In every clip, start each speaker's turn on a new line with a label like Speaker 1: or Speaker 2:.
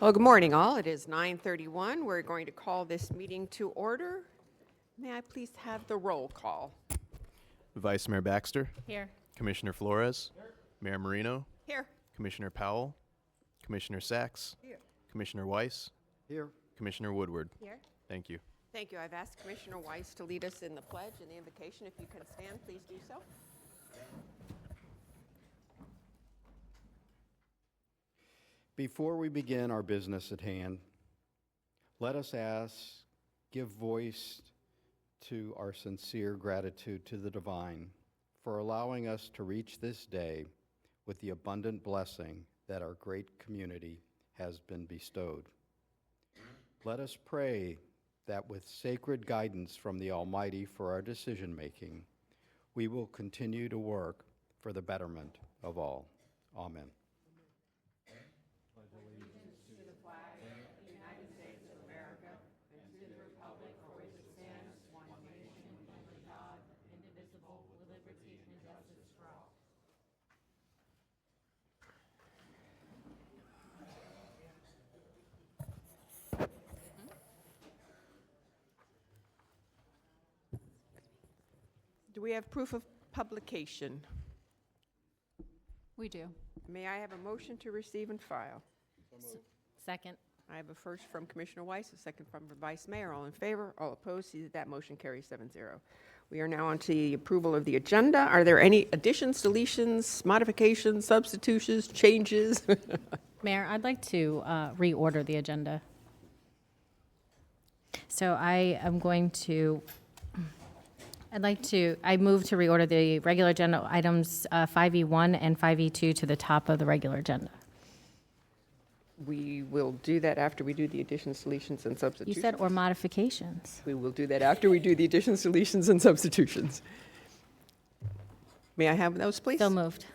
Speaker 1: Well, good morning, all. It is 9:31. We're going to call this meeting to order. May I please have the roll call?
Speaker 2: Vice Mayor Baxter,
Speaker 3: Here.
Speaker 2: Commissioner Flores, Mayor Marino,
Speaker 1: Here.
Speaker 2: Commissioner Powell, Commissioner Sachs, Commissioner Weiss,
Speaker 4: Here.
Speaker 2: Commissioner Woodward.
Speaker 1: Here.
Speaker 2: Thank you.
Speaker 1: Thank you. I've asked Commissioner Weiss to lead us in the pledge and the invocation. If you can stand, please do so.
Speaker 4: Before we begin our business at hand, let us give voice to our sincere gratitude to the divine for allowing us to reach this day with the abundant blessing that our great community has been bestowed. Let us pray that with sacred guidance from the Almighty for our decision-making, we will continue to work for the betterment of all. Amen.
Speaker 1: Do we have proof of publication?
Speaker 3: We do.
Speaker 1: May I have a motion to receive and file?
Speaker 3: Second.
Speaker 1: I have a first from Commissioner Weiss, a second from Vice Mayor. All in favor? All opposed? See that motion carries 7-0. We are now on to the approval of the agenda. Are there any additions, deletions, modifications, substitutions, changes?
Speaker 3: Mayor, I'd like to reorder the agenda. So I move to reorder the regular agenda items 5E1 and 5E2 to the top of the regular agenda.
Speaker 1: We will do that after we do the additions, deletions, and
Speaker 3: You
Speaker 1: substitutions.
Speaker 3: said or modifications.
Speaker 1: We will do that after we do the additions, deletions, and substitutions. May I have those, please?
Speaker 3: So moved.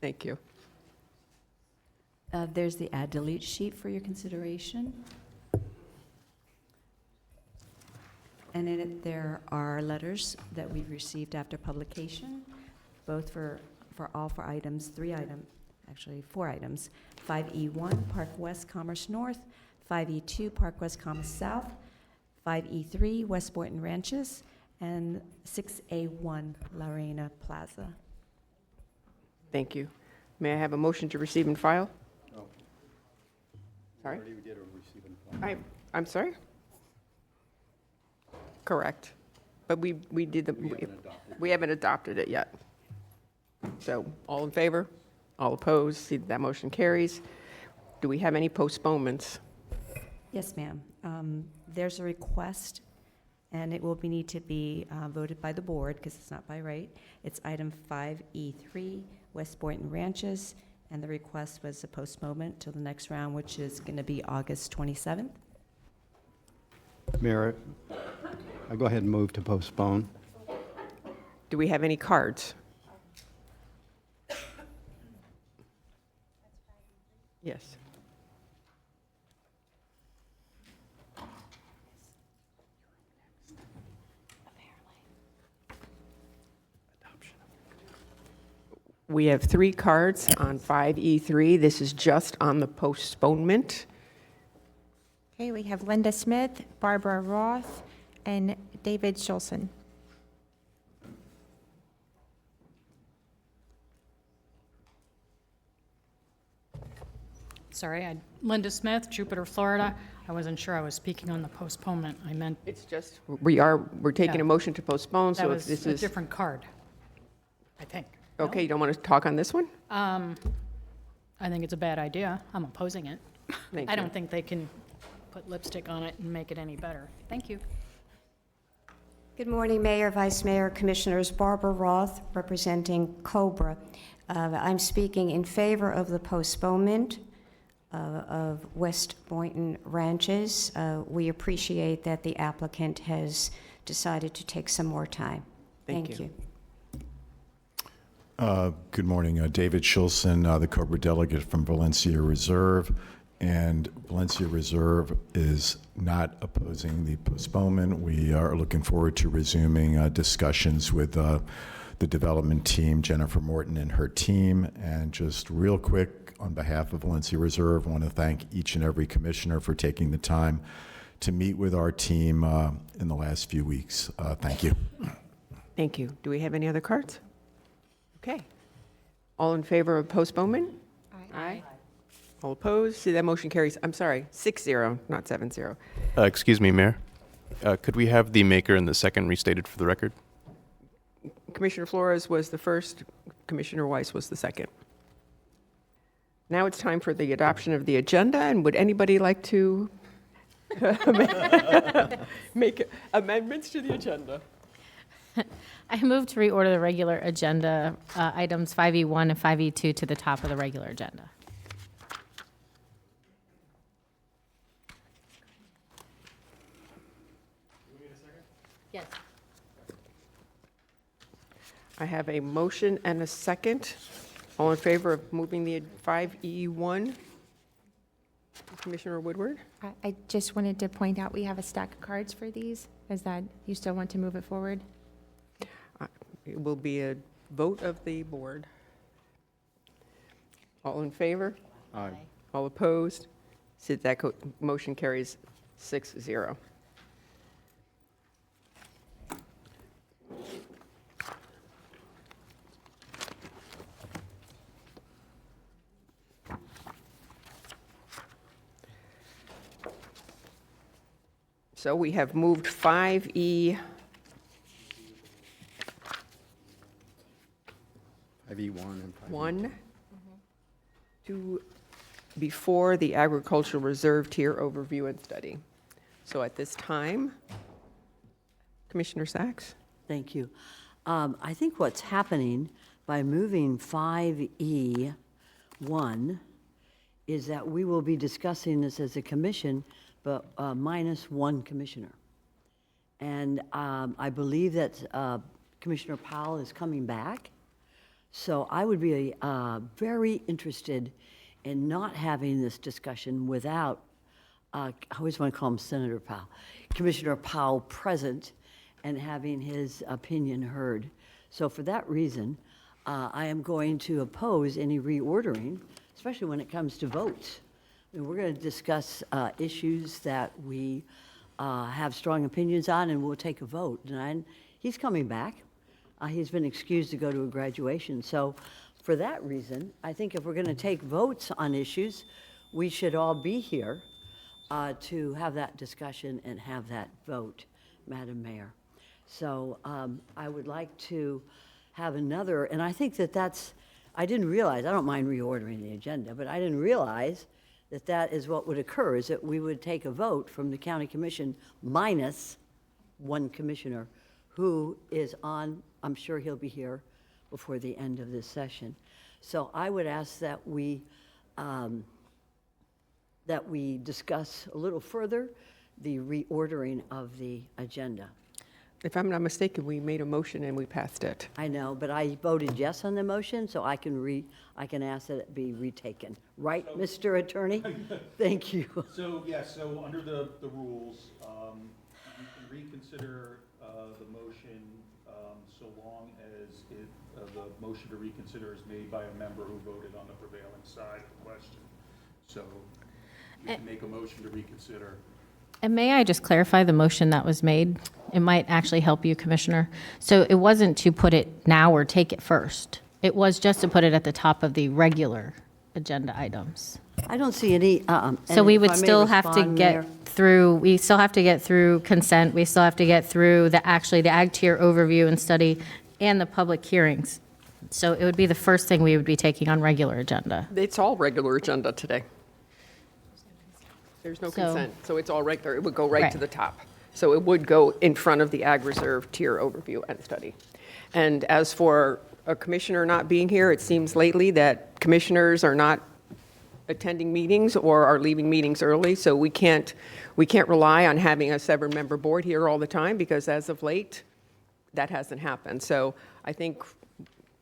Speaker 1: Thank you.
Speaker 5: There's the add delete sheet for your consideration. And in it, there are letters that we've received after publication, both for items, 4 items. 5E1, Park West Commerce North, 5E2, Park West Commerce South, 5E3, West Boynton Ranches, and 6A1, Lorena Plaza.
Speaker 1: Thank you. May I have a motion to receive and file?
Speaker 4: No.
Speaker 1: Sorry?
Speaker 4: We already did a receive and file.
Speaker 1: I'm sorry? Correct. But we did we haven't adopted it yet. So all in favor? All opposed? See that motion carries. Do we have any postponements?
Speaker 5: Yes, ma'am. There's a request, and it will need to be voted by the board because it's not by right. It's item 5E3, West Boynton Ranches, and the request was a postponement till the next round, which is going to be August 27th.
Speaker 4: Mayor, I go ahead and move to postpone.
Speaker 1: Do we have any cards? Yes. We have 3 cards on 5E3. This is just on the postponement.
Speaker 6: Okay, we have Linda Smith, Barbara Roth, and David Schulson.
Speaker 7: Sorry, Linda Smith, Jupiter, Florida. I wasn't sure I was speaking on the postponement. I meant
Speaker 1: It's just, we're taking
Speaker 7: Yeah.
Speaker 1: a motion to postpone,
Speaker 7: that
Speaker 1: so if
Speaker 7: was
Speaker 1: this
Speaker 7: a
Speaker 1: is,
Speaker 7: different card, I think. No?
Speaker 1: okay, you don't want to talk on this one?
Speaker 7: I think it's a bad idea. I'm opposing it.
Speaker 1: Thank
Speaker 7: I
Speaker 1: you.
Speaker 7: don't think they can put lipstick on it and make it any better. Thank you.
Speaker 8: Good morning, Mayor, Vice Mayor, Commissioners. Barbara Roth, representing Cobra. I'm speaking in favor of the postponement of West Boynton Ranches. We appreciate that the applicant has decided to take some more time.
Speaker 1: Thank
Speaker 8: Thank
Speaker 1: you.
Speaker 8: you.
Speaker 9: Good morning. David Schulson, the Cobra delegate from Valencia Reserve. And Valencia Reserve is not opposing the postponement. We are looking forward to resuming discussions with the development team, Jennifer Morton and her team. And just real quick, on behalf of Valencia Reserve, I want to thank each and every commissioner for taking the time to meet with our team in the last few weeks. Thank you.
Speaker 1: Thank you. Do we have any other cards? Okay. All in favor of postponement? Aye. All opposed? See, that motion carries, I'm sorry, 6-0, not 7-0.
Speaker 2: Excuse me, Mayor. Could we have the maker and the second restated for the record?
Speaker 1: Commissioner Flores was the first, Commissioner Weiss was the second. Now it's time for the adoption of the agenda, and would anybody like to make amendments to the agenda?
Speaker 3: I move to reorder the regular agenda items 5E1 and 5E2 to the top of the regular agenda. Yes.
Speaker 1: I have a motion and a second. All in favor of moving the 5E1? Commissioner Woodward?
Speaker 6: I just wanted to point out, we have a stack of cards for these. Is that, you still want to move it forward?
Speaker 1: It will be a vote of the board. All in favor?
Speaker 4: Aye.
Speaker 1: All opposed? So that motion carries 6-0. So we have moved 5E,
Speaker 4: 5E1 and 5E2.
Speaker 1: 1 to before the agricultural reserve tier overview and study. So at this time, Commissioner Sachs?
Speaker 10: Thank you. I think what's happening by moving 5E1 is that we will be discussing this as a commission, but minus one commissioner. And I believe that Commissioner Powell is coming back. So I would be very interested in not having this discussion without, I always want to call him Senator Powell, Commissioner Powell present and having his opinion heard. So for that reason, I am going to oppose any reordering, especially when it comes to votes. I mean, we're going to discuss issues that we have strong opinions on, and we'll take a vote. And he's coming back. He's been excused to go to a graduation. So for that reason, I think if we're going to take votes on issues, we should all be here to have that discussion and have that vote, Madam Mayor. So I would like to have another, and I think that that's, I didn't realize, I don't mind reordering the agenda, but I didn't realize that that is what would occur, is that we would take a vote from the county commission minus one commissioner who is on, I'm sure he'll be here before the end of this session. So I would ask that we discuss a little further the reordering of the agenda.
Speaker 1: If I'm not mistaken, we made a motion and we passed it.
Speaker 10: I know, but I voted yes on the motion, so I can ask that it be retaken. Right, Mr. Attorney? Thank you.
Speaker 11: So, yes, so under the rules, you can reconsider the motion so long as the motion to reconsider is made by a member who voted on the prevailing side of the question. So you can make a motion to reconsider.
Speaker 3: And may I just clarify the motion that was made? It might actually help you, Commissioner. So it wasn't to put it now or take it first. It was just to put it at the top of the regular agenda items.
Speaker 10: I don't see any.
Speaker 3: So we would still have to get through, we still have to get through consent. We still have to get through the ag tier overview and study and the public hearings. So it would be the first thing we would be taking on regular agenda.
Speaker 1: It's all regular agenda today. There's no
Speaker 3: So-
Speaker 1: consent, so it's all regular. It would go right to
Speaker 3: Right.
Speaker 1: the top. So it would go in front of the Ag Reserve tier overview and study. And as for a commissioner not being here, it seems lately that commissioners are not attending meetings or are leaving meetings early, so we can't rely on having a 7-member board here all the time, because as of late, that hasn't happened. So I think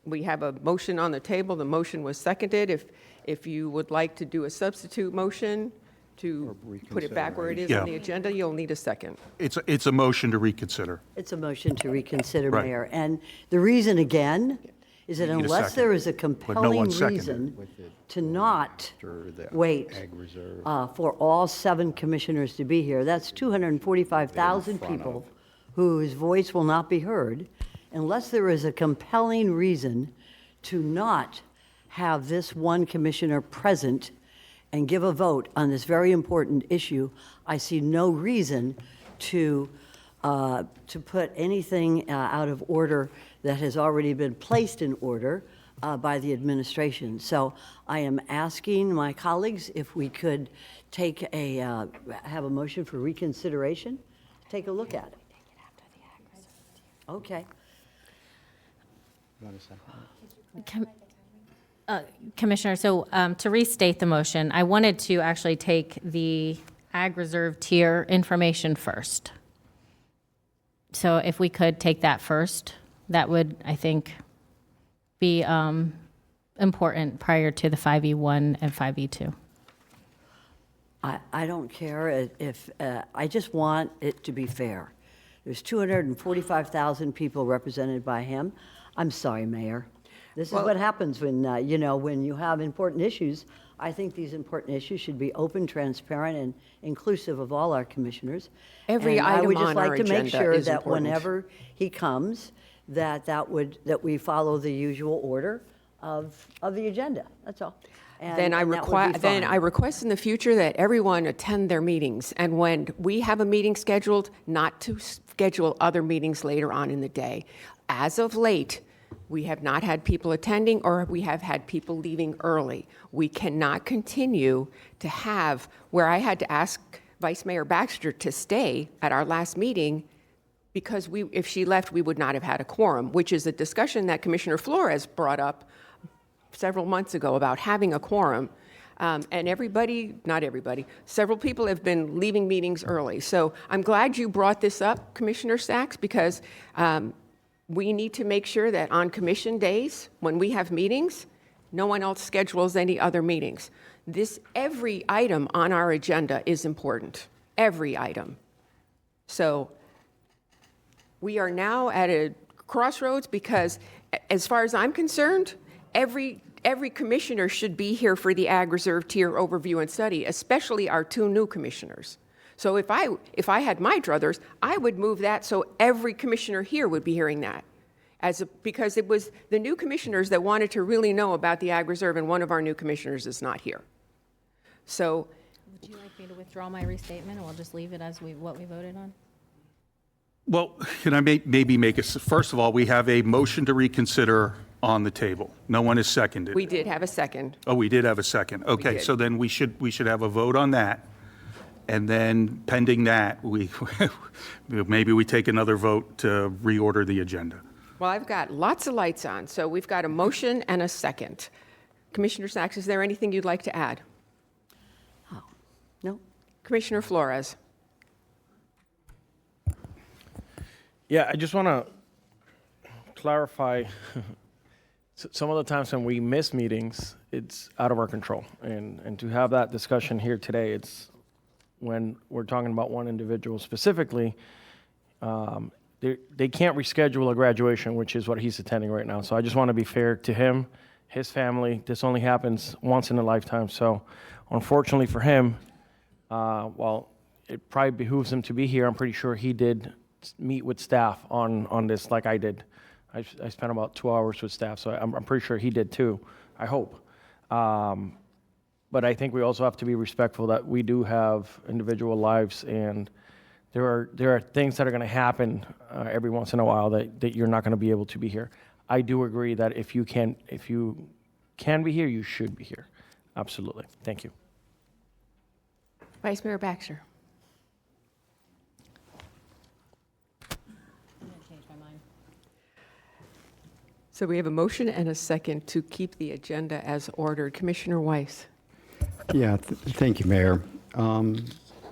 Speaker 1: we have a motion on the table. The motion was seconded. If you would like to do a substitute motion, to put it back where it is
Speaker 11: Yeah.
Speaker 1: on the agenda, you'll need a second.
Speaker 11: It's a motion to reconsider.
Speaker 10: It's a motion to reconsider,
Speaker 11: Right.
Speaker 10: Mayor. And the reason, again, is that
Speaker 11: You need a
Speaker 10: unless
Speaker 11: second,
Speaker 10: there is a
Speaker 11: no
Speaker 10: compelling
Speaker 11: one seconded.
Speaker 10: reason to not
Speaker 4: After the
Speaker 10: wait
Speaker 4: Ag Reserve.
Speaker 10: for all 7 commissioners to be here, that's 245,000
Speaker 4: In front
Speaker 10: people
Speaker 4: of.
Speaker 10: whose voice will not be heard. Unless there is a compelling reason to not have this one commissioner present and give a vote on this very important issue, I see no reason to put anything out of order that has already been placed in order by the administration. So I am asking my colleagues if we could have a motion for reconsideration, take a look at it. Okay.
Speaker 4: You want a second?
Speaker 3: Commissioner, so to restate the motion, I wanted to actually take the ag reserve tier information first. So if we could take that first, that would, I think, be important prior to the 5E1 and 5E2.
Speaker 10: I don't care if, I just want it to be fair. There's 245,000 people represented by him. I'm sorry, Mayor. This is what happens when, when you have important issues. I think these important issues should be open, transparent, and inclusive of all our commissioners.
Speaker 1: Every
Speaker 10: And I would
Speaker 1: item
Speaker 10: just
Speaker 1: on
Speaker 10: like
Speaker 1: our
Speaker 10: to make
Speaker 1: agenda
Speaker 10: sure
Speaker 1: is
Speaker 10: that
Speaker 1: important.
Speaker 10: whenever he comes, that we follow the usual order of the agenda. That's all.
Speaker 1: Then I
Speaker 10: and that would be
Speaker 1: then
Speaker 10: fine.
Speaker 1: I request in the future that everyone attend their meetings, and when we have a meeting scheduled, not to schedule other meetings later on in the day. As of late, we have not had people attending, or we have had people leaving early. We cannot continue to have, where I had to ask Vice Mayor Baxter to stay at our last meeting, because if she left, we would not have had a quorum, which is a discussion that Commissioner Flores brought up several months ago about having a quorum. And not everybody, several people have been leaving meetings early. So I'm glad you brought this up, Commissioner Sachs, because we need to make sure that on commission days, when we have meetings, no one else schedules any other meetings. Every item on our agenda is important, every item. So we are now at a crossroads because, as far as I'm concerned, every commissioner should be here for the Ag Reserve Tier Overview and Study, especially our 2 new commissioners. So if I had my druthers, I would move that so every commissioner here would be hearing that. Because it was the new commissioners that wanted to really know about the Ag Reserve, and one of our new commissioners is not here. So
Speaker 3: Would you like me to withdraw my restatement, or we'll just leave it as what we voted on?
Speaker 11: Well, can I maybe make first of all, we have a motion to reconsider on the table. No one has seconded.
Speaker 1: we did have a second.
Speaker 11: Oh, we did have a second. Okay,
Speaker 1: did.
Speaker 11: so then we should have a vote on that. And then pending that, maybe we take another vote to reorder the agenda.
Speaker 1: Well, I've got lots of lights on, so we've got a motion and a second. Commissioner Sachs, is there anything you'd like to add?
Speaker 10: No?
Speaker 1: Commissioner Flores?
Speaker 12: Yeah, I just want to clarify, some of the times when we miss meetings, it's out of our control. And to have that discussion here today, it's when we're talking about one individual specifically, they can't reschedule a graduation, which is what he's attending right now. So I just want to be fair to him, his family. This only happens once in a lifetime. So unfortunately for him, while it probably behooves him to be here, I'm pretty sure he did meet with staff on this like I did. I spent about 2 hours with staff, so I'm pretty sure he did too, I hope. But I think we also have to be respectful that we do have individual lives, and there are things that are going to happen every once in a while that you're not going to be able to be here. I do agree that if you can be here, you should be here. Absolutely. Thank you.
Speaker 1: Vice Mayor Baxter? So we have a motion and a second to keep the agenda as ordered. Commissioner Weiss?
Speaker 4: Yeah, thank you, Mayor.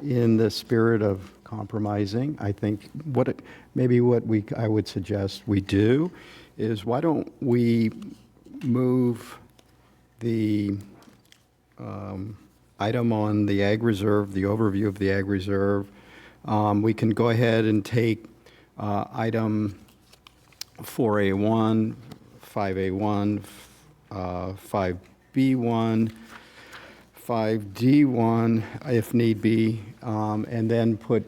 Speaker 4: In the spirit of compromising, I think what I would suggest we do is, why don't we move the item on the Ag Reserve, the overview of the Ag Reserve. We can go ahead and take item 4A1, 5A1, 5B1, 5D1, if need be, and then put,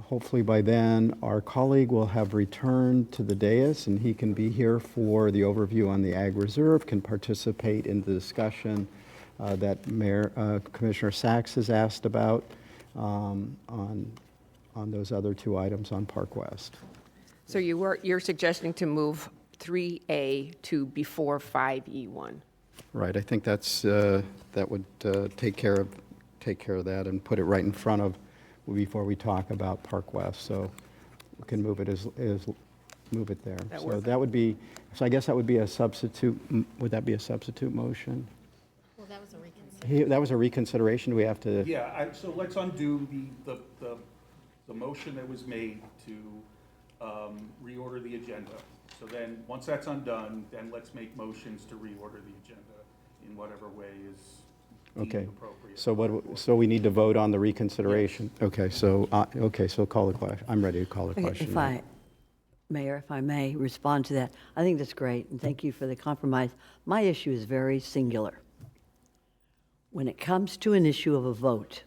Speaker 4: hopefully by then, our colleague will have returned to the dais, and he can be here for the overview on the Ag Reserve, can participate in the discussion that Commissioner Sachs has asked about on those other two items on Park West.
Speaker 1: So you're suggesting to move 3A to before 5E1?
Speaker 4: Right, I think that's, that would take care of that and put it right in front of, before we talk about Park West, so we can move it move it there.
Speaker 1: That
Speaker 4: So
Speaker 1: work?
Speaker 4: that would be, so I guess that would be a substitute, would that be a substitute motion?
Speaker 3: Well, that was a reconsideration.
Speaker 4: That was a reconsideration, do we have to?
Speaker 11: Yeah, so let's undo the motion that was made to reorder the agenda. So then, once that's undone, then let's make motions to reorder the agenda in whatever way is deemed
Speaker 4: Okay,
Speaker 11: appropriate.
Speaker 4: so we need to vote on the reconsideration? Okay, so call the question, I'm ready to call the
Speaker 10: Okay,
Speaker 4: question.
Speaker 10: Mayor, if I may respond to that, I think that's great, and thank you for the compromise. My issue is very singular. When it comes to an issue of a vote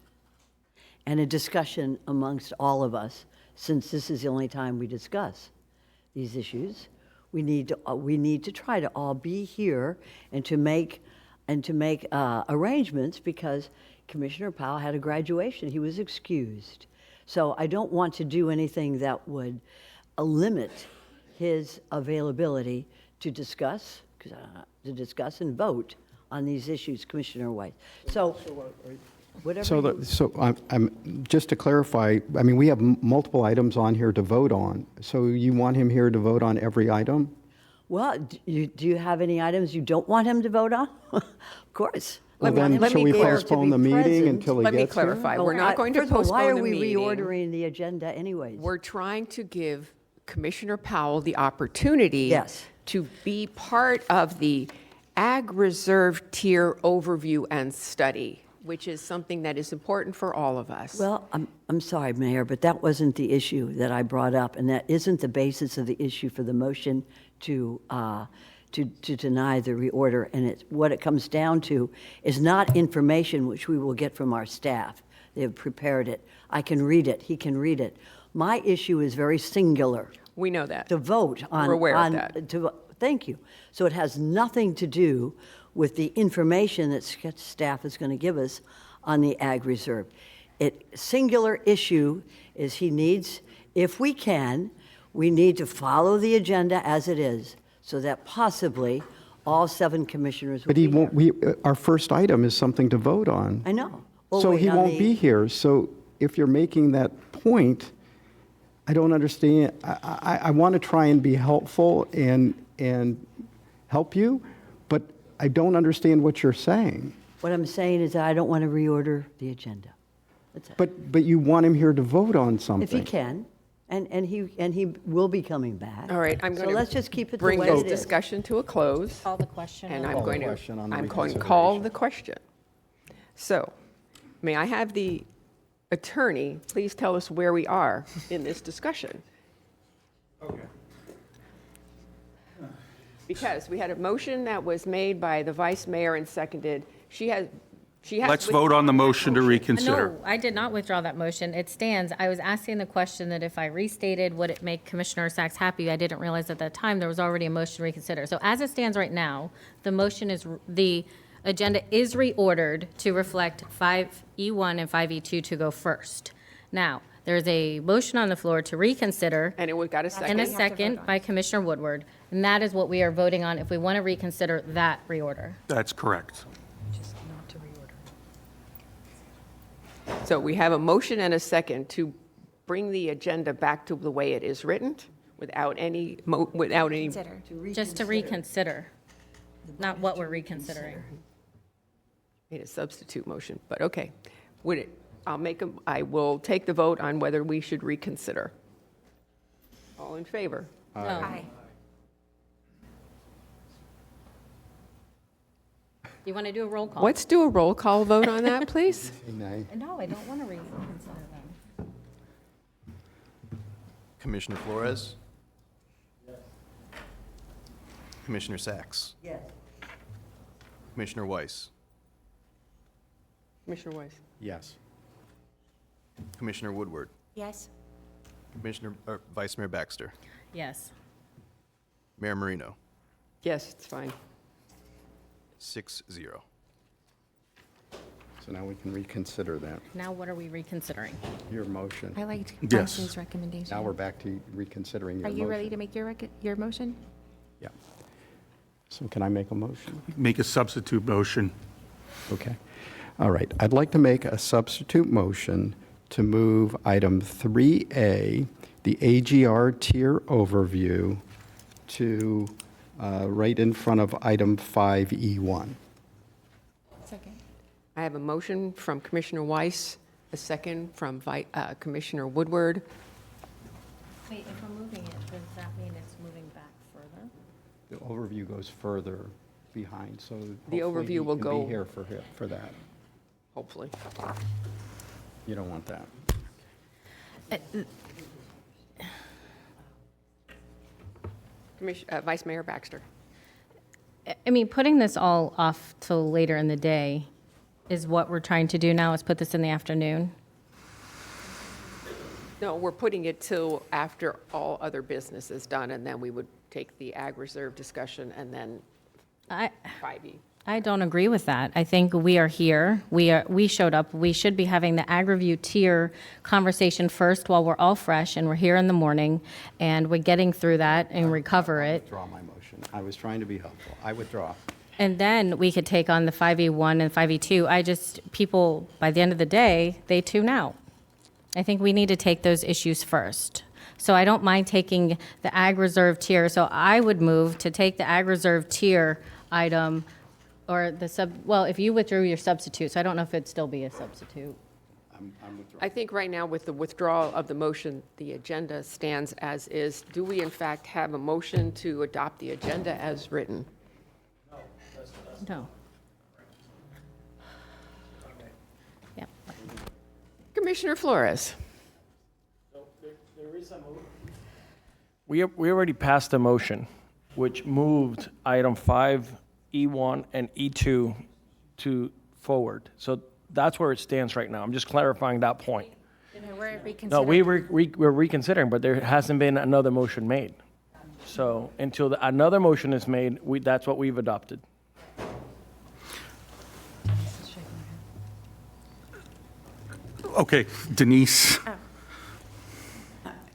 Speaker 10: and a discussion amongst all of us, since this is the only time we discuss these issues, we need to try to all be here and to make arrangements, because Commissioner Powell had a graduation. He was excused. So I don't want to do anything that would limit his availability to discuss and vote on these issues, Commissioner White. So whatever.
Speaker 4: So I'm just to clarify, I mean, we have multiple items on here to vote on. So you want him here to vote on every item?
Speaker 10: Well, do you have any items you don't want him to vote on? Of course.
Speaker 4: Well,
Speaker 10: We want
Speaker 4: then,
Speaker 10: him
Speaker 4: shall we
Speaker 10: there to
Speaker 4: postpone
Speaker 10: be
Speaker 4: the meeting
Speaker 10: present.
Speaker 4: until he
Speaker 1: Let me
Speaker 4: gets here?
Speaker 1: clarify. We're not going to
Speaker 10: First of all,
Speaker 1: postpone the
Speaker 10: Why are we
Speaker 1: meeting.
Speaker 10: reordering the agenda anyways?
Speaker 1: We're trying to give Commissioner Powell the opportunity
Speaker 10: Yes.
Speaker 1: to be part of the Ag Reserve Tier Overview and Study, which is something that is important for all of us.
Speaker 10: Well, I'm sorry, Mayor, but that wasn't the issue that I brought up, and that isn't the basis of the issue for the motion to deny the reorder. And what it comes down to is not information which we will get from our staff. They have prepared it. I can read it. He can read it. My issue is very singular.
Speaker 1: We know that.
Speaker 10: To vote on.
Speaker 1: We're aware of that.
Speaker 10: Thank you. So it has nothing to do with the information that staff is going to give us on the Ag Reserve. Singular issue is he needs, if we can, we need to follow the agenda as it is, so that possibly all 7 commissioners will
Speaker 4: But
Speaker 10: be
Speaker 4: he
Speaker 10: here.
Speaker 4: won't, our first item is something to vote on.
Speaker 10: I know. We'll
Speaker 4: So
Speaker 10: wait
Speaker 4: he
Speaker 10: on
Speaker 4: won't
Speaker 10: the-
Speaker 4: be here. So if you're making that point, I don't understand. I want to try and be helpful and help you, but I don't understand what you're saying.
Speaker 10: What I'm saying is that I don't want to reorder the agenda. That's it.
Speaker 4: But you want him here to vote on something.
Speaker 10: If he can, and he will be coming back.
Speaker 1: All right, I'm
Speaker 10: So
Speaker 1: going
Speaker 10: let's
Speaker 1: to
Speaker 10: just keep it the
Speaker 1: bring
Speaker 10: way
Speaker 1: this
Speaker 10: it is.
Speaker 1: discussion to a close.
Speaker 3: Call the question.
Speaker 1: And
Speaker 3: and-
Speaker 1: I'm going to,
Speaker 4: question on the
Speaker 1: I'm going to call
Speaker 4: reconsideration.
Speaker 1: the question. So, may I have the attorney please tell us where we are in this discussion?
Speaker 11: Okay.
Speaker 1: Because we had a motion that was made by the vice mayor and seconded. She has
Speaker 11: Let's vote on the motion to reconsider.
Speaker 3: No, I did not withdraw that motion. It stands. I was asking the question that if I restated, would it make Commissioner Sachs happy? I didn't realize at that time there was already a motion to reconsider. So as it stands right now, the agenda is reordered to reflect 5E1 and 5E2 to go first. Now, there's a motion on the floor to reconsider.
Speaker 1: And it got a second.
Speaker 3: And a second by Commissioner Woodward. And that is what we are voting on if we want to reconsider that reorder.
Speaker 11: That's correct.
Speaker 1: So we have a motion and a second to bring the agenda back to the way it is written without any,
Speaker 6: Consider.
Speaker 3: Just to reconsider, not what we're reconsidering.
Speaker 1: made a substitute motion, but okay. I will take the vote on whether we should reconsider. All in favor?
Speaker 3: No.
Speaker 6: Aye.
Speaker 3: You want to do a roll call?
Speaker 1: Let's do a roll call vote on that, please.
Speaker 4: Nay.
Speaker 3: No, I don't want to reconsider them.
Speaker 2: Commissioner Flores? Commissioner Sacks?
Speaker 10: Yes.
Speaker 2: Commissioner Weiss?
Speaker 1: Commissioner Weiss?
Speaker 4: Yes.
Speaker 2: Commissioner Woodward?
Speaker 6: Yes.
Speaker 2: Vice Mayor Baxter?
Speaker 3: Yes.
Speaker 2: Mayor Marino?
Speaker 1: Yes, it's fine.
Speaker 2: 6-0.
Speaker 4: So now we can reconsider that,
Speaker 3: Now what are we reconsidering?
Speaker 4: your motion.
Speaker 6: I liked
Speaker 9: Yes.
Speaker 6: Vice's recommendation.
Speaker 4: Now we're back to reconsidering your
Speaker 6: Are
Speaker 4: motion.
Speaker 6: you ready to make your motion?
Speaker 4: Yeah. So can I make a motion?
Speaker 11: Make a substitute motion.
Speaker 4: Okay. All right. I'd like to make a substitute motion to move item 3A, the AGR tier overview, to right in front of item 5E1.
Speaker 6: Second.
Speaker 1: I have a motion from Commissioner Weiss, a second from Commissioner Woodward.
Speaker 3: Wait, if we're moving it, does that mean it's moving back further?
Speaker 4: The overview goes further behind, so
Speaker 1: The
Speaker 4: hopefully
Speaker 1: overview
Speaker 4: he
Speaker 1: will
Speaker 4: can
Speaker 1: go-
Speaker 4: be here for that.
Speaker 1: Hopefully.
Speaker 4: You don't want that.
Speaker 1: Vice Mayor Baxter.
Speaker 3: I mean, putting this all off till later in the day is what we're trying to do now, is put this in the afternoon.
Speaker 1: No, we're putting it till after all other business is done, and then we would take the ag reserve discussion and then
Speaker 3: I
Speaker 1: 5E.
Speaker 3: I don't agree with that. I think we are here. We showed up. We should be having the ag review tier conversation first while we're all fresh and we're here in the morning and we're getting through that and recover
Speaker 4: I
Speaker 3: it.
Speaker 4: withdraw my motion. I was trying to be helpful. I withdraw.
Speaker 3: And then we could take on the 5E1 and 5E2. People, by the end of the day, they tune out. I think we need to take those issues first. So I don't mind taking the ag reserve tier. So I would move to take the ag reserve tier item or well, if you withdrew your substitute, so I don't know if it'd still be a substitute.
Speaker 4: I'm withdrawing.
Speaker 1: I think right now with the withdrawal of the motion, the agenda stands as is. Do we in fact have a motion to adopt the agenda as written?
Speaker 3: No. Yeah.
Speaker 1: Commissioner Flores?
Speaker 12: We already passed a motion which moved item 5E1 and E2 to forward. So that's where it stands right now. I'm just clarifying that point.
Speaker 6: We're reconsidering.
Speaker 12: No, we're reconsidering, but there hasn't been another motion made. So until another motion is made, that's what we've adopted.
Speaker 11: Okay, Denise.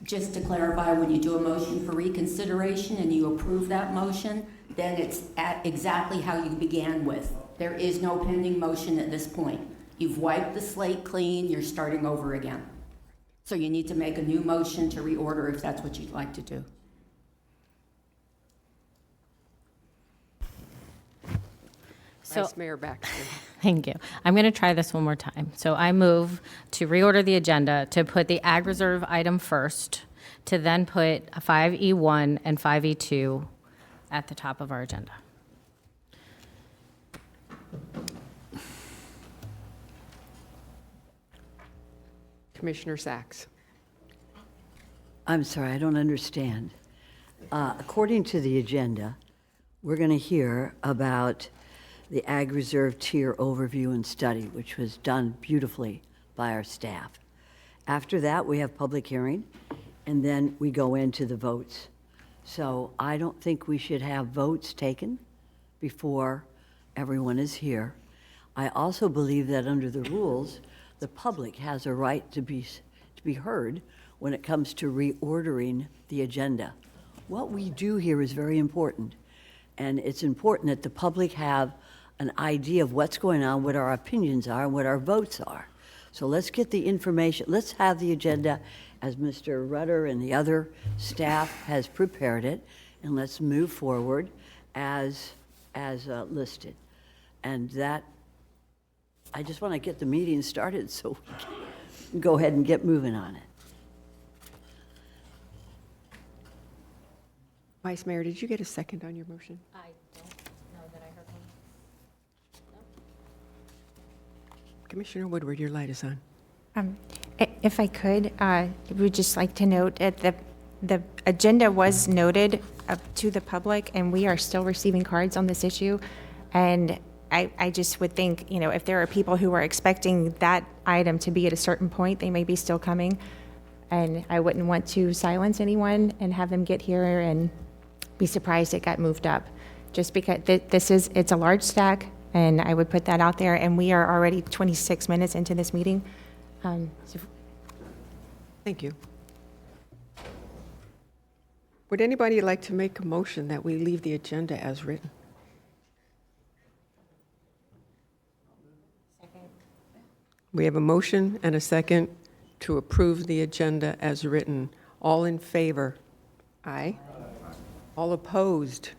Speaker 13: Just to clarify, when you do a motion for reconsideration and you approve that motion, then it's at exactly how you began with. There is no pending motion at this point. You've wiped the slate clean, you're starting over again. So you need to make a new motion to reorder if that's what you'd like to do.
Speaker 3: So,
Speaker 1: Vice Mayor Baxter.
Speaker 3: thank you. I'm going to try this one more time. So I move to reorder the agenda to put the ag reserve item first, to then put 5E1 and 5E2 at the top of our agenda.
Speaker 1: Commissioner Sacks.
Speaker 10: I'm sorry, I don't understand. According to the agenda, we're going to hear about the Ag Reserve Tier Overview and Study, which was done beautifully by our staff. After that, we have public hearing, and then we go into the votes. So I don't think we should have votes taken before everyone is here. I also believe that under the rules, the public has a right to be heard when it comes to reordering the agenda. What we do here is very important, and it's important that the public have an idea of what's going on, what our opinions are, and what our votes are. So let's get the information, let's have the agenda as Mr. Rutter and the other staff has prepared it, and let's move forward as listed. And that, I just want to get the meeting started so we can go ahead and get moving on it.
Speaker 1: Vice Mayor, did you get a second on your motion?
Speaker 3: I don't know that I heard one.
Speaker 1: Commissioner Woodward, your light is on.
Speaker 6: If I could, I would just like to note that the agenda was noted to the public, and we are still receiving cards on this issue. And I just would think, if there are people who are expecting that item to be at a certain point, they may be still coming. And I wouldn't want to silence anyone and have them get here and be surprised it got moved up. Just because it's a large stack, and I would put that out there, and we are already 26 minutes into this meeting.
Speaker 1: Thank you. Would anybody like to make a motion that we leave the agenda as written? We have a motion and a second to approve the agenda as written. All in favor? Aye. All opposed?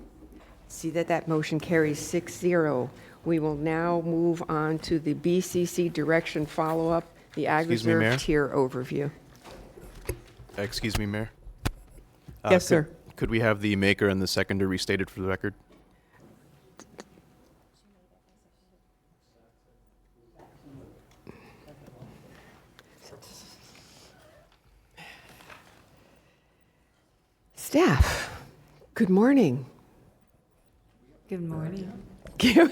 Speaker 1: See that motion carries 6-0. We will now move on to the BCC direction follow-up, the ag
Speaker 2: Excuse me, Mayor?
Speaker 1: reserve tier overview.
Speaker 2: Excuse me, Mayor?
Speaker 1: Yes, sir.
Speaker 2: Could we have the maker and the seconder restated for the record?
Speaker 1: Staff, good morning.
Speaker 5: Good morning.
Speaker 1: Yeah,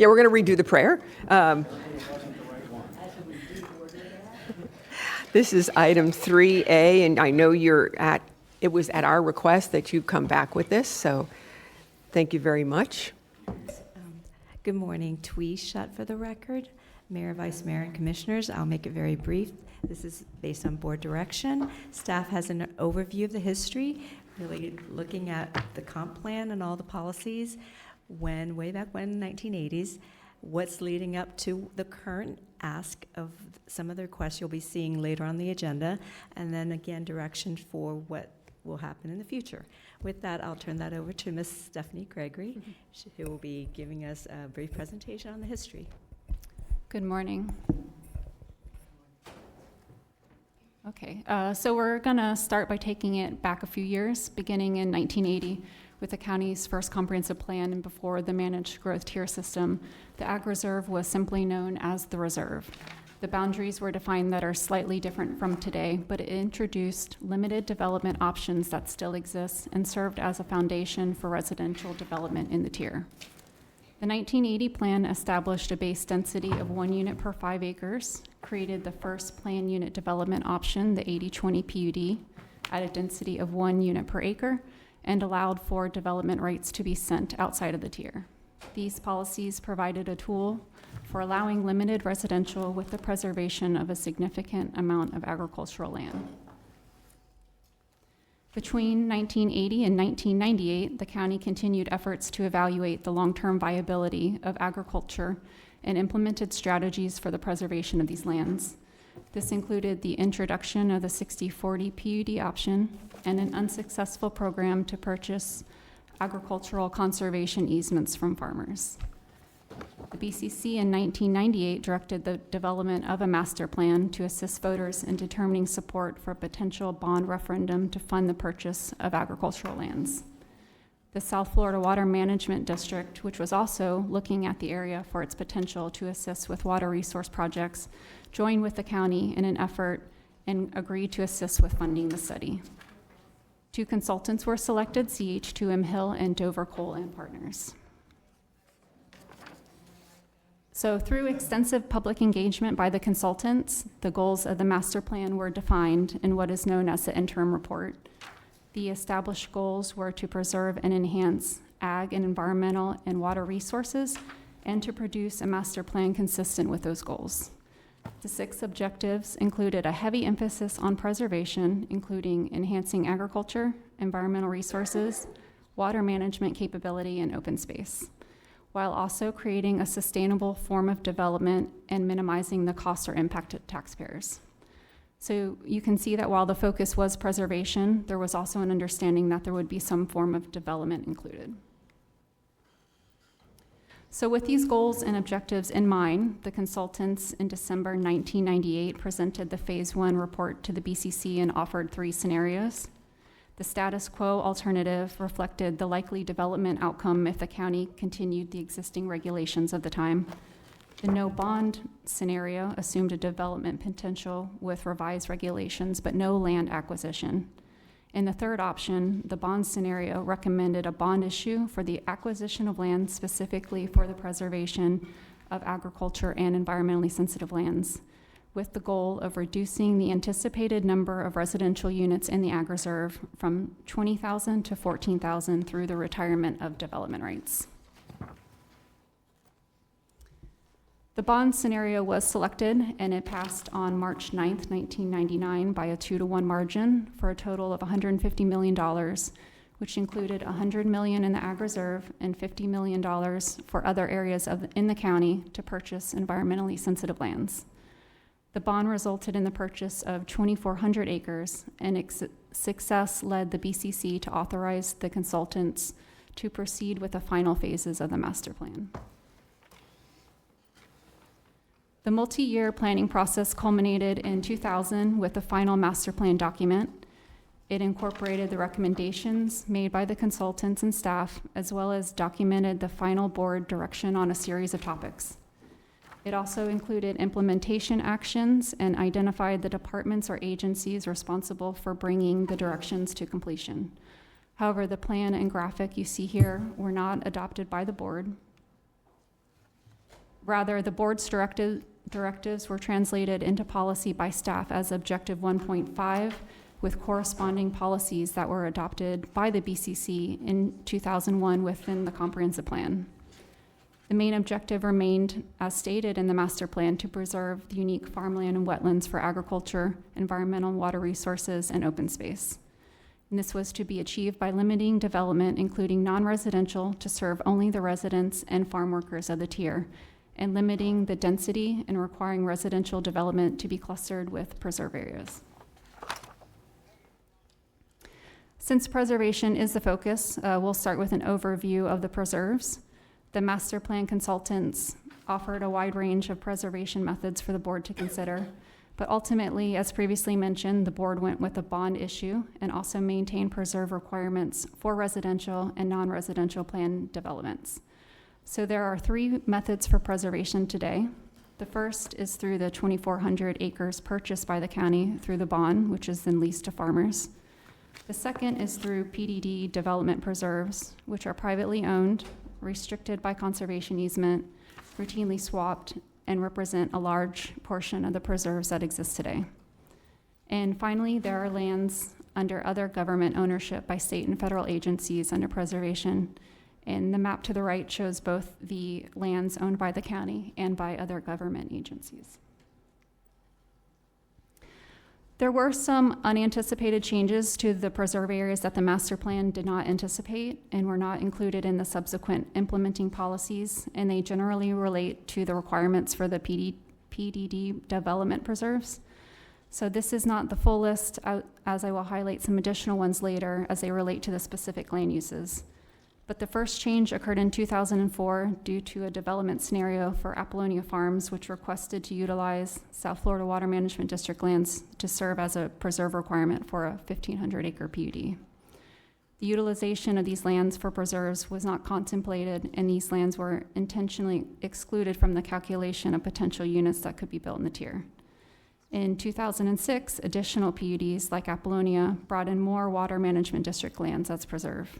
Speaker 1: we're going to redo the prayer. This is item 3A, and I know it was at our request that you come back with this, so thank you very much.
Speaker 5: Good morning. Twee Shutt for the record. Mayor, Vice Mayor, and Commissioners, I'll make it very brief. This is based on board direction. Staff has an overview of the history, really looking at the comp plan and all the policies way back when, 1980s, what's leading up to the current ask of some of the requests you'll be seeing later on the agenda, and then again, direction for what will happen in the future. With that, I'll turn that over to Ms. Stephanie Gregory, who will be giving us a brief presentation on the history.
Speaker 14: Good morning. Okay, so we're going to start by taking it back a few years, beginning in 1980 with the county's first comprehensive plan, and before the managed growth tier system. The Ag Reserve was simply known as the Reserve. The boundaries were defined that are slightly different from today, but it introduced limited development options that still exist and served as a foundation for residential development in the tier. The 1980 plan established a base density of 1 unit per 5 acres, created the first plan unit development option, the 80/20 PUD, at a density of 1 unit per acre, and allowed for development rights to be sent outside of the tier. These policies provided a tool for allowing limited residential with the preservation of a significant amount of agricultural land. Between 1980 and 1998, the county continued efforts to evaluate the long-term viability of agriculture and implemented strategies for the preservation of these lands. This included the introduction of the 60/40 PUD option and an unsuccessful program to purchase agricultural conservation easements from farmers. The BCC in 1998 directed the development of a master plan to assist voters in determining support for a potential bond referendum to fund the purchase of agricultural lands. The South Florida Water Management District, which was also looking at the area for its potential to assist with water resource projects, joined with the county in an effort and agreed to assist with funding the study. 2 consultants were selected, CH2M Hill and Dover Coal and Partners. So through extensive public engagement by the consultants, the goals of the master plan were defined in what is known as the interim report. The established goals were to preserve and enhance ag and environmental and water resources, and to produce a master plan consistent with those goals. The 6 objectives included a heavy emphasis on preservation, including enhancing agriculture, environmental resources, water management capability, and open space, while also creating a sustainable form of development and minimizing the costs or impact to taxpayers. So you can see that while the focus was preservation, there was also an understanding that there would be some form of development included. So with these goals and objectives in mind, the consultants in December 1998 presented the Phase 1 report to the BCC and offered 3 scenarios. The status quo alternative reflected the likely development outcome if the county continued the existing regulations of the time. The no bond scenario assumed a development potential with revised regulations, but no land acquisition. In the third option, the bond scenario recommended a bond issue for the acquisition of land specifically for the preservation of agriculture and environmentally sensitive lands, with the goal of reducing the anticipated number of residential units in the ag reserve from 20,000 to 14,000 through the retirement of development rights. The bond scenario was selected and it passed on March 9th, 1999 by a 2-to-1 margin for a total of $150 million, which included $100 million in the ag reserve and $50 million for other areas in the county to purchase environmentally sensitive lands. The bond resulted in the purchase of 2,400 acres, and its success led the BCC to authorize the consultants to proceed with the final phases of the master plan. The multi-year planning process culminated in 2000 with the final master plan document. It incorporated the recommendations made by the consultants and staff, as well as documented the final board direction on a series of topics. It also included implementation actions and identified the departments or agencies responsible for bringing the directions to completion. However, the plan and graphic you see here were not adopted by the board. Rather, the board's directives were translated into policy by staff as Objective 1.5, with corresponding policies that were adopted by the BCC in 2001 within the comprehensive plan. The main objective remained, as stated in the master plan, to preserve the unique farmland and wetlands for agriculture, environmental and water resources, and open space. And this was to be achieved by limiting development, including non-residential, to serve only the residents and farm workers of the tier, and limiting the density and requiring residential development to be clustered with preserve areas. Since preservation is the focus, we'll start with an overview of the preserves. The master plan consultants offered a wide range of preservation methods for the board to consider, but ultimately, as previously mentioned, the board went with a bond issue and also maintained preserve requirements for residential and non-residential plan developments. So there are 3 methods for preservation today. The first is through the 2,400 acres purchased by the county through the bond, which is then leased to farmers. The second is through PDD development preserves, which are privately owned, restricted by conservation easement, routinely swapped, and represent a large portion of the preserves that exist today. And finally, there are lands under other government ownership by state and federal agencies under preservation. And the map to the right shows both the lands owned by the county and by other government agencies. There were some unanticipated changes to the preserve areas that the master plan did not anticipate and were not included in the subsequent implementing policies, and they generally relate to the requirements for the PDD development preserves. So this is not the full list, as I will highlight some additional ones later as they relate to the specific land uses. But the first change occurred in 2004 due to a development scenario for Apollonia Farms, which requested to utilize South Florida Water Management District lands to serve as a preserve requirement for a 1,500-acre PUD. The utilization of these lands for preserves was not contemplated, and these lands were intentionally excluded from the calculation of potential units that could be built in the tier. In 2006, additional PUDs like Apollonia brought in more Water Management District lands as preserve.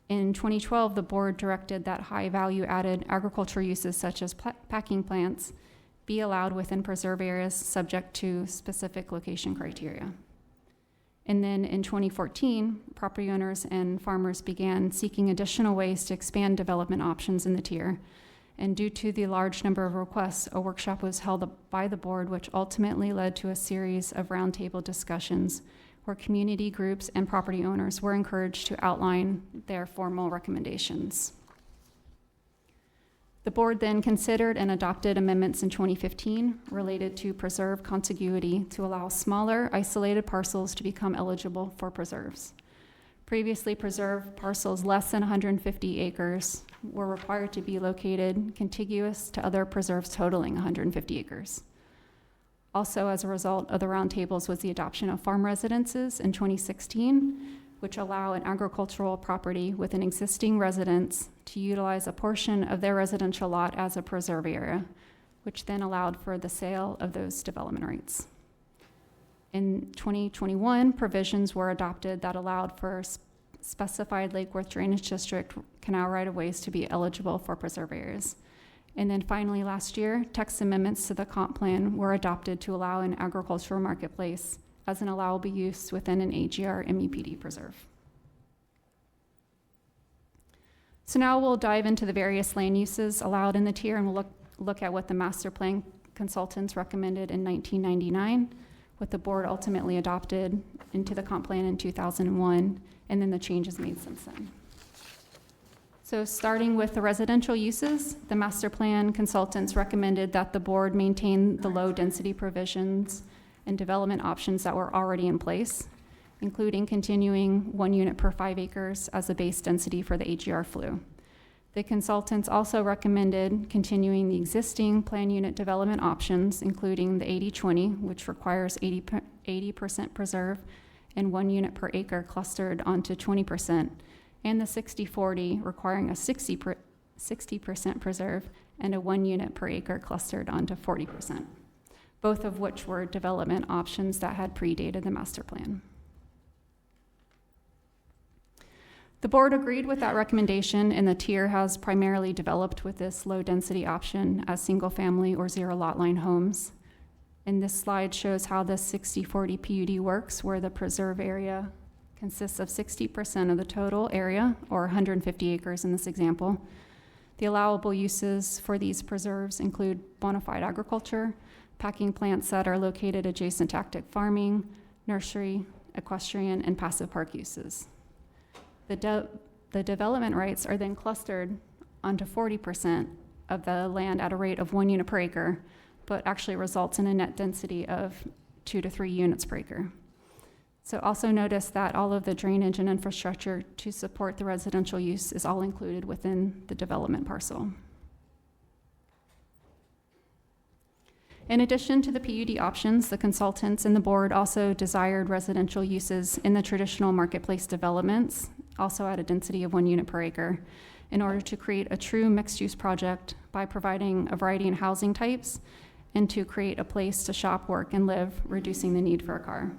Speaker 14: In 2012, the board directed that high value added agriculture uses such as packing plants be allowed within preserve areas subject to specific location criteria. And then in 2014, property owners and farmers began seeking additional ways to expand development options in the tier. And due to the large number of requests, a workshop was held by the board, which ultimately led to a series of roundtable discussions where community groups and property owners were encouraged to outline their formal recommendations. The board then considered and adopted amendments in 2015 related to preserve contiguity to allow smaller, isolated parcels to become eligible for preserves. Previously, preserved parcels less than 150 acres were required to be located contiguous to other preserves totaling 150 acres. Also, as a result of the roundtables was the adoption of farm residences in 2016, which allow an agricultural property with an existing residence to utilize a portion of their residential lot as a preserve area, which then allowed for the sale of those development rights. In 2021, provisions were adopted that allowed for specified Lake Worth Drainage District canal right-of-ways to be eligible for preserve areas. And then finally, last year, text amendments to the comp plan were adopted to allow an agricultural marketplace as an allowable use within an AGR MEPD preserve. So now we'll dive into the various land uses allowed in the tier, and we'll look at what the master plan consultants recommended in 1999, what the board ultimately adopted into the comp plan in 2001, and then the changes made since then. So starting with the residential uses, the master plan consultants recommended that the board maintain the low density provisions and development options that were already in place, including continuing 1 unit per 5 acres as a base density for the AGR FLU. The consultants also recommended continuing the existing plan unit development options, including the 80-20, which requires 80% preserve and 1 unit per acre clustered onto 20%, and the 60-40, requiring a 60% preserve and a 1 unit per acre clustered onto 40%, both of which were development options that had predated the master plan. The board agreed with that recommendation, and the tier has primarily developed with this low density option as single family or zero lot line homes. And this slide shows how the 60-40 PUD works, where the preserve area consists of 60% of the total area, or 150 acres in this example. The allowable uses for these preserves include bona fide agriculture, packing plants that are located adjacent to active farming, nursery, equestrian, and passive park uses. The development rights are then clustered onto 40% of the land at a rate of 1 unit per acre, but actually results in a net density of 2 to 3 units per acre. So also notice that all of the drainage and infrastructure to support the residential use is all included within the development parcel. In addition to the PUD options, the consultants and the board also desired residential uses in the traditional marketplace developments, also at a density of 1 unit per acre, in order to create a true mixed-use project by providing a variety in housing types and to create a place to shop, work, and live, reducing the need for a car.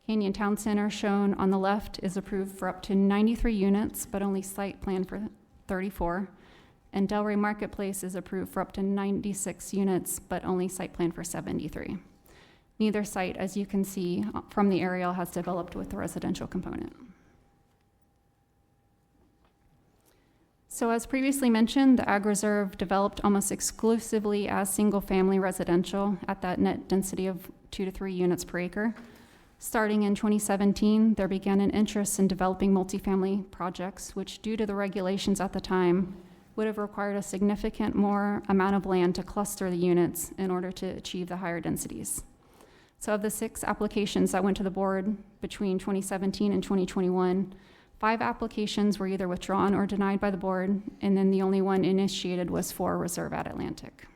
Speaker 14: Canyon Town Center, shown on the left, is approved for up to 93 units, but only site plan for 34. And Delray Marketplace is approved for up to 96 units, but only site plan for 73. Neither site, as you can see from the aerial, has developed with the residential component. So as previously mentioned, the Ag Reserve developed almost exclusively as single-family residential at that net density of 2 to 3 units per acre. Starting in 2017, there began an interest in developing multifamily projects, which, due to the regulations at the time, would have required a significant more amount of land to cluster the units in order to achieve the higher densities. So of the 6 applications that went to the board between 2017 and 2021, 5 applications were either withdrawn or denied by the board, and then the only one initiated was for Reserve at Atlantic.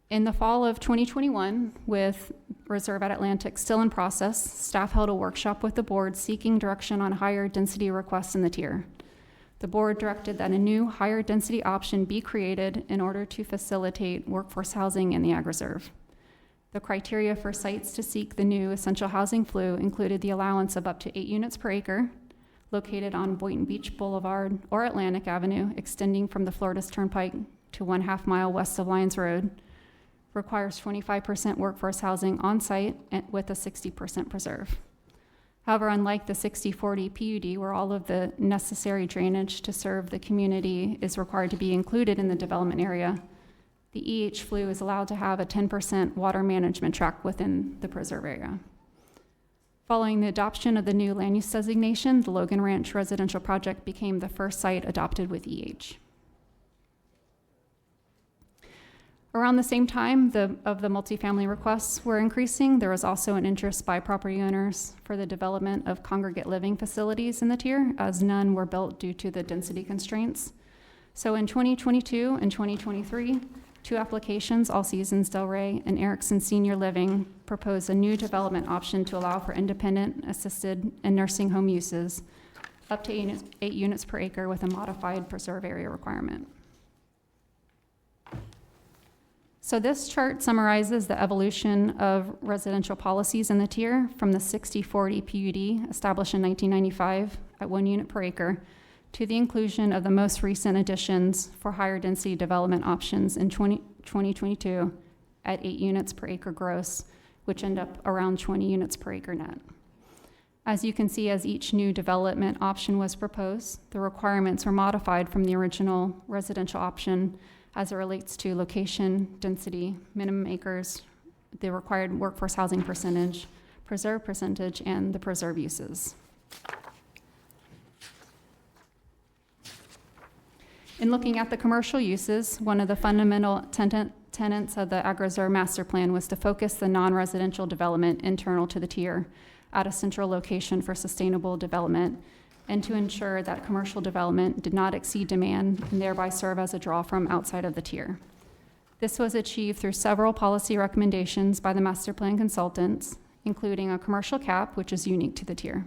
Speaker 14: In the fall of 2021, with Reserve at Atlantic still in process, staff held a workshop with the board seeking direction on higher density requests in the tier. The board directed that a new higher density option be created in order to facilitate workforce housing in the Ag Reserve. The criteria for sites to seek the new essential housing FLU included the allowance of up to 8 units per acre, located on Boynton Beach Boulevard or Atlantic Avenue, extending from the Florida Turnpike to 1/2 mile west of Lyons Road, requires 25% workforce housing on site with a 60% preserve. However, unlike the 60-40 PUD, where all of the necessary drainage to serve the community is required to be included in the development area, the EH FLU is allowed to have a 10% water management tract within the preserve area. Following the adoption of the new land use designation, the Logan Ranch residential project became the first site adopted with EH. Around the same time of the multifamily requests were increasing, there was also an interest by property owners for the development of congregate living facilities in the tier, as none were built due to the density constraints. So in 2022 and 2023, Two applications, All Seasons Delray and Erickson Senior Living, propose a new development option to allow for independent, assisted, and nursing home uses, up to 8 units per acre with a modified preserve area requirement. So this chart summarizes the evolution of residential policies in the tier from the 60-40 PUD established in 1995 at 1 unit per acre to the inclusion of the most recent additions for higher density development options in 2022 at 8 units per acre gross, which end up around 20 units per acre net. As you can see, as each new development option was proposed, the requirements were modified from the original residential option as it relates to location, density, minimum acres, the required workforce housing percentage, preserve percentage, and the preserve uses. In looking at the commercial uses, one of the fundamental tenets of the AgriReserve Master Plan was to focus the non-residential development internal to the tier at a central location for sustainable development, and to ensure that commercial development did not exceed demand and thereby serve as a draw from outside of the tier. This was achieved through several policy recommendations by the master plan consultants, including a commercial cap, which is unique to the tier.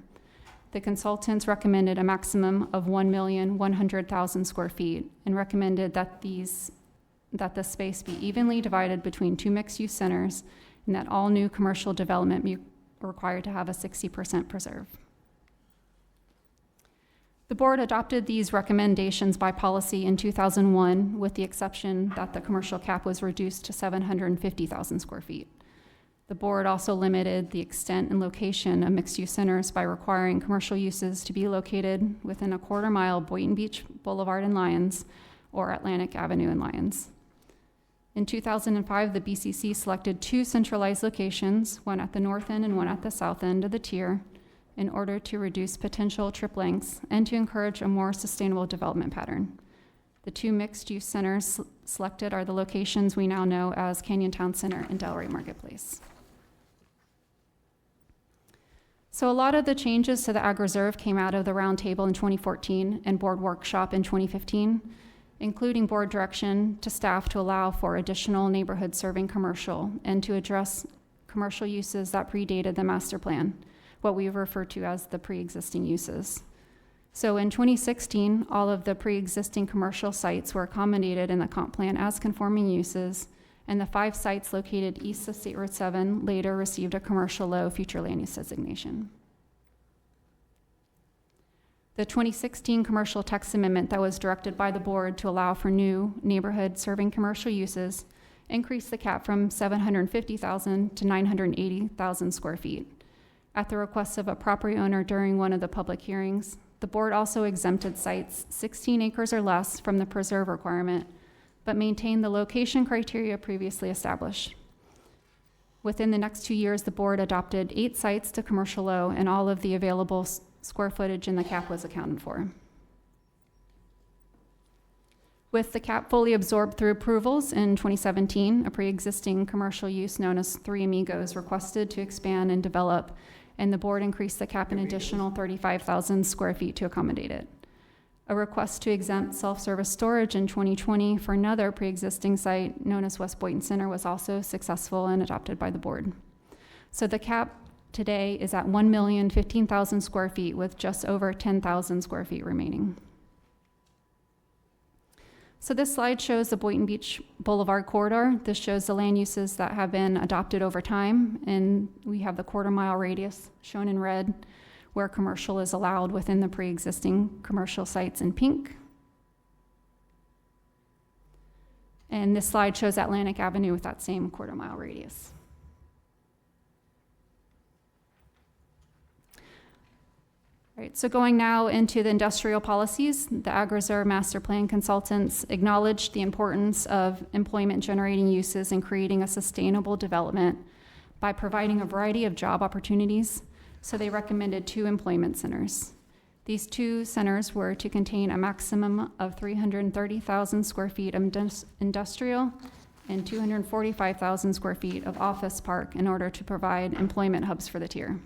Speaker 14: The consultants recommended a maximum of 1,100,000 square feet and recommended that the space be evenly divided between 2 mixed-use centers and that all new commercial development be required to have a 60% preserve. The board adopted these recommendations by policy in 2001, with the exception that the commercial cap was reduced to 750,000 square feet. The board also limited the extent and location of mixed-use centers by requiring commercial uses to be located within a quarter-mile Boynton Beach Boulevard in Lyons or Atlantic Avenue in Lyons. In 2005, the BCC selected 2 centralized locations, one at the north end and one at the south end of the tier, in order to reduce potential trip lengths and to encourage a more sustainable development pattern. The 2 mixed-use centers selected are the locations we now know as Canyon Town Center and Delray Marketplace. So a lot of the changes to the Ag Reserve came out of the roundtable in 2014 and board workshop in 2015, including board direction to staff to allow for additional neighborhood serving commercial and to address commercial uses that predated the master plan, what we refer to as the pre-existing uses. So in 2016, all of the pre-existing commercial sites were accommodated in the comp plan as conforming uses, and the 5 sites located east of State Road 7 later received a commercial low future land use designation. The 2016 commercial text amendment that was directed by the board to allow for new neighborhood serving commercial uses increased the cap from 750,000 to 980,000 square feet. At the request of a property owner during one of the public hearings, the board also exempted sites 16 acres or less from the preserve requirement, but maintained the location criteria previously established. Within the next 2 years, the board adopted 8 sites to commercial low, and all of the available square footage in the cap was accounted for. With the cap fully absorbed through approvals in 2017, a pre-existing commercial use known as Three Amigos requested to expand and develop, and the board increased the cap an additional 35,000 square feet to accommodate it. A request to exempt self-service storage in 2020 for another pre-existing site known as West Boynton Center was also successful and adopted by the board. So the cap today is at 1,015,000 square feet with just over 10,000 square feet remaining. So this slide shows the Boynton Beach Boulevard corridor. This shows the land uses that have been adopted over time, and we have the quarter-mile radius shown in red, where commercial is allowed within the pre-existing commercial sites in pink. And this slide shows Atlantic Avenue with that same quarter-mile radius. All right, so going now into the industrial policies, the Ag Reserve Master Plan consultants acknowledged the importance of employment-generating uses in creating a sustainable development by providing a variety of job opportunities. So they recommended 2 employment centers. These 2 centers were to contain a maximum of 330,000 square feet of industrial and 245,000 square feet of office park in order to provide employment hubs for the tier.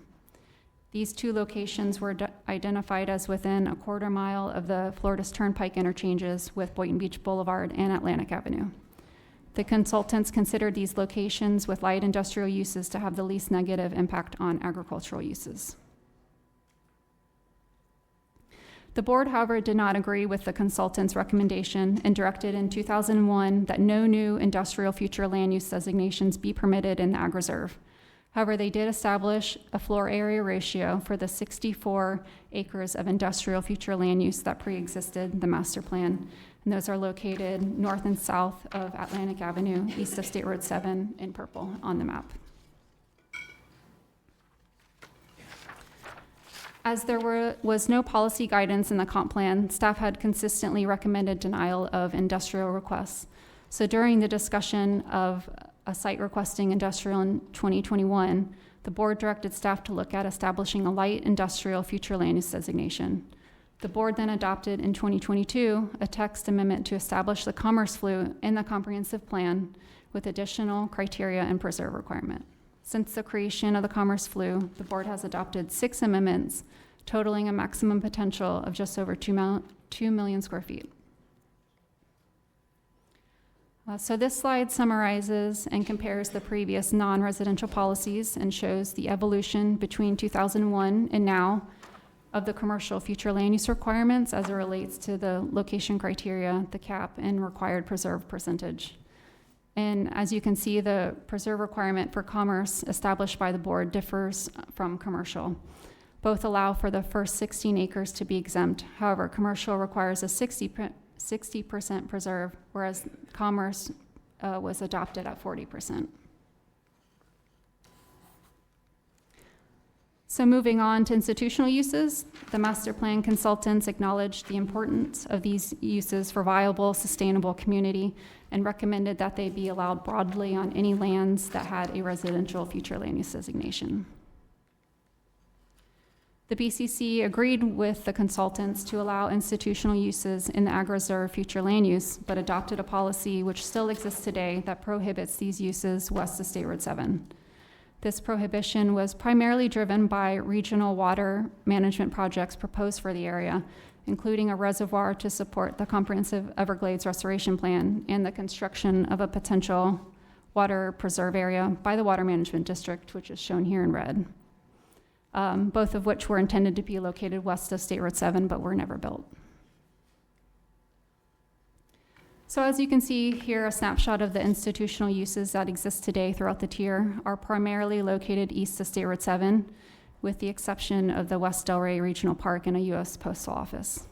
Speaker 14: These 2 locations were identified as within a quarter-mile of the Florida's Turnpike interchanges with Boynton Beach Boulevard and Atlantic Avenue. The consultants considered these locations with light industrial uses to have the least negative impact on agricultural uses. The board, however, did not agree with the consultant's recommendation and directed in 2001 that no new industrial future land use designations be permitted in the ag reserve. However, they did establish a floor area ratio for the 64 acres of industrial future land use that pre-existed the master plan. And those are located north and south of Atlantic Avenue, east of State Road 7 in purple on the map. As there was no policy guidance in the comp plan, staff had consistently recommended denial of industrial requests. So during the discussion of a site requesting industrial in 2021, the board directed staff to look at establishing a light industrial future land use designation. The board then adopted in 2022 a text amendment to establish the commerce flue in the comprehensive plan with additional criteria and preserve requirement. Since the creation of the commerce flue, the board has adopted 6 amendments, totaling a maximum potential of just over 2 million square feet. So this slide summarizes and compares the previous non-residential policies and shows the evolution between 2001 and now of the commercial future land use requirements as it relates to the location criteria, the cap, and required preserve percentage. And as you can see, the preserve requirement for commerce established by the board differs from commercial. Both allow for the first 16 acres to be exempt. However, commercial requires a 60% preserve, whereas commerce was adopted at 40%. So moving on to institutional uses, the master plan consultants acknowledged the importance of these uses for viable, sustainable community and recommended that they be allowed broadly on any lands that had a residential future land use designation. The BCC agreed with the consultants to allow institutional uses in the ag reserve future land use, but adopted a policy which still exists today that prohibits these uses west of State Road 7. This prohibition was primarily driven by regional water management projects proposed for the area, including a reservoir to support the comprehensive Everglades restoration plan and the construction of a potential water preserve area by the Water Management District, which is shown here in red. Both of which were intended to be located west of State Road 7, but were never built. So as you can see here, a snapshot of the institutional uses that exist today throughout the tier are primarily located east of State Road 7, with the exception of the West Delray Regional Park and a U.S. Postal Office.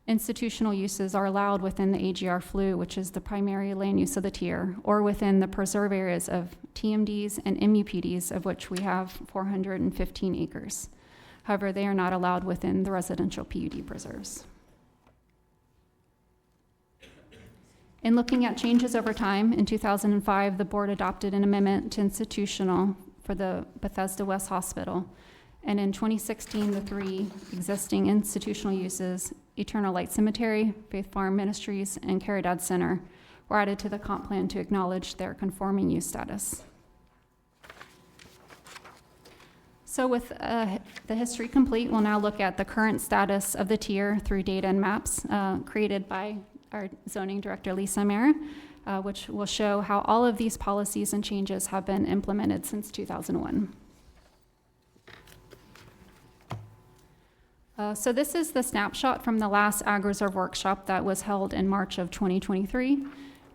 Speaker 14: Institutional uses are allowed within the AGR flue, which is the primary land use of the tier, or within the preserve areas of TMDs and MUPDs, of which we have 415 acres. However, they are not allowed within the residential PUD preserves. In looking at changes over time, in 2005, the board adopted an amendment to institutional for the Bethesda West Hospital. And in 2016, the 3 existing institutional uses, Eternal Light Cemetery, Faith Farm Ministries, and Caridad Center, were added to the comp plan to acknowledge their conforming use status. So with the history complete, we'll now look at the current status of the tier through data and maps created by our zoning director, Lisa Mayer, which will show how all of these policies and changes have been implemented since 2001. So this is the snapshot from the last Ag Reserve workshop that was held in March of 2023.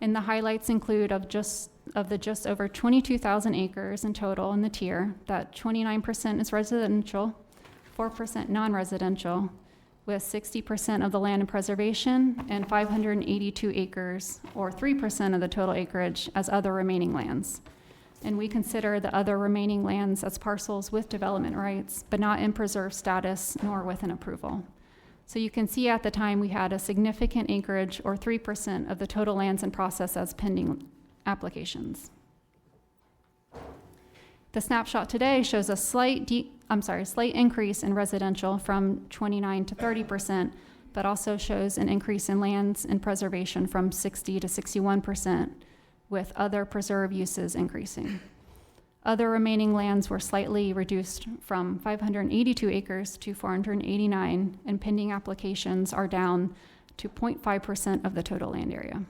Speaker 14: And the highlights include of just over 22,000 acres in total in the tier, that 29% is residential, 4% non-residential, with 60% of the land in preservation and 582 acres, or 3% of the total acreage, as other remaining lands. And we consider the other remaining lands as parcels with development rights, but not in preserve status nor with an approval. So you can see at the time we had a significant acreage, or 3% of the total lands in process as pending applications. The snapshot today shows a slight increase in residential from 29 to 30%, but also shows an increase in lands in preservation from 60 to 61%, with other preserve uses increasing. Other remaining lands were slightly reduced from 582 acres to 489, and pending applications are down to 0.5% of the total land area.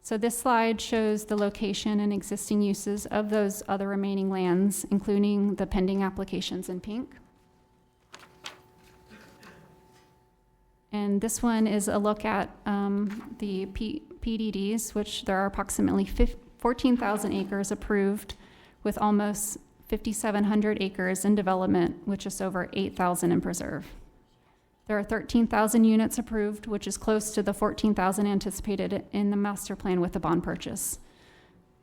Speaker 14: So this slide shows the location and existing uses of those other remaining lands, including the pending applications in pink. And this one is a look at the PDDs, which there are approximately 14,000 acres approved, with almost 5,700 acres in development, which is over 8,000 in preserve. There are 13,000 units approved, which is close to the 14,000 anticipated in the master plan with the bond purchase.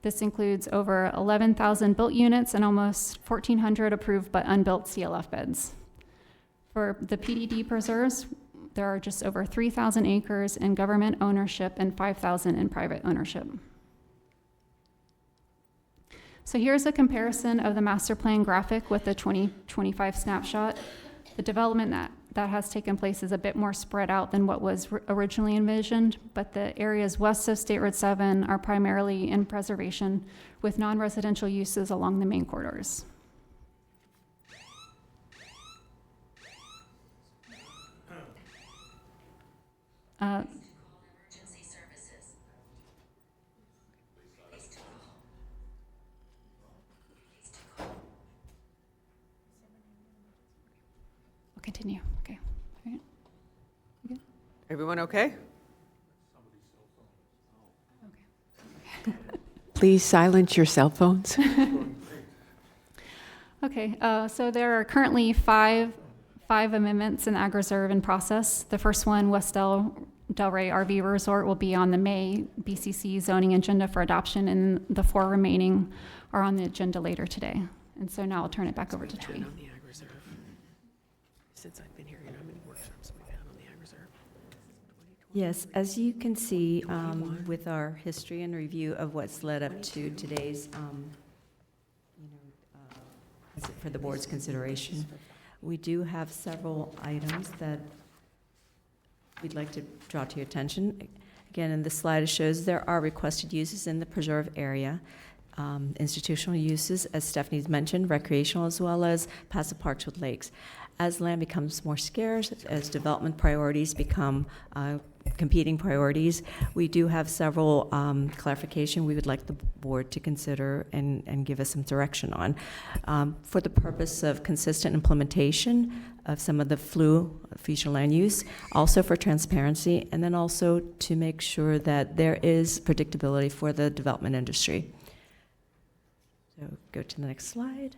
Speaker 14: This includes over 11,000 built units and almost 1,400 approved but unbuilt CLF beds. For the PDD preserves, there are just over 3,000 acres in government ownership and 5,000 in private ownership. So here's a comparison of the master plan graphic with the 2025 snapshot. The development that has taken place is a bit more spread out than what was originally envisioned, but the areas west of State Road 7 are primarily in preservation with non-residential uses along the main corridors. We'll continue. Okay. All right. You good?
Speaker 1: Everyone okay? Please silence your cell phones.
Speaker 14: Okay, so there are currently five amendments in Ag Reserve in process. The first one, West Delray RV Resort, will be on the May BCC zoning agenda for adoption, and the 4 remaining are on the agenda later today. And so now I'll turn it back over to Twee.
Speaker 1: On the Ag Reserve. Since I've been here, you know how many workshops we've had on the Ag Reserve?
Speaker 5: Yes, as you can see, with our history and review of what's led up to today's, for the board's consideration, we do have several items that we'd like to draw to your attention. Again, in this slide, it shows there are requested uses in the preserve area. Institutional uses, as Stephanie's mentioned, recreational, as well as passive parks with lakes. As land becomes more scarce, as development priorities become competing priorities, we do have several clarification we would like the board to consider and give us some direction on. For the purpose of consistent implementation of some of the future land use, also for transparency, and then also to make sure that there is predictability for the development industry. So go to the next slide.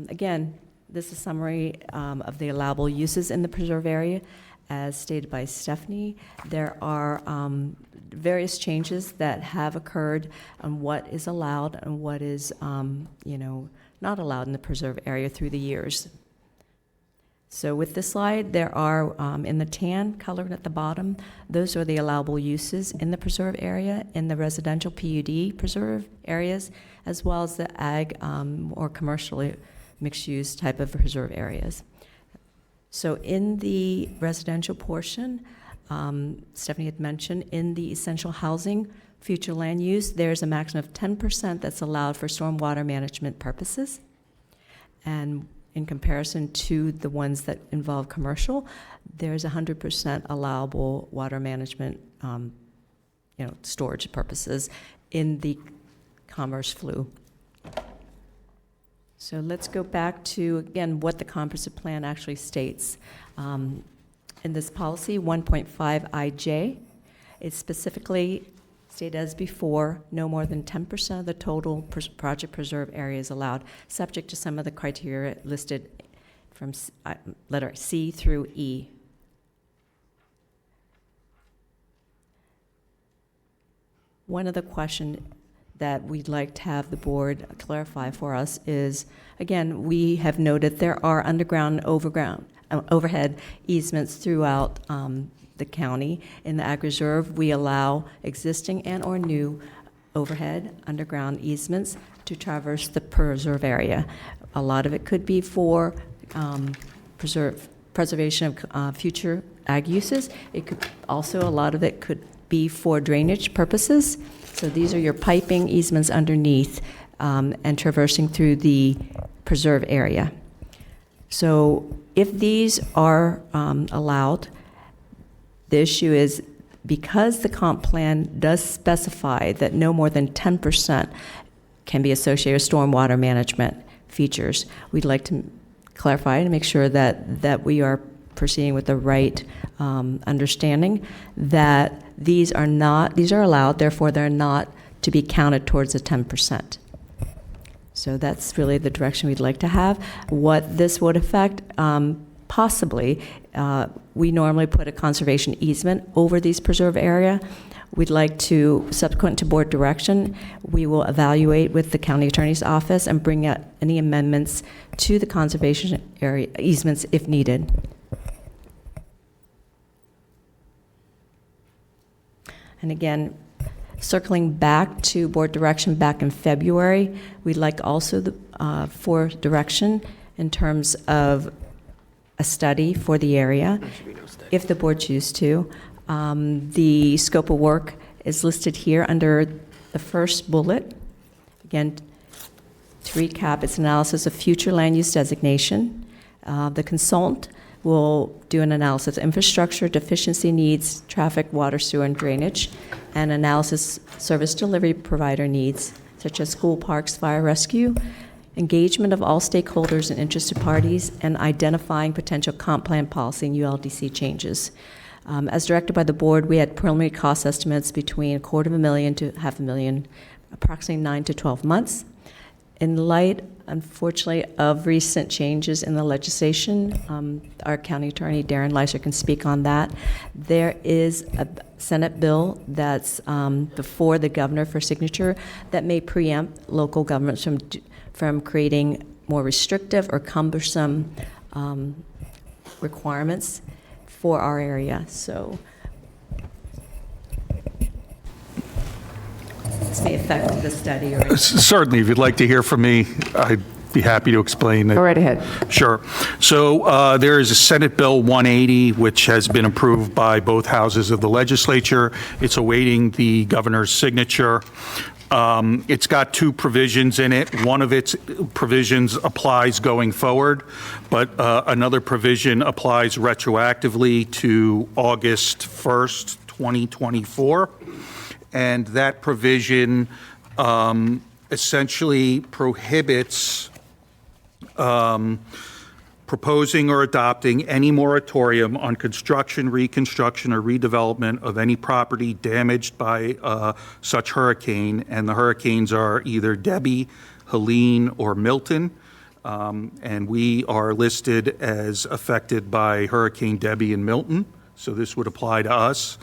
Speaker 5: Again, this is a summary of the allowable uses in the preserve area. As stated by Stephanie, there are various changes that have occurred on what is allowed and what is, not allowed in the preserve area through the years. So with this slide, there are, in the tan colored at the bottom, those are the allowable uses in the preserve area, in the residential PUD preserve areas, as well as the ag or commercially mixed-use type of preserve areas. So in the residential portion, Stephanie had mentioned, in the essential housing future land use, there's a maximum of 10% that's allowed for stormwater management purposes. And in comparison to the ones that involve commercial, there's 100% allowable water management, storage purposes in the commerce flu. So let's go back to, again, what the comprehensive plan actually states. In this policy, 1.5 IJ, it specifically stated as before, no more than 10% of the total project preserve area is allowed, subject to some of the criteria listed from letter C through E. One of the questions that we'd like to have the board clarify for us is, again, we have noted there are underground, overhead easements throughout the county. In the Ag Reserve, we allow existing and or new overhead underground easements to traverse the preserve area. A lot of it could be for preservation of future ag uses. It could also, a lot of it could be for drainage purposes. So these are your piping easements underneath and traversing through the preserve area. So if these are allowed, the issue is because the comp plan does specify that no more than 10% can be associated with stormwater management features, we'd like to clarify and make sure that we are proceeding with the right understanding that these are allowed, therefore they're not to be counted towards the 10%. So that's really the direction we'd like to have. What this would affect, possibly, we normally put a conservation easement over these preserve area. We'd like to, subsequent to board direction, we will evaluate with the county attorney's office and bring out any amendments to the conservation area easements if needed. And again, circling back to board direction back in February, we'd like also for direction in terms of a study for the area, if the board chooses to. The scope of work is listed here under the first bullet. Again, to recap, it's analysis of future land use designation. The consultant will do an analysis of infrastructure, deficiency needs, traffic, water, sewer, and drainage, and analysis service delivery provider needs, such as school, parks, fire rescue, engagement of all stakeholders and interested parties, and identifying potential comp plan policy and ULDC changes. As directed by the board, we had preliminary cost estimates between $250,000 to $500,000, approximately 9 to 12 months. In light, unfortunately, of recent changes in the legislation, our county attorney, Darren Leiser, can speak on that. There is a Senate bill that's before the governor for signature that may preempt local governments from creating more restrictive or cumbersome requirements for our area. So this may affect the study. Or
Speaker 11: Certainly, if you'd like to hear from me, I'd be happy to explain.
Speaker 1: Go right ahead.
Speaker 11: Sure. So there is a Senate Bill 180, which has been approved by both houses of the legislature. It's awaiting the governor's signature. It's got two provisions in it. One of its provisions applies going forward, but another provision applies retroactively to August 1st, 2024. And that provision essentially prohibits proposing or adopting any moratorium on construction, reconstruction, or redevelopment of any property damaged by such hurricane. And the hurricanes are either Debbie, Helene, or Milton. And we are listed as affected by Hurricane Debbie and Milton. So this would apply to us.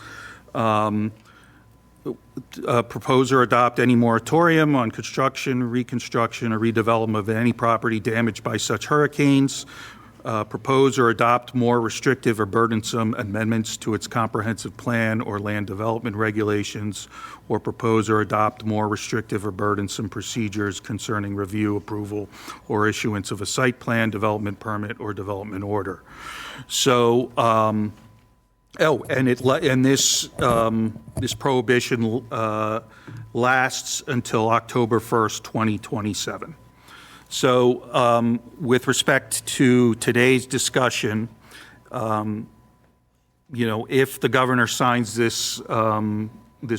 Speaker 11: Propose or adopt any moratorium on construction, reconstruction, or redevelopment of any property damaged by such hurricanes. Propose or adopt more restrictive or burdensome amendments to its comprehensive plan or land development regulations, or propose or adopt more restrictive or burdensome procedures concerning review, approval, or issuance of a site plan, development permit, or development order. So, this prohibition lasts until October 1st, 2027. So with respect to today's discussion, if the governor signs this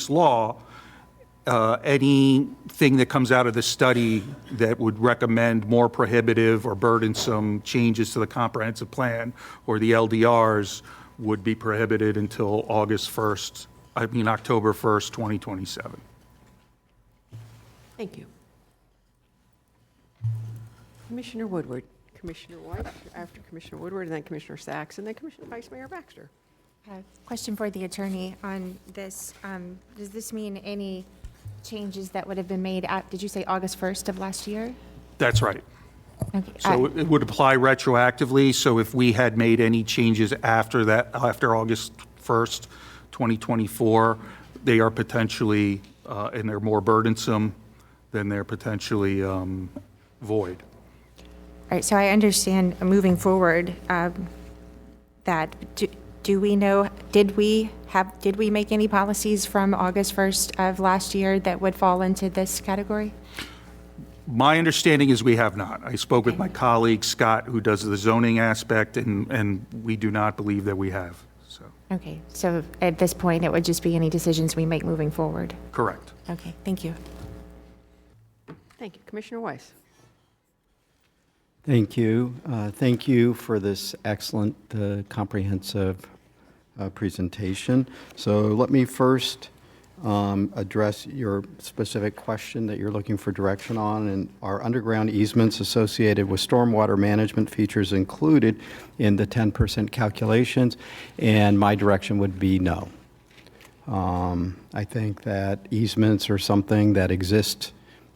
Speaker 11: law, anything that comes out of the study that would recommend more prohibitive or burdensome changes to the comprehensive plan or the LDRs would be prohibited until October 1st, 2027.
Speaker 1: Thank you. Commissioner Woodward, Commissioner White, after Commissioner Woodward, and then Commissioner Sacks, and then Commissioner Vice Mayor Baxter.
Speaker 6: Question for the attorney on this. Does this mean any changes that would have been made at, did you say August 1st of last year?
Speaker 11: That's right.
Speaker 6: Okay.
Speaker 11: So it would apply retroactively. So if we had made any changes after that, after August 1st, 2024, they are potentially, and they're more burdensome, then they're potentially void.
Speaker 6: All right, so I understand moving forward that do we know, did we make any policies from August 1st of last year that would fall into this category?
Speaker 11: My understanding is we have not. I spoke with my colleague, Scott, who does the zoning aspect, and we do not believe that we have, so.
Speaker 6: Okay, so at this point, it would just be any decisions we make moving forward.
Speaker 11: Correct.
Speaker 6: Okay, thank you.
Speaker 1: Thank you. Commissioner Weiss.
Speaker 4: Thank you. Thank you for this excellent, comprehensive presentation. So let me first address your specific question that you're looking for direction on. And are underground easements associated with stormwater management features included in the 10% calculations? And my direction would be no. I think that easements are something that exist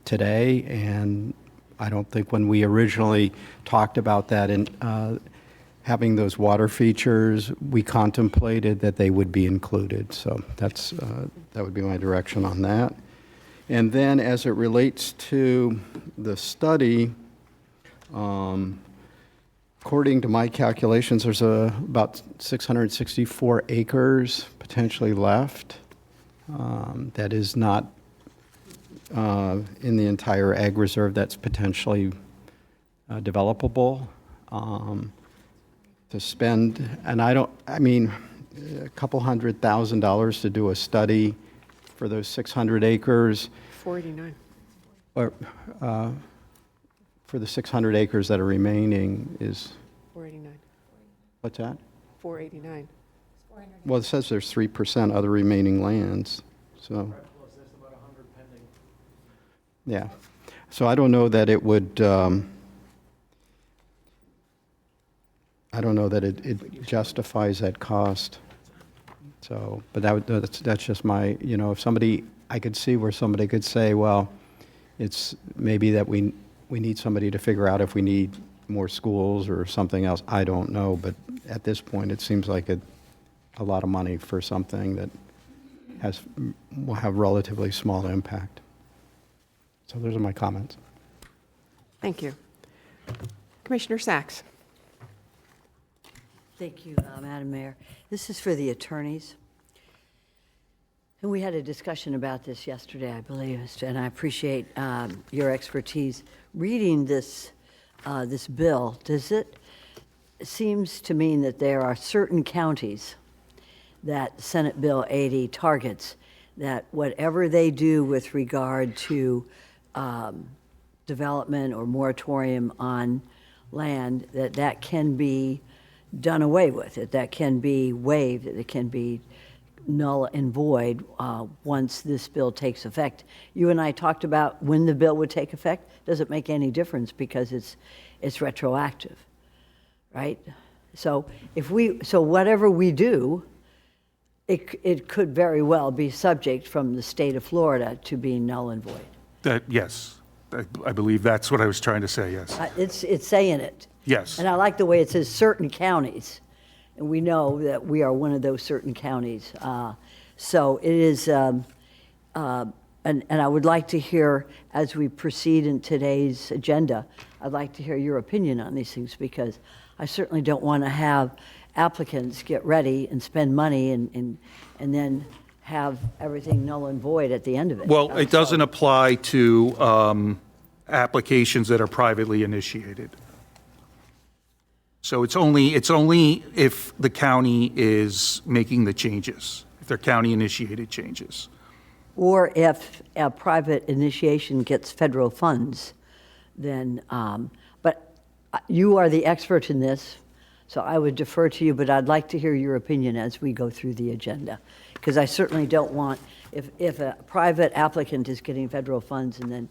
Speaker 4: today, and I don't think when we originally talked about that and having those water features, we contemplated that they would be included. So that would be my direction on that. And then as it relates to the study, according to my calculations, there's about 664 acres potentially left. That is not in the entire ag reserve that's potentially developable. To spend, and a couple $100,000 to do a study for those 600 acres,
Speaker 1: 489.
Speaker 4: or for the 600 acres that are remaining is,
Speaker 1: 489.
Speaker 4: what's that?
Speaker 1: 489.
Speaker 4: Well, it says there's 3% other remaining lands, so. Yeah, so I don't know that it would, I don't know that it justifies that cost. So, but that's just my, if somebody, I could see where somebody could say, well, it's maybe that we need somebody to figure out if we need more schools or something else. I don't know, but at this point, it seems like a lot of money for something that will have relatively small impact. So those are my comments.
Speaker 1: Thank you. Commissioner Sacks.
Speaker 10: Thank you, Madam Mayor. This is for the attorneys. And we had a discussion about this yesterday, I believe, and I appreciate your expertise. Reading this bill, it seems to mean that there are certain counties that Senate Bill 80 targets, that whatever they do with regard to development or moratorium on land, that can be done away with, that can be waived, that it can be null and void once this bill takes effect. You and I talked about when the bill would take effect. Doesn't make any difference because it's retroactive, right? So whatever we do, it could very well be subject from the state of Florida to being null and void.
Speaker 11: Yes, I believe that's what I was trying to say, yes.
Speaker 10: It's saying it.
Speaker 11: Yes.
Speaker 10: And I like the way it says certain counties, and we know that we are one of those certain counties. So it is, and I would like to hear, as we proceed in today's agenda, I'd like to hear your opinion on these things, because I certainly don't want to have applicants get ready and spend money and then have everything null and void at the end of it.
Speaker 11: Well, it doesn't apply to applications that are privately initiated. So it's only if the county is making the changes, if they're county-initiated changes.
Speaker 10: Or if a private initiation gets federal funds, then, but you are the expert in this, so I would defer to you, but I'd like to hear your opinion as we go through the agenda. Because I certainly don't want, if a private applicant is getting federal funds and then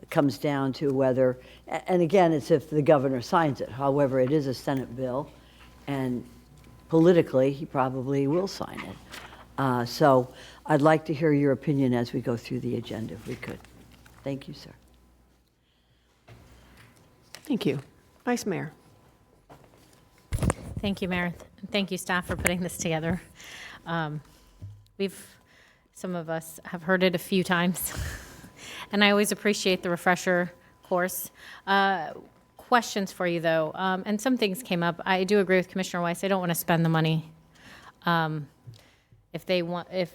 Speaker 10: it comes down to whether, and again, it's if the governor signs it. However, it is a Senate bill, and politically, he probably will sign it. So I'd like to hear your opinion as we go through the agenda, if we could. Thank you, sir.
Speaker 1: Thank you. Vice Mayor.
Speaker 3: Thank you, Mayor. Thank you, staff, for putting this together. Some of us have heard it a few times, and I always appreciate the refresher course. Questions for you, though, and some things came up. I do agree with Commissioner Weiss. I don't want to spend the money. If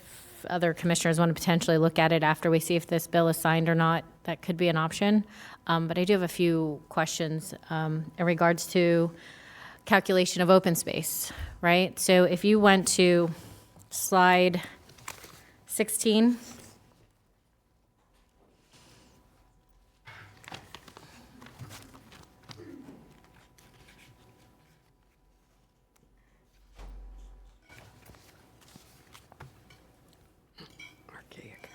Speaker 3: other commissioners want to potentially look at it after we see if this bill is signed or not, that could be an option. But I do have a few questions in regards to calculation of open space, right? So if you went to slide 16.
Speaker 1: Archaic.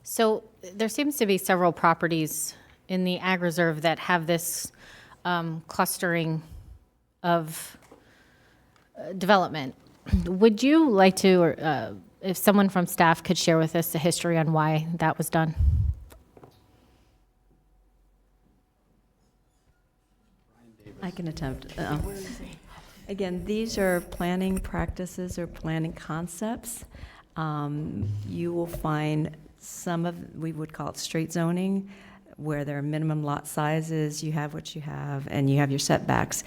Speaker 3: So there seems to be several properties in the ag reserve that have this clustering of development. Would you like to, or if someone from staff could share with us the history on why that was done?
Speaker 5: I can attempt. Again, these are planning practices or planning concepts. You will find some of, we would call it straight zoning, where there are minimum lot sizes, you have what you have, and you have your setbacks.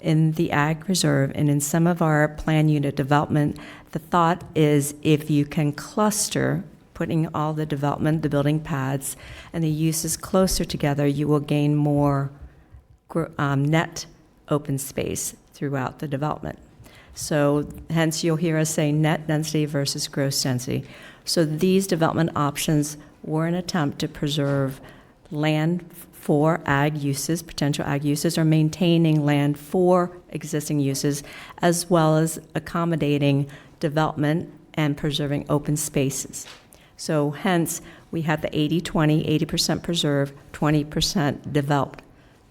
Speaker 5: In the ag reserve and in some of our plan unit development, the thought is if you can cluster, putting all the development, the building pads, and the uses closer together, you will gain more net open space throughout the development. So hence you'll hear us say net density versus gross density. So these development options were an attempt to preserve land for ag uses, potential ag uses, or maintaining land for existing uses, as well as accommodating development and preserving open spaces. So hence, we have the 80-20, 80% preserved, 20% developed.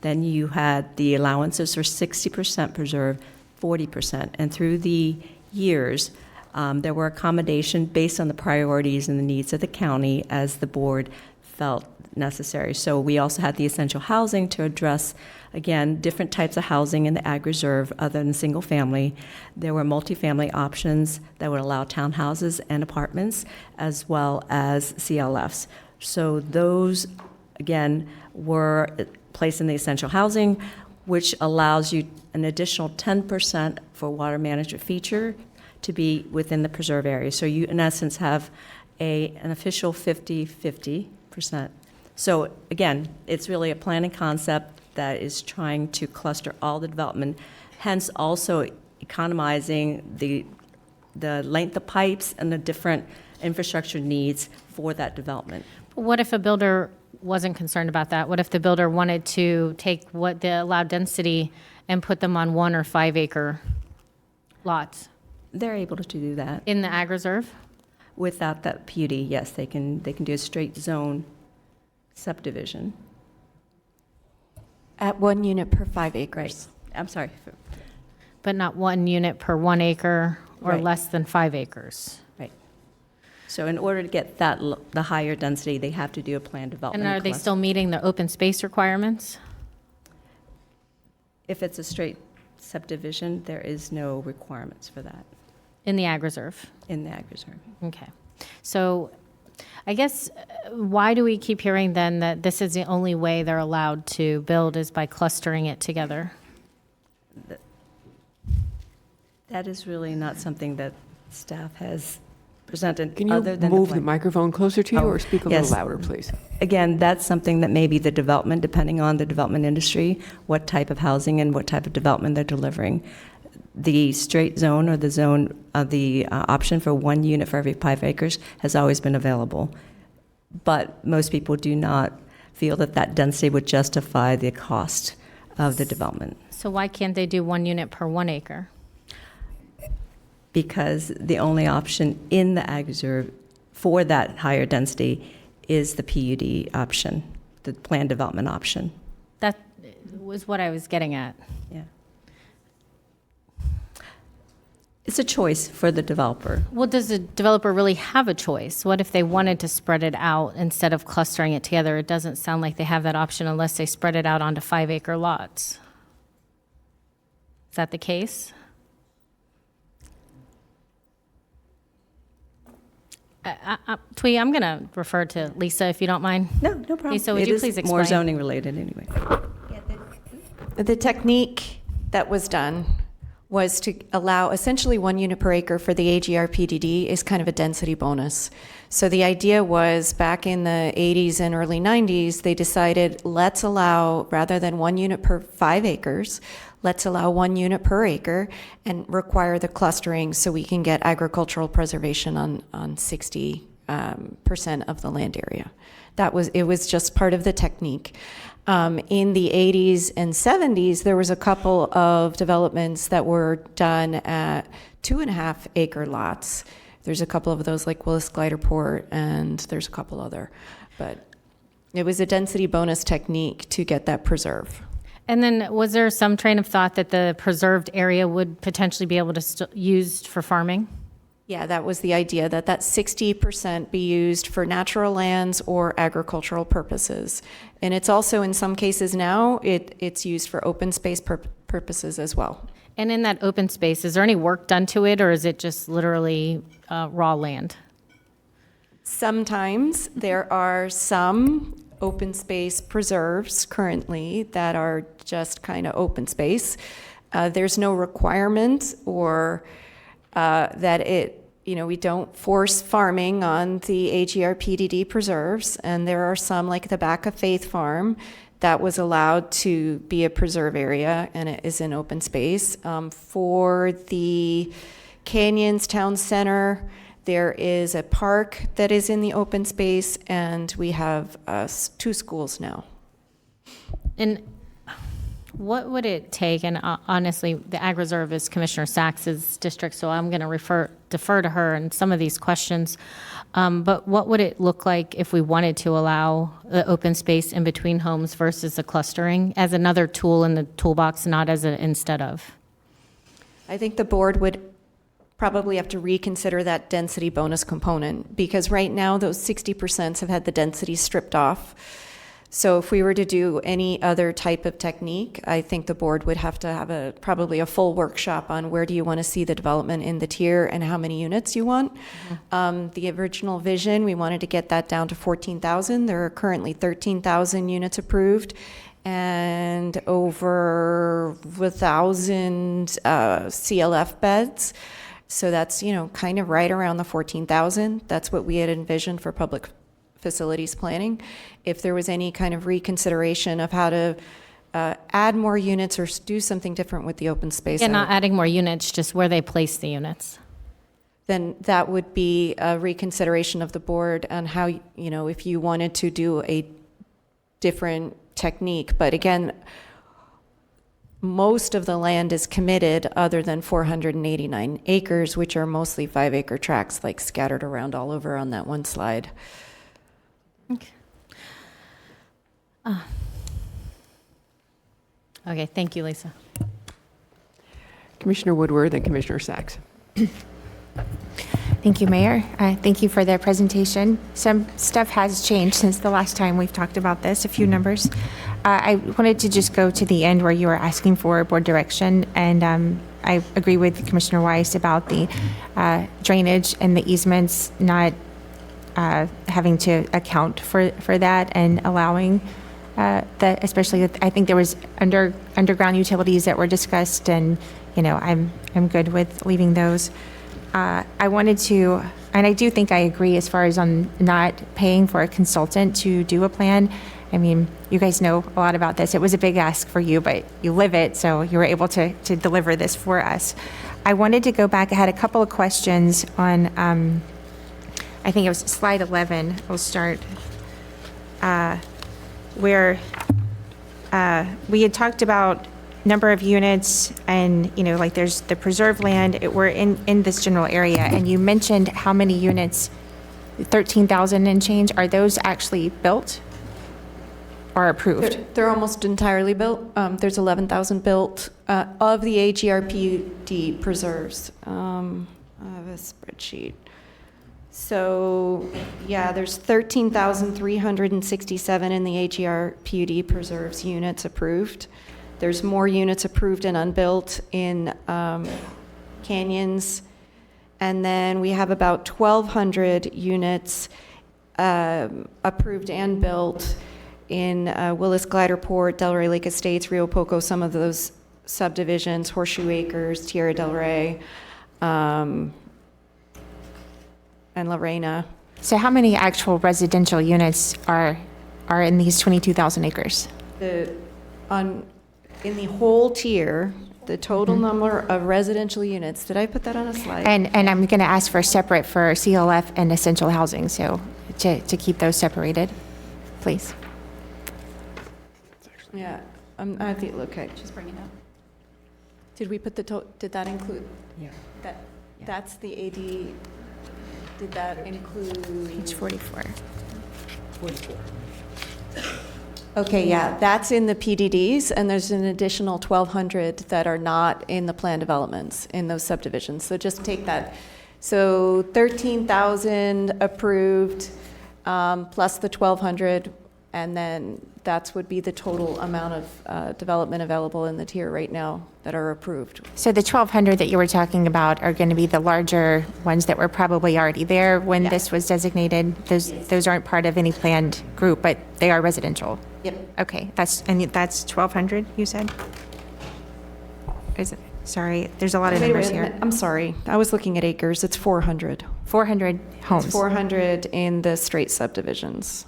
Speaker 5: Then you had the allowances for 60% preserved, 40%. And through the years, there were accommodations based on the priorities and the needs of the county as the board felt necessary. So we also had the essential housing to address, again, different types of housing in the ag reserve other than single family. There were multifamily options that would allow townhouses and apartments, as well as CLFs. So those, again, were placed in the essential housing, which allows you an additional 10% for water management feature to be within the preserve area. So you, in essence, have an official 50-50%. So again, it's really a planning concept that is trying to cluster all the development, hence also economizing the length of pipes and the different infrastructure needs for that development.
Speaker 3: What if a builder wasn't concerned about that? What if the builder wanted to take what the allowed density and put them on 1 or 5 acre lots?
Speaker 5: They're able to do that.
Speaker 3: In the ag reserve?
Speaker 5: Without that PUD, yes, they can do a straight zone subdivision.
Speaker 8: At 1 unit per 5 acres.
Speaker 5: Right. I'm sorry.
Speaker 3: But not 1 unit per 1 acre or
Speaker 5: Right.
Speaker 3: less than 5 acres?
Speaker 5: Right. So in order to get that, the higher density, they have to do a planned development.
Speaker 3: And are they
Speaker 5: cluster.
Speaker 3: still meeting the open space requirements?
Speaker 5: If it's a straight subdivision, there is no requirements for that
Speaker 3: In the ag reserve?
Speaker 5: in the ag reserve.
Speaker 3: Okay. So I guess, why do we keep hearing then that this is the only way they're allowed to build is by clustering it together?
Speaker 5: That is really not something that staff has presented.
Speaker 1: Can you
Speaker 5: other than
Speaker 1: move the
Speaker 5: plan.
Speaker 1: microphone closer to you
Speaker 5: Oh,
Speaker 1: or speak a
Speaker 5: yes.
Speaker 1: little louder, please?
Speaker 5: Again, that's something that maybe the development, depending on the development industry, what type of housing and what type of development they're delivering. The straight zone or the zone, the option for 1 unit for every 5 acres has always been available. But most people do not feel that that density would justify the cost of the development.
Speaker 3: So why can't they do 1 unit per 1 acre?
Speaker 5: Because the only option in the ag reserve for that higher density is the PUD option, the planned development option.
Speaker 3: That was what I was getting at.
Speaker 5: Yeah. It's a choice for the developer.
Speaker 3: Well, does the developer really have a choice? What if they wanted to spread it out instead of clustering it together? It doesn't sound like they have that option unless they spread it out onto 5 acre lots. Is that the case? Twee, I'm going to refer to Lisa if you don't mind.
Speaker 5: No problem.
Speaker 3: Lisa, would
Speaker 5: It
Speaker 3: you
Speaker 5: is
Speaker 3: please explain?
Speaker 5: more zoning related anyway.
Speaker 8: The technique that was done was to allow essentially 1 unit per acre for the AGR PDD is kind of a density bonus. So the idea was back in the 80s and early 90s, they decided let's allow, rather than 1 unit per 5 acres, let's allow 1 unit per acre and require the clustering so we can get agricultural preservation on 60% of the land area. It was just part of the technique. In the 80s and 70s, there was a couple of developments that were done at 2.5 acre lots. There's a couple of those like Willis Gliderport, and there's a couple other. But it was a density bonus technique to get that preserve.
Speaker 3: And then was there some train of thought that the preserved area would potentially be able to used for farming?
Speaker 8: Yeah, that was the idea, that 60% be used for natural lands or agricultural purposes. And it's also, in some cases now, it's used for open space purposes as well.
Speaker 3: And in that open space, is there any work done to it, or is it just literally raw land?
Speaker 8: Sometimes there are some open space preserves currently that are just kind of open space. There's no requirement or we don't force farming on the AGR PDD preserves, and there are some, like the Back of Faith Farm, that was allowed to be a preserve area, and it is in open space. For the Canyons Town Center, there is a park that is in the open space, and we have 2 schools now.
Speaker 3: And what would it take, and honestly, the Ag Reserve is Commissioner Sachs's district, so I'm going to defer to her in some of these questions, but what would it look like if we wanted to allow the open space in between homes versus the clustering as another tool in the toolbox, not as an instead of?
Speaker 8: I think the board would probably have to reconsider that density bonus component, because right now those 60% have had the density stripped off. So if we were to do any other type of technique, I think the board would have to have probably a full workshop on where do you want to see the development in the tier and how many units you want. The original vision, we wanted to get that down to 14,000. There are currently 13,000 units approved and over 1,000 CLF beds. So that's, kind of right around the 14,000. That's what we had envisioned for public facilities planning. If there was any kind of reconsideration of how to add more units or do something different with the open space.
Speaker 3: Yeah, not adding more units, just where they place the units.
Speaker 8: Then that would be a reconsideration of the board on how, if you wanted to do a different technique. But again, most of the land is committed other than 489 acres, which are mostly 5-acre tracts, like scattered around all over on that one slide.
Speaker 3: Okay. Okay, thank you, Lisa.
Speaker 1: Commissioner Woodward and Commissioner Sachs.
Speaker 6: Thank you, Mayor. Thank you for the presentation. Some stuff has changed since the last time we've talked about this, a few numbers. I wanted to just go to the end where you were asking for board direction, and I agree with Commissioner Weiss about the drainage and the easements not having to account for that and allowing that, especially I think there was underground utilities that were discussed, and I'm good with leaving those. I wanted to, and I do think I agree as far as on not paying for a consultant to do a plan. I mean, you guys know a lot about this. It was a big ask for you, but you live it, so you were able to deliver this for us. I wanted to go back. I had a couple of questions on, I think it was slide 11. We'll start where we had talked about number of units and, like there's the preserved land. We're in this general area, and you mentioned how many units, 13,000 and change. Are those actually built or approved?
Speaker 8: They're almost entirely built. There's 11,000 built of the AGRPUD preserves. I have a spreadsheet. So, yeah, there's 13,367 in the AGRPUD preserves units approved. There's more units approved and unbuilt in Canyons. And then we have about 1,200 units approved and built in Willis Gliderport, Delray Lake Estates, Rio Poco, some of those subdivisions, Horseshoe Acres, Tierra del Rey, and Lorena.
Speaker 6: So how many actual residential units are in these 22,000 acres?
Speaker 15: in the whole tier, the total number of residential units, did I put that on a slide?
Speaker 6: And I'm going to ask for separate for CLF and essential housing, so to keep those separated, please.
Speaker 15: Yeah, I think, okay.
Speaker 14: Just bring it up.
Speaker 15: Did we put did that include?
Speaker 5: Yeah.
Speaker 15: That's the AD, did that include?
Speaker 6: Page 44.
Speaker 5: 44.
Speaker 15: Okay, yeah, that's in the PDDs, and there's an additional 1,200 that are not in the plan developments in those subdivisions. So just take that. So 13,000 approved, plus the 1,200, and then that would be the total amount of development available in the tier right now that are approved.
Speaker 6: So the 1,200 that you were talking about are going to be the larger ones that were probably already there when this was designated. Those aren't part of any planned group, but they are residential.
Speaker 15: Yep.
Speaker 6: Okay, that's 1,200, you said? Is it, sorry, there's a lot of
Speaker 15: Wait a
Speaker 6: numbers
Speaker 15: minute,
Speaker 6: here.
Speaker 15: I'm sorry, I was looking at acres, it's 400.
Speaker 6: 400 homes.
Speaker 15: It's 400 in the straight subdivisions.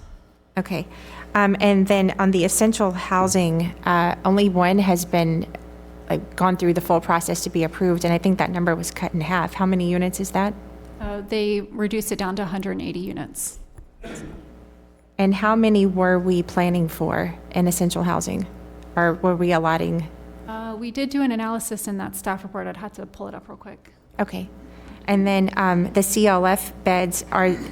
Speaker 6: Okay. And then on the essential housing, only one has been gone through the full process to be approved, and I think that number was cut in half. How many units is that?
Speaker 14: They reduced it down to 180 units.
Speaker 6: And how many were we planning for in essential housing? Or were we allotting?
Speaker 14: We did do an analysis in that staff report. I'd have to pull it up real quick.
Speaker 6: Okay. And then the CLF beds,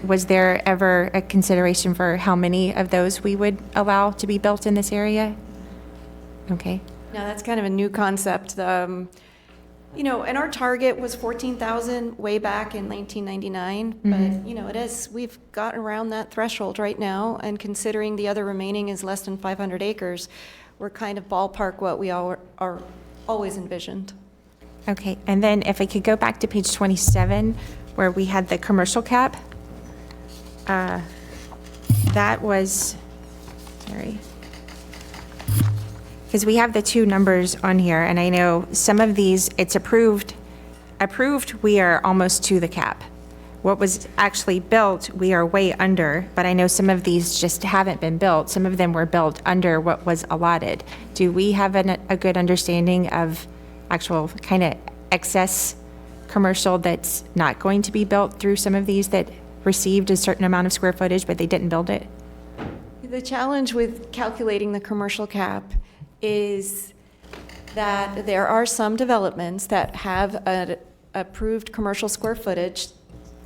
Speaker 6: was there ever a consideration for how many of those we would allow to be built in this area? Okay.
Speaker 15: Now, that's kind of a new concept. You know, and our target was 14,000 way back in 1999, but, you know, we've gotten around that threshold right now, and considering the other remaining is less than 500 acres, we're kind of ballpark what we are always envisioned.
Speaker 6: Okay, and then if I could go back to page 27, where we had the commercial cap. That was, sorry. Because we have the two numbers on here, and I know some of these, it's approved, we are almost to the cap. What was actually built, we are way under, but I know some of these just haven't been built. Some of them were built under what was allotted. Do we have a good understanding of actual kind of excess commercial that's not going to be built through some of these that received a certain amount of square footage, but they didn't build it?
Speaker 15: The challenge with calculating the commercial cap is that there are some developments that have an approved commercial square footage,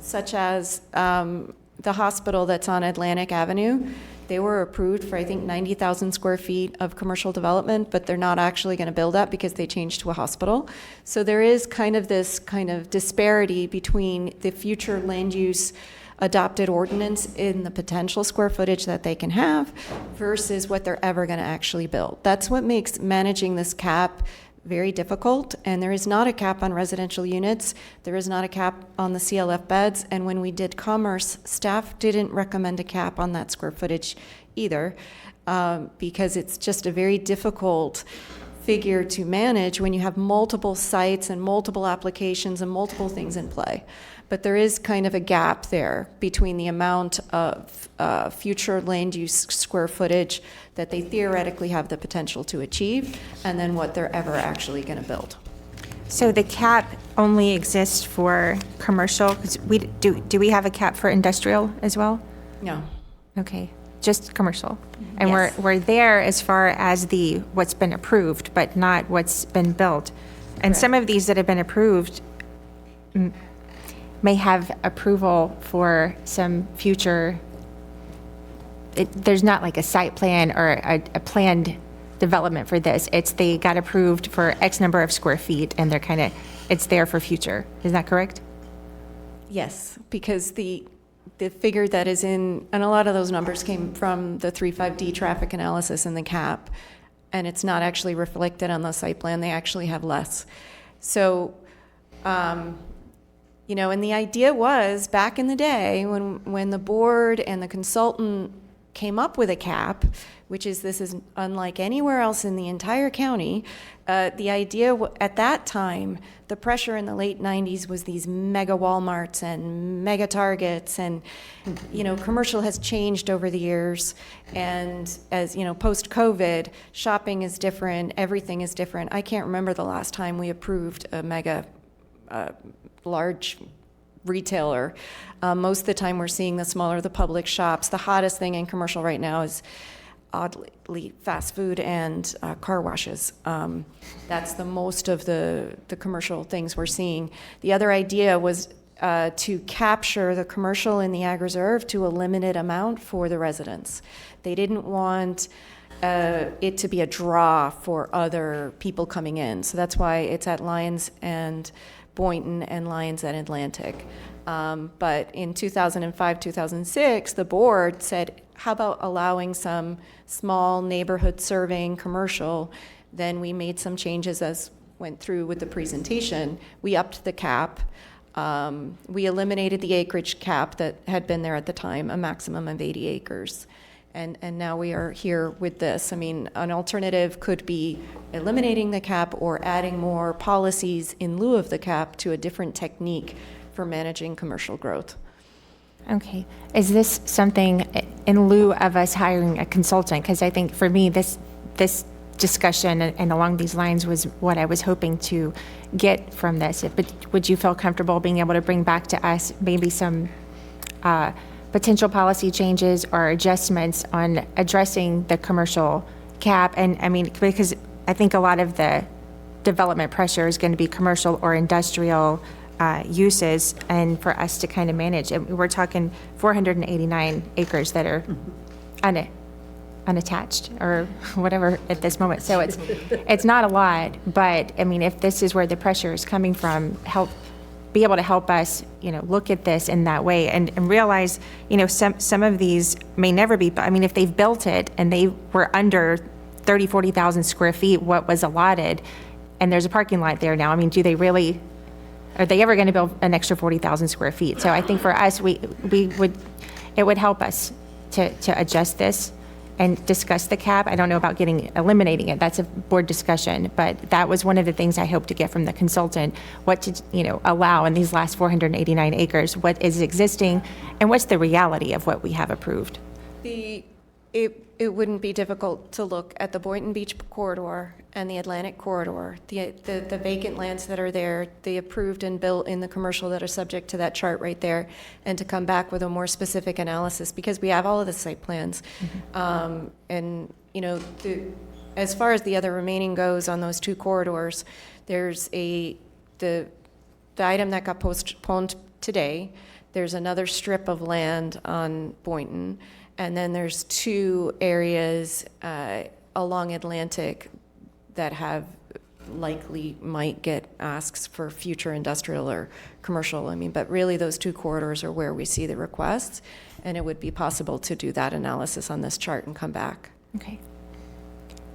Speaker 15: such as the hospital that's on Atlantic Avenue. They were approved for, I think, 90,000 square feet of commercial development, but they're not actually going to build that because they changed to a hospital. So there is kind of this kind of disparity between the future land use adopted ordinance in the potential square footage that they can have versus what they're ever going to actually build. That's what makes managing this cap very difficult, and there is not a cap on residential units. There is not a cap on the CLF beds, and when we did commerce, staff didn't recommend a cap on that square footage either, because it's just a very difficult figure to manage when you have multiple sites and multiple applications and multiple things in play. But there is kind of a gap there between the amount of future land use square footage that they theoretically have the potential to achieve, and then what they're ever actually going to build.
Speaker 6: So the cap only exists for commercial? 'Cause do we have a cap for industrial as well?
Speaker 15: No.
Speaker 6: Okay, just commercial. And
Speaker 15: Yes.
Speaker 6: we're there as far as what's been approved, but not what's been built. And some of these that have been approved may have approval for some future, there's not like a site plan or a planned development for this. It's they got approved for X number of square feet, and they're kind of, it's there for future. Is that correct?
Speaker 15: Yes, because the figure that is in, and a lot of those numbers came from the 35D traffic analysis and the cap, and it's not actually reflected on the site plan. They actually have less. So, you know, and the idea was back in the day when the board and the consultant came up with a cap, which is, this is unlike anywhere else in the entire county. The idea at that time, the pressure in the late 90s was these mega Walmarts and mega Targets, and commercial has changed over the years. And as post-COVID, shopping is different, everything is different. I can't remember the last time we approved a mega large retailer. Most of the time we're seeing the smaller the public shops. The hottest thing in commercial right now is oddly fast food and car washes. That's the most of the commercial things we're seeing. The other idea was to capture the commercial in the ag reserve to a limited amount for the residents. They didn't want it to be a draw for other people coming in. So that's why it's at Lyons and Boynton and Lyons and Atlantic. But in 2005, 2006, the board said, how about allowing some small neighborhood serving commercial? Then we made some changes as went through with the presentation. We upped the cap. We eliminated the acreage cap that had been there at the time, a maximum of 80 acres. And now we are here with this. I mean, an alternative could be eliminating the cap or adding more policies in lieu of the cap to a different technique for managing commercial growth.
Speaker 6: Okay. Is this something in lieu of us hiring a consultant? Because I think for me, this discussion and along these lines was what I was hoping to get from this. But would you feel comfortable being able to bring back to us maybe some potential policy changes or adjustments on addressing the commercial cap? And I mean, because I think a lot of the development pressure is going to be commercial or industrial uses, and for us to kind of manage it. We're talking 489 acres that are unattached or whatever at this moment. So it's not a lot, but I mean, if this is where the pressure is coming from, be able to help us, look at this in that way and realize, some of these may never be, I mean, if they've built it and they were under 30, 40,000 square feet, what was allotted, and there's a parking lot there now, I mean, are they ever going to build an extra 40,000 square feet? So I think for us, it would help us to adjust this and discuss the cap. I don't know about eliminating it. That's a board discussion, but that was one of the things I hope to get from the consultant, what to, allow in these last 489 acres, what is existing, and what's the reality of what we have approved.
Speaker 15: It wouldn't be difficult to look at the Boynton Beach corridor and the Atlantic corridor, the vacant lands that are there, the approved and built in the commercial that are subject to that chart right there, and to come back with a more specific analysis, because we have all of the site plans. And, as far as the other remaining goes on those two corridors, there's the item that got postponed today. There's another strip of land on Boynton. And then there's two areas along Atlantic that might get asks for future industrial or commercial. I mean, but really those two corridors are where we see the requests, and it would be possible to do that analysis on this chart and come back.
Speaker 6: Okay.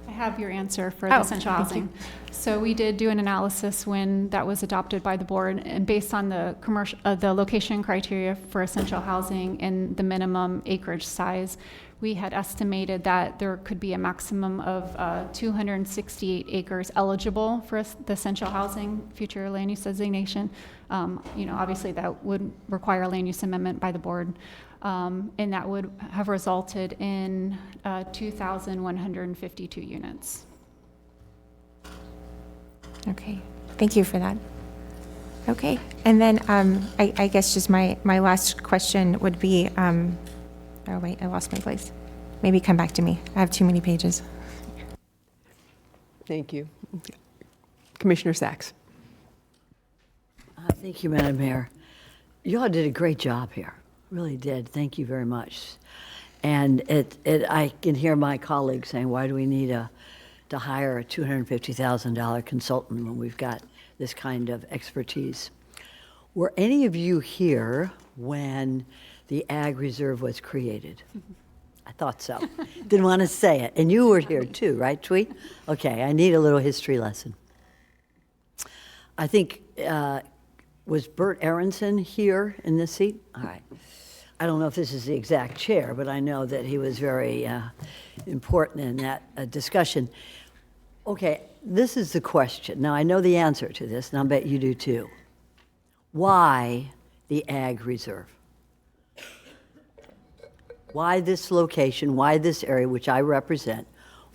Speaker 14: I have your answer for the essential housing. So we did do an analysis when that was adopted by the board, and based on the the location criteria for essential housing and the minimum acreage size, we had estimated that there could be a maximum of 268 acres eligible for the essential housing future land use designation. Obviously that would require a land use amendment by the board. And that would have resulted in 2,152 units.
Speaker 6: Okay, thank you for that. Okay, and then I guess just my last question would be, oh wait, I lost my place. Maybe come back to me. I have too many pages.
Speaker 1: Thank you. Commissioner Sachs.
Speaker 10: Thank you, Madam Mayor. You all did a great job here. Really did. Thank you very much. And I can hear my colleagues saying, why do we need to hire a $250,000 consultant when we've got this kind of expertise? Were any of you here when the Ag Reserve was created? I thought so. Didn't want to say it. And you were here too, right, Tweet? Okay, I need a little history lesson. I think, was Bert Aronson here in this seat? All right. I don't know if this is the exact chair, but I know that he was very important in that discussion. Okay, this is the question. Now, I know the answer to this, and I bet you do too. Why the Ag Reserve? Why this location? Why this area, which I represent?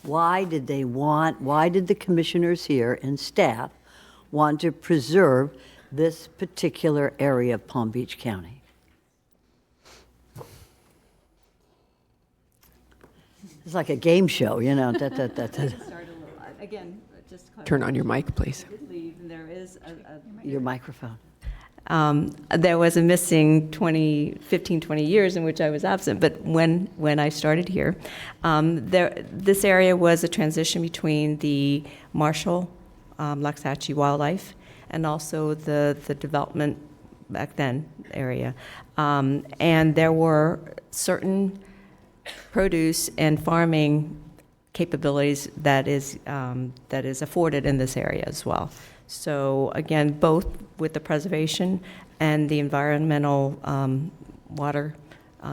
Speaker 10: Why did the commissioners here and staff want to preserve this particular area of Palm Beach County? It's like a game show, you know.
Speaker 5: Again, just
Speaker 1: Turn on your mic, please.
Speaker 5: there is
Speaker 10: Your microphone.
Speaker 5: there was a missing 15, 20 years in which I was absent. But when I started here, this area was a transition between the Marshall, Loxahatchee Wildlife, and also the development back then area. And there were certain produce and farming capabilities that is afforded in this area as well. So again, both with the preservation and the environmental water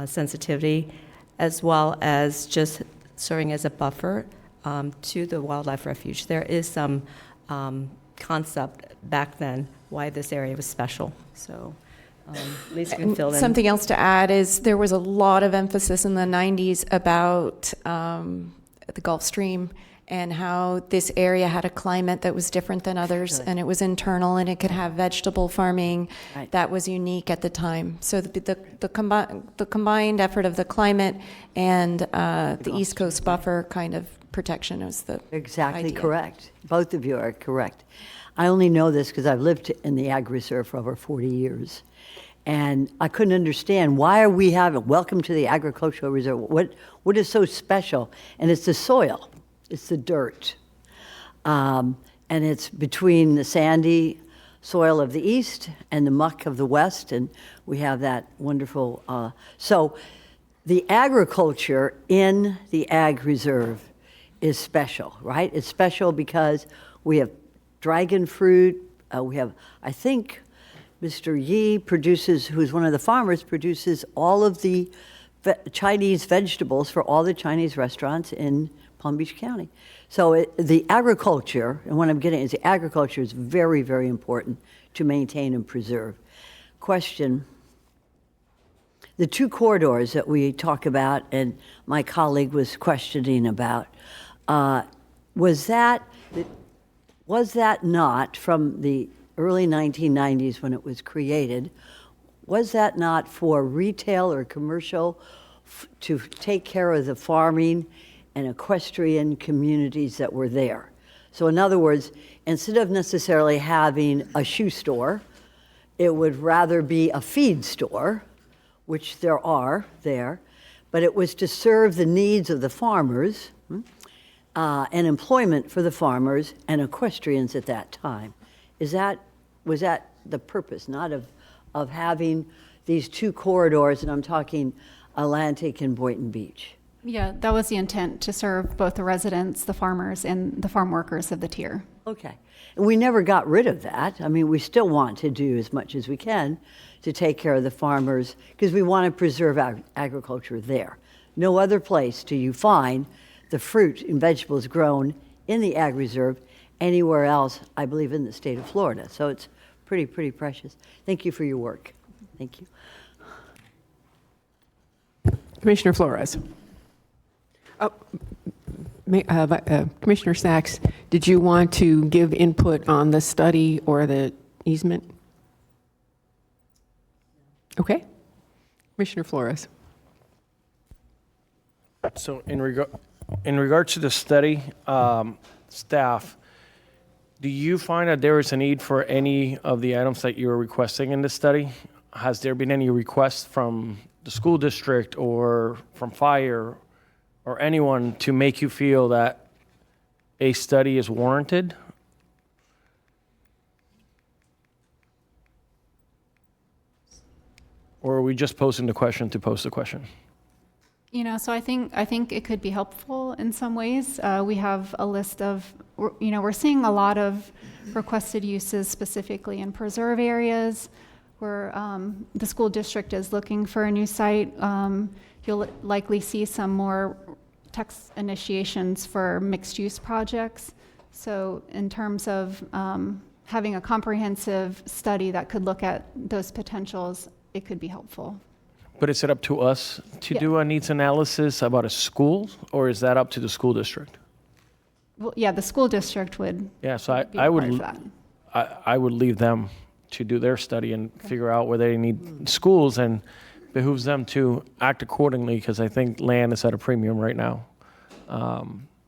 Speaker 5: sensitivity, as well as just serving as a buffer to the wildlife refuge. There is some concept back then why this area was special. So Lisa can fill in.
Speaker 15: Something else to add is there was a lot of emphasis in the 90s about the Gulf Stream and how this area had a climate that was different than others, and it was internal, and it could have vegetable farming that was unique at the time. So the combined effort of the climate and the East Coast buffer kind of protection was the
Speaker 10: Exactly
Speaker 15: idea.
Speaker 10: correct. Both of you are correct. I only know this because I've lived in the Ag Reserve for over 40 years. And I couldn't understand, why are we having, welcome to the Agricultural Reserve, what is so special? And it's the soil, it's the dirt. And it's between the sandy soil of the east and the muck of the west, and we have that wonderful, so the agriculture in the Ag Reserve is special, right? It's special because we have dragon fruit, we have, I think, Mr. Yi produces, who's one of the farmers, produces all of the Chinese vegetables for all the Chinese restaurants in Palm Beach County. So the agriculture, and what I'm getting is the agriculture is very, very important to maintain and preserve. Question, the two corridors that we talk about and my colleague was questioning about, was that not from the early 1990s when it was created, was that not for retail or commercial to take care of the farming and equestrian communities that were there? So in other words, instead of necessarily having a shoe store, it would rather be a feed store, which there are there, but it was to serve the needs of the farmers and employment for the farmers and equestrians at that time. Was that the purpose, not of having these two corridors, and I'm talking Atlantic and Boynton Beach?
Speaker 14: Yeah, that was the intent, to serve both the residents, the farmers, and the farm workers of the tier.
Speaker 10: Okay. And we never got rid of that. I mean, we still want to do as much as we can to take care of the farmers because we want to preserve agriculture there. No other place do you find the fruit and vegetables grown in the Ag Reserve anywhere else, I believe, in the state of Florida. So it's pretty precious. Thank you for your work. Thank you.
Speaker 1: Commissioner Flores. Commissioner Sachs, did you want to give input on the study or the easement? Okay. Commissioner Flores.
Speaker 12: So in regard to the study, staff, do you find that there is a need for any of the items that you are requesting in the study? Has there been any requests from the school district or from fire or anyone to make you feel that a study is warranted? Or are we just posing the question to post the question?
Speaker 14: You know, so I think it could be helpful in some ways. We have a list of, we're seeing a lot of requested uses specifically in preserve areas. where the school district is looking for a new site. You'll likely see some more text initiations for mixed-use projects. So in terms of having a comprehensive study that could look at those potentials, it could be helpful.
Speaker 12: But is it up to us to do a needs analysis about a school, or is that up to the school district?
Speaker 14: Well, yeah, the school district would.
Speaker 12: Yeah, so
Speaker 14: be
Speaker 12: I
Speaker 14: required
Speaker 12: would,
Speaker 14: for that.
Speaker 12: I would leave them to do their study and figure out where they need schools, and behooves them to act accordingly, because I think land is at a premium right now.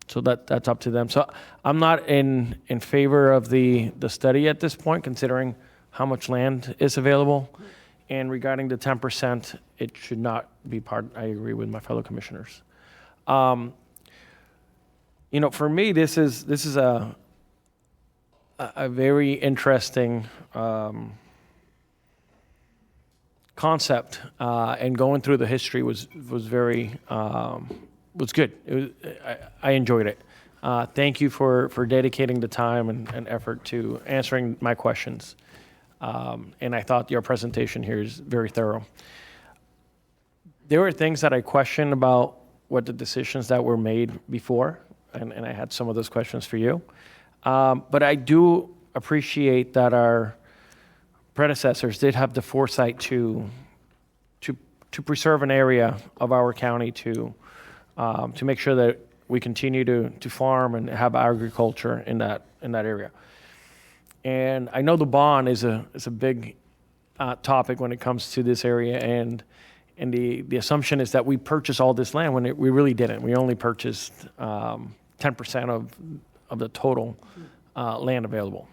Speaker 12: So that's up to them. So I'm not in favor of the study at this point, considering how much land is available. And regarding the 10%, it should not be part. I agree with my fellow commissioners. You know, for me, this is a very interesting concept, and going through the history was very was good. I enjoyed it. Thank you for dedicating the time and effort to answering my questions. And I thought your presentation here is very thorough. There were things that I questioned about what the decisions that were made before, and I had some of those questions for you. But I do appreciate that our predecessors did have the foresight to preserve an area of our county to make sure that we continue to farm and have agriculture in that area. And I know the bond is a big topic when it comes to this area, and the assumption is that we purchased all this land when we really didn't. We only purchased 10% of the total land available.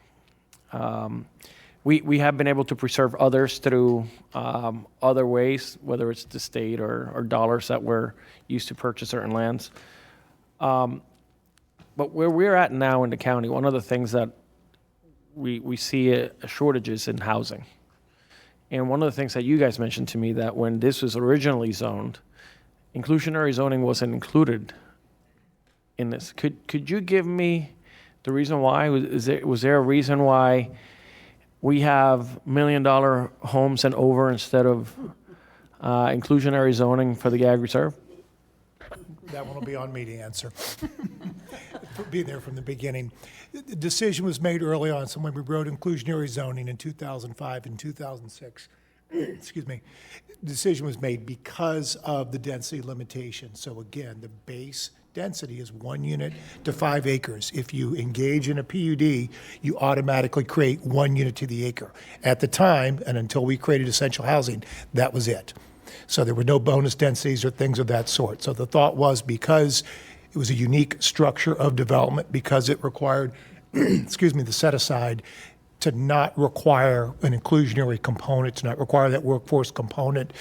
Speaker 12: We have been able to preserve others through other ways, whether it's the state or dollars that were used to purchase certain lands. But where we're at now in the county, one of the things that we see a shortages in housing. And one of the things that you guys mentioned to me, that when this was originally zoned, inclusionary zoning wasn't included in this. Could you give me the reason why? Was there a reason why we have $1 million homes and over instead of inclusionary zoning for the Ag Reserve?
Speaker 16: That one will be on me to answer. Be there from the beginning. The decision was made early on, so when we wrote inclusionary zoning in 2005 and 2006, excuse me, the decision was made because of the density limitation. So again, the base density is 1 unit to 5 acres. If you engage in a PUD, you automatically create 1 unit to the acre. At the time, and until we created essential housing, that was it. So there were no bonus densities or things of that sort. So the thought was, because it was a unique structure of development, because it required, excuse me, the set aside, to not require an inclusionary component, to not require that workforce component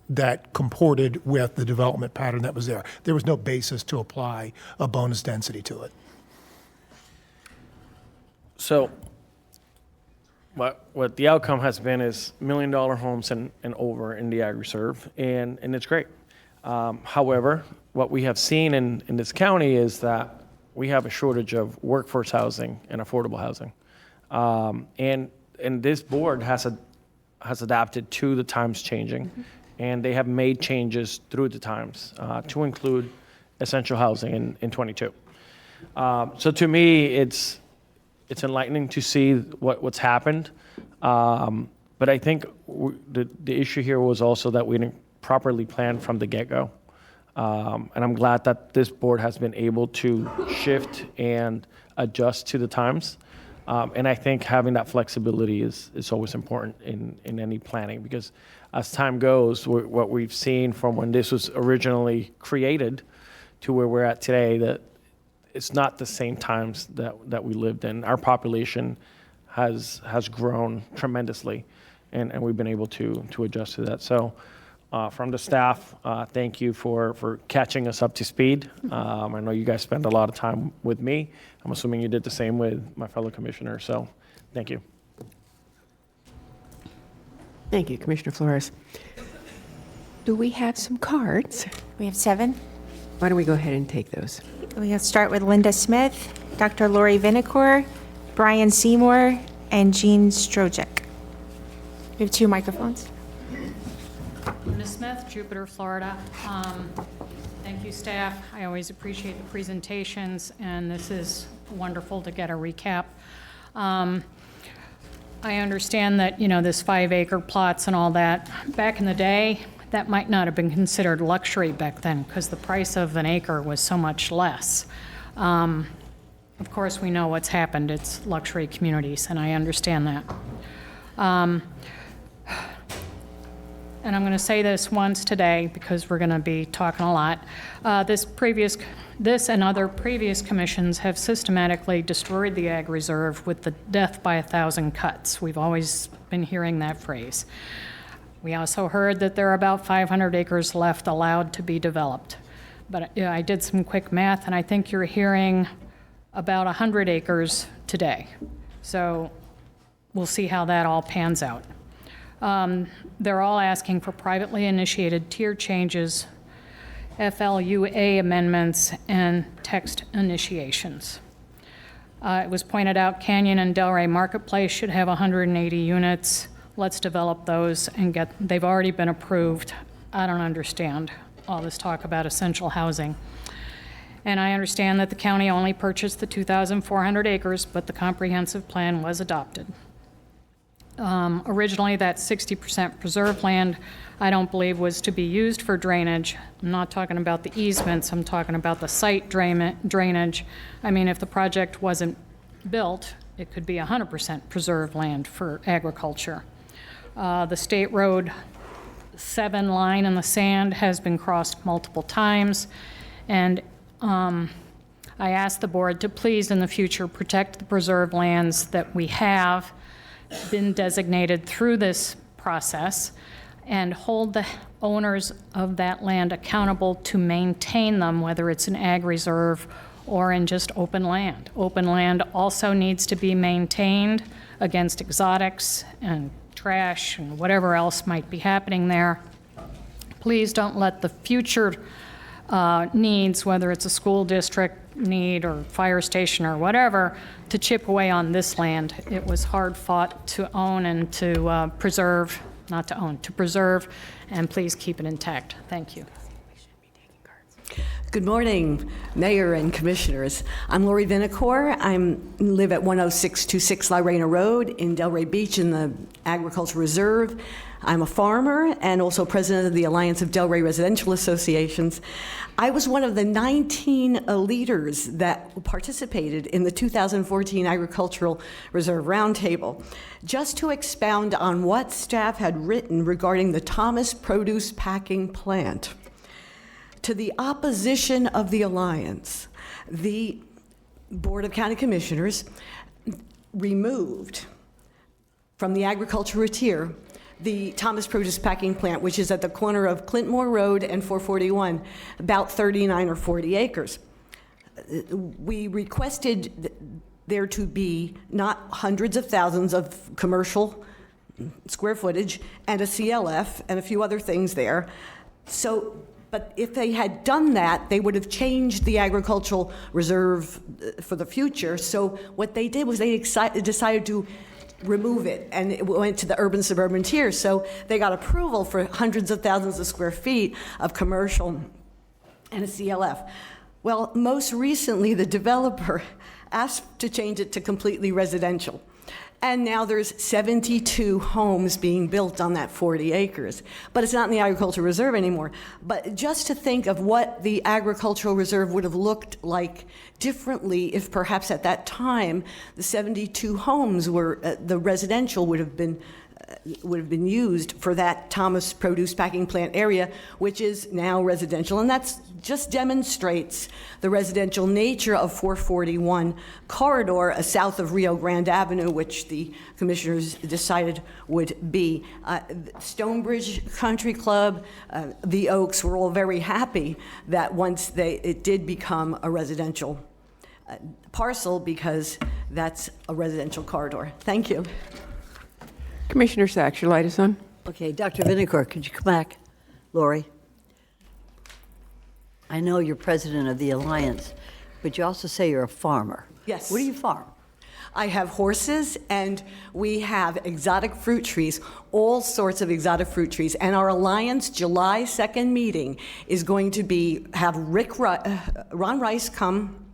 Speaker 16: that comported with the development pattern that was there. There was no basis to apply a bonus density to it.
Speaker 12: So what the outcome has been is $1 million homes and over in the Ag Reserve, and it's great. However, what we have seen in this county is that we have a shortage of workforce housing and affordable housing. And this board has adapted to the times changing, and they have made changes through the times to include essential housing in 22. So to me, it's enlightening to see what's happened. But I think the issue here was also that we didn't properly plan from the get-go. And I'm glad that this board has been able to shift and adjust to the times. And I think having that flexibility is always important in any planning, because as time goes, what we've seen from when this was originally created to where we're at today, that it's not the same times that we lived in. Our population has grown tremendously, and we've been able to adjust to that. So from the staff, thank you for catching us up to speed. I know you guys spend a lot of time with me. I'm assuming you did the same with my fellow commissioners, so thank you.
Speaker 1: Thank you, Commissioner Flores. Do we have some cards?
Speaker 6: We have 7.
Speaker 1: Why don't we go ahead and take those?
Speaker 6: We'll start with Linda Smith, Dr. Lori Vinicor, Brian Seymour, and Jean Strojek. We have 2 microphones.
Speaker 7: Ms. Smith, Jupiter, Florida. Thank you, staff. I always appreciate the presentations, and this is wonderful to get a recap. I understand that, this 5-acre plots and all that, back in the day, that might not have been considered luxury back then because the price of an acre was so much less. Of course, we know what's happened. It's luxury communities, and I understand that. And I'm going to say this once today because we're going to be talking a lot. This and other previous commissions have systematically destroyed the ag reserve with the death by 1,000 cuts. We've always been hearing that phrase. We also heard that there are about 500 acres left allowed to be developed. But I did some quick math, and I think you're hearing about 100 acres today. So we'll see how that all pans out. They're all asking for privately initiated tier changes, FLUA amendments, and text initiations. It was pointed out Canyon and Delray Marketplace should have 180 units. Let's develop those and they've already been approved. I don't understand all this talk about essential housing. And I understand that the county only purchased the 2,400 acres, but the comprehensive plan was adopted. Originally, that 60% preserved land, I don't believe was to be used for drainage. I'm not talking about the easements, I'm talking about the site drainage. I mean, if the project wasn't built, it could be 100% preserved land for agriculture. The State Road 7 line in the sand has been crossed multiple times, and I asked the board to please in the future protect the preserved lands that we have been designated through this process and hold the owners of that land accountable to maintain them, whether it's an ag reserve or in just open land. Open land also needs to be maintained against exotics and trash and whatever else might be happening there. Please don't let the future needs, whether it's a school district need or fire station or whatever, to chip away on this land. It was hard fought to own and to preserve, not to own, to preserve, and please keep it intact. Thank you.
Speaker 17: Good morning, Mayor and Commissioners. I'm Lori Vinacore. I live at 10626 Lorena Road in Delray Beach in the Agricultural Reserve. I'm a farmer and also president of the Alliance of Delray Residential Associations. I was one of the 19 leaders that participated in the 2014 Agricultural Reserve Roundtable. Just to expound on what staff had written regarding the Thomas Produce Packing Plant. To the opposition of the Alliance, the Board of County Commissioners removed from the agricultural tier the Thomas Produce Packing Plant, which is at the corner of Clintmore Road and 441, about 39 or 40 acres. We requested there to be not hundreds of thousands of commercial square footage and a CLF and a few other things there. But if they had done that, they would have changed the agricultural reserve for the future. So what they did was they decided to remove it, and it went to the urban suburban tier. So they got approval for hundreds of thousands of square feet of commercial and a CLF. Well, most recently, the developer asked to change it to completely residential. And now there's 72 homes being built on that 40 acres. But it's not in the agricultural reserve anymore. But just to think of what the agricultural reserve would have looked like differently if perhaps at that time the 72 homes were, the residential would have been used for that Thomas Produce Packing Plant area, which is now residential. And that just demonstrates the residential nature of 441 corridor south of Rio Grande Avenue, which the commissioners decided would be. Stonebridge Country Club, the Oaks were all very happy that once it did become a residential parcel, because that's a residential corridor. Thank you.
Speaker 1: Commissioner Sachs, your light is on.
Speaker 10: Okay, Dr. Vinacore, could you come back? Lori? I know you're president of the Alliance, but you also say you're a farmer.
Speaker 17: Yes.
Speaker 10: What do you farm?
Speaker 17: I have horses, and we have exotic fruit trees, all sorts of exotic fruit trees. And our Alliance July 2nd meeting is going to have Ron Rice come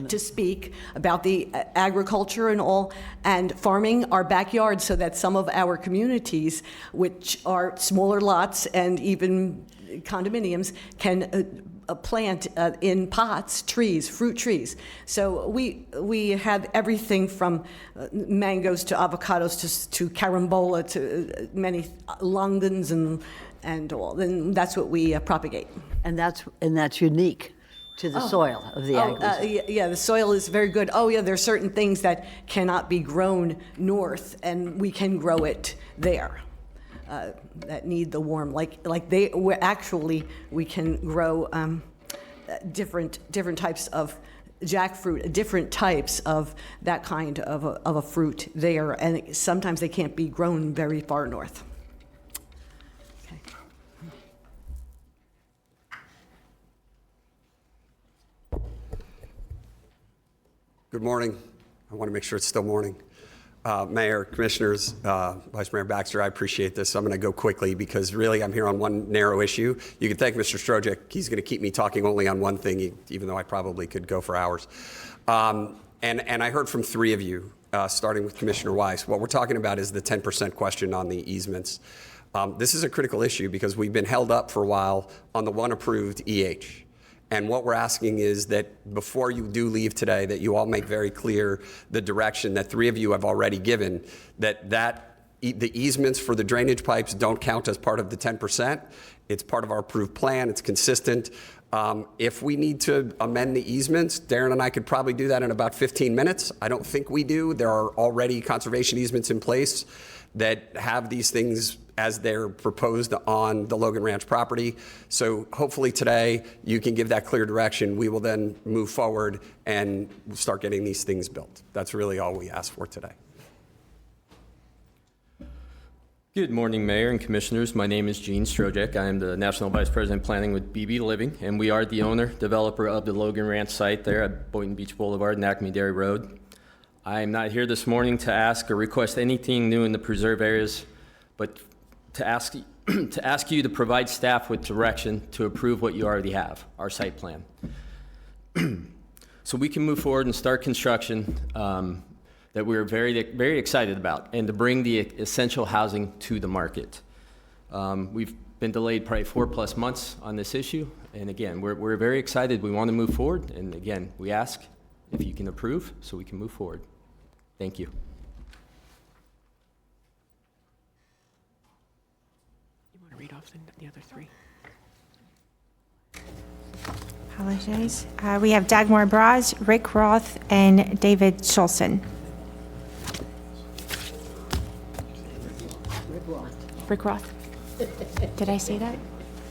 Speaker 17: to speak about the agriculture and all, and farming our backyard, so that some of our communities, which are smaller lots and even condominiums, can plant in pots trees, fruit trees. So we have everything from mangoes to avocados to carambola to many longans and all. And that's what we propagate.
Speaker 10: And that's unique to the soil of the ag.
Speaker 17: Yeah, the soil is very good. Oh, yeah, there are certain things that cannot be grown north, and we can grow it there. That need the warm, we can grow different types of jackfruit, different types of that kind of a fruit there, and sometimes they can't be grown very far north.
Speaker 18: Good morning. I want to make sure it's still morning. Mayor, Commissioners, Vice Mayor Baxter, I appreciate this. I'm going to go quickly because really I'm here on one narrow issue. You can thank Mr. Strojek. He's going to keep me talking only on one thing, even though I probably could go for hours. And I heard from three of you, starting with Commissioner Weiss. What we're talking about is the 10% question on the easements. This is a critical issue because we've been held up for a while on the one approved EH. And what we're asking is that before you do leave today, that you all make very clear the direction that three of you have already given, that the easements for the drainage pipes don't count as part of the 10%. It's part of our approved plan. It's consistent. If we need to amend the easements, Darren and I could probably do that in about 15 minutes. I don't think we do. There are already conservation easements in place that have these things as they're proposed on the Logan Ranch property. So hopefully today you can give that clear direction. We will then move forward and start getting these things built. That's really all we ask for today.
Speaker 19: Good morning, Mayor and Commissioners. My name is Gene Strojek. I am the National Vice President Planning with BB Living, and we are the owner, developer of the Logan Ranch site there at Boynton Beach Boulevard and Acme Dairy Road. I am not here this morning to ask or request anything new in the preserve areas, but to ask you to provide staff with direction to approve what you already have, our site plan. So we can move forward and start construction that we're very, very excited about, and to bring the essential housing to the market. We've been delayed probably 4+ months on this issue, and again, we're very excited. We want to move forward, and again, we ask if you can approve so we can move forward. Thank you.
Speaker 1: Read off the other three.
Speaker 6: Apologize. We have Dagmar Braz, Rick Roth, and David Schulson. Rick Roth. Did I say that?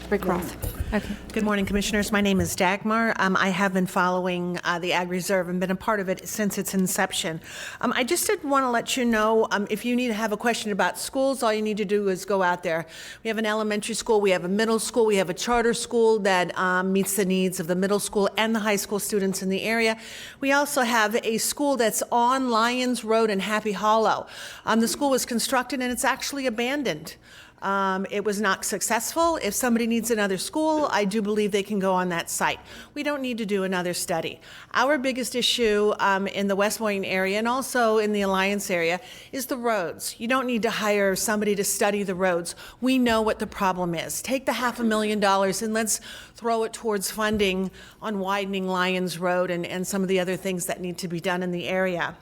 Speaker 6: Rick Roth. Okay.
Speaker 20: Good morning, Commissioners. My name is Dagmar. I have been following the Ag Reserve and been a part of it since its inception. I just did want to let you know, if you need to have a question about schools, all you need to do is go out there. We have an elementary school, we have a middle school, we have a charter school that meets the needs of the middle school and the high school students in the area. We also have a school that's on Lyons Road in Happy Hollow. The school was constructed and it's actually abandoned. It was not successful. If somebody needs another school, I do believe they can go on that site. We don't need to do another study. Our biggest issue in the West Boynton area and also in the Alliance area is the roads. You don't need to hire somebody to study the roads. We know what the problem is. Take the $500,000 and let's throw it towards funding on widening Lyons Road and some of the other things that need to be done in the area.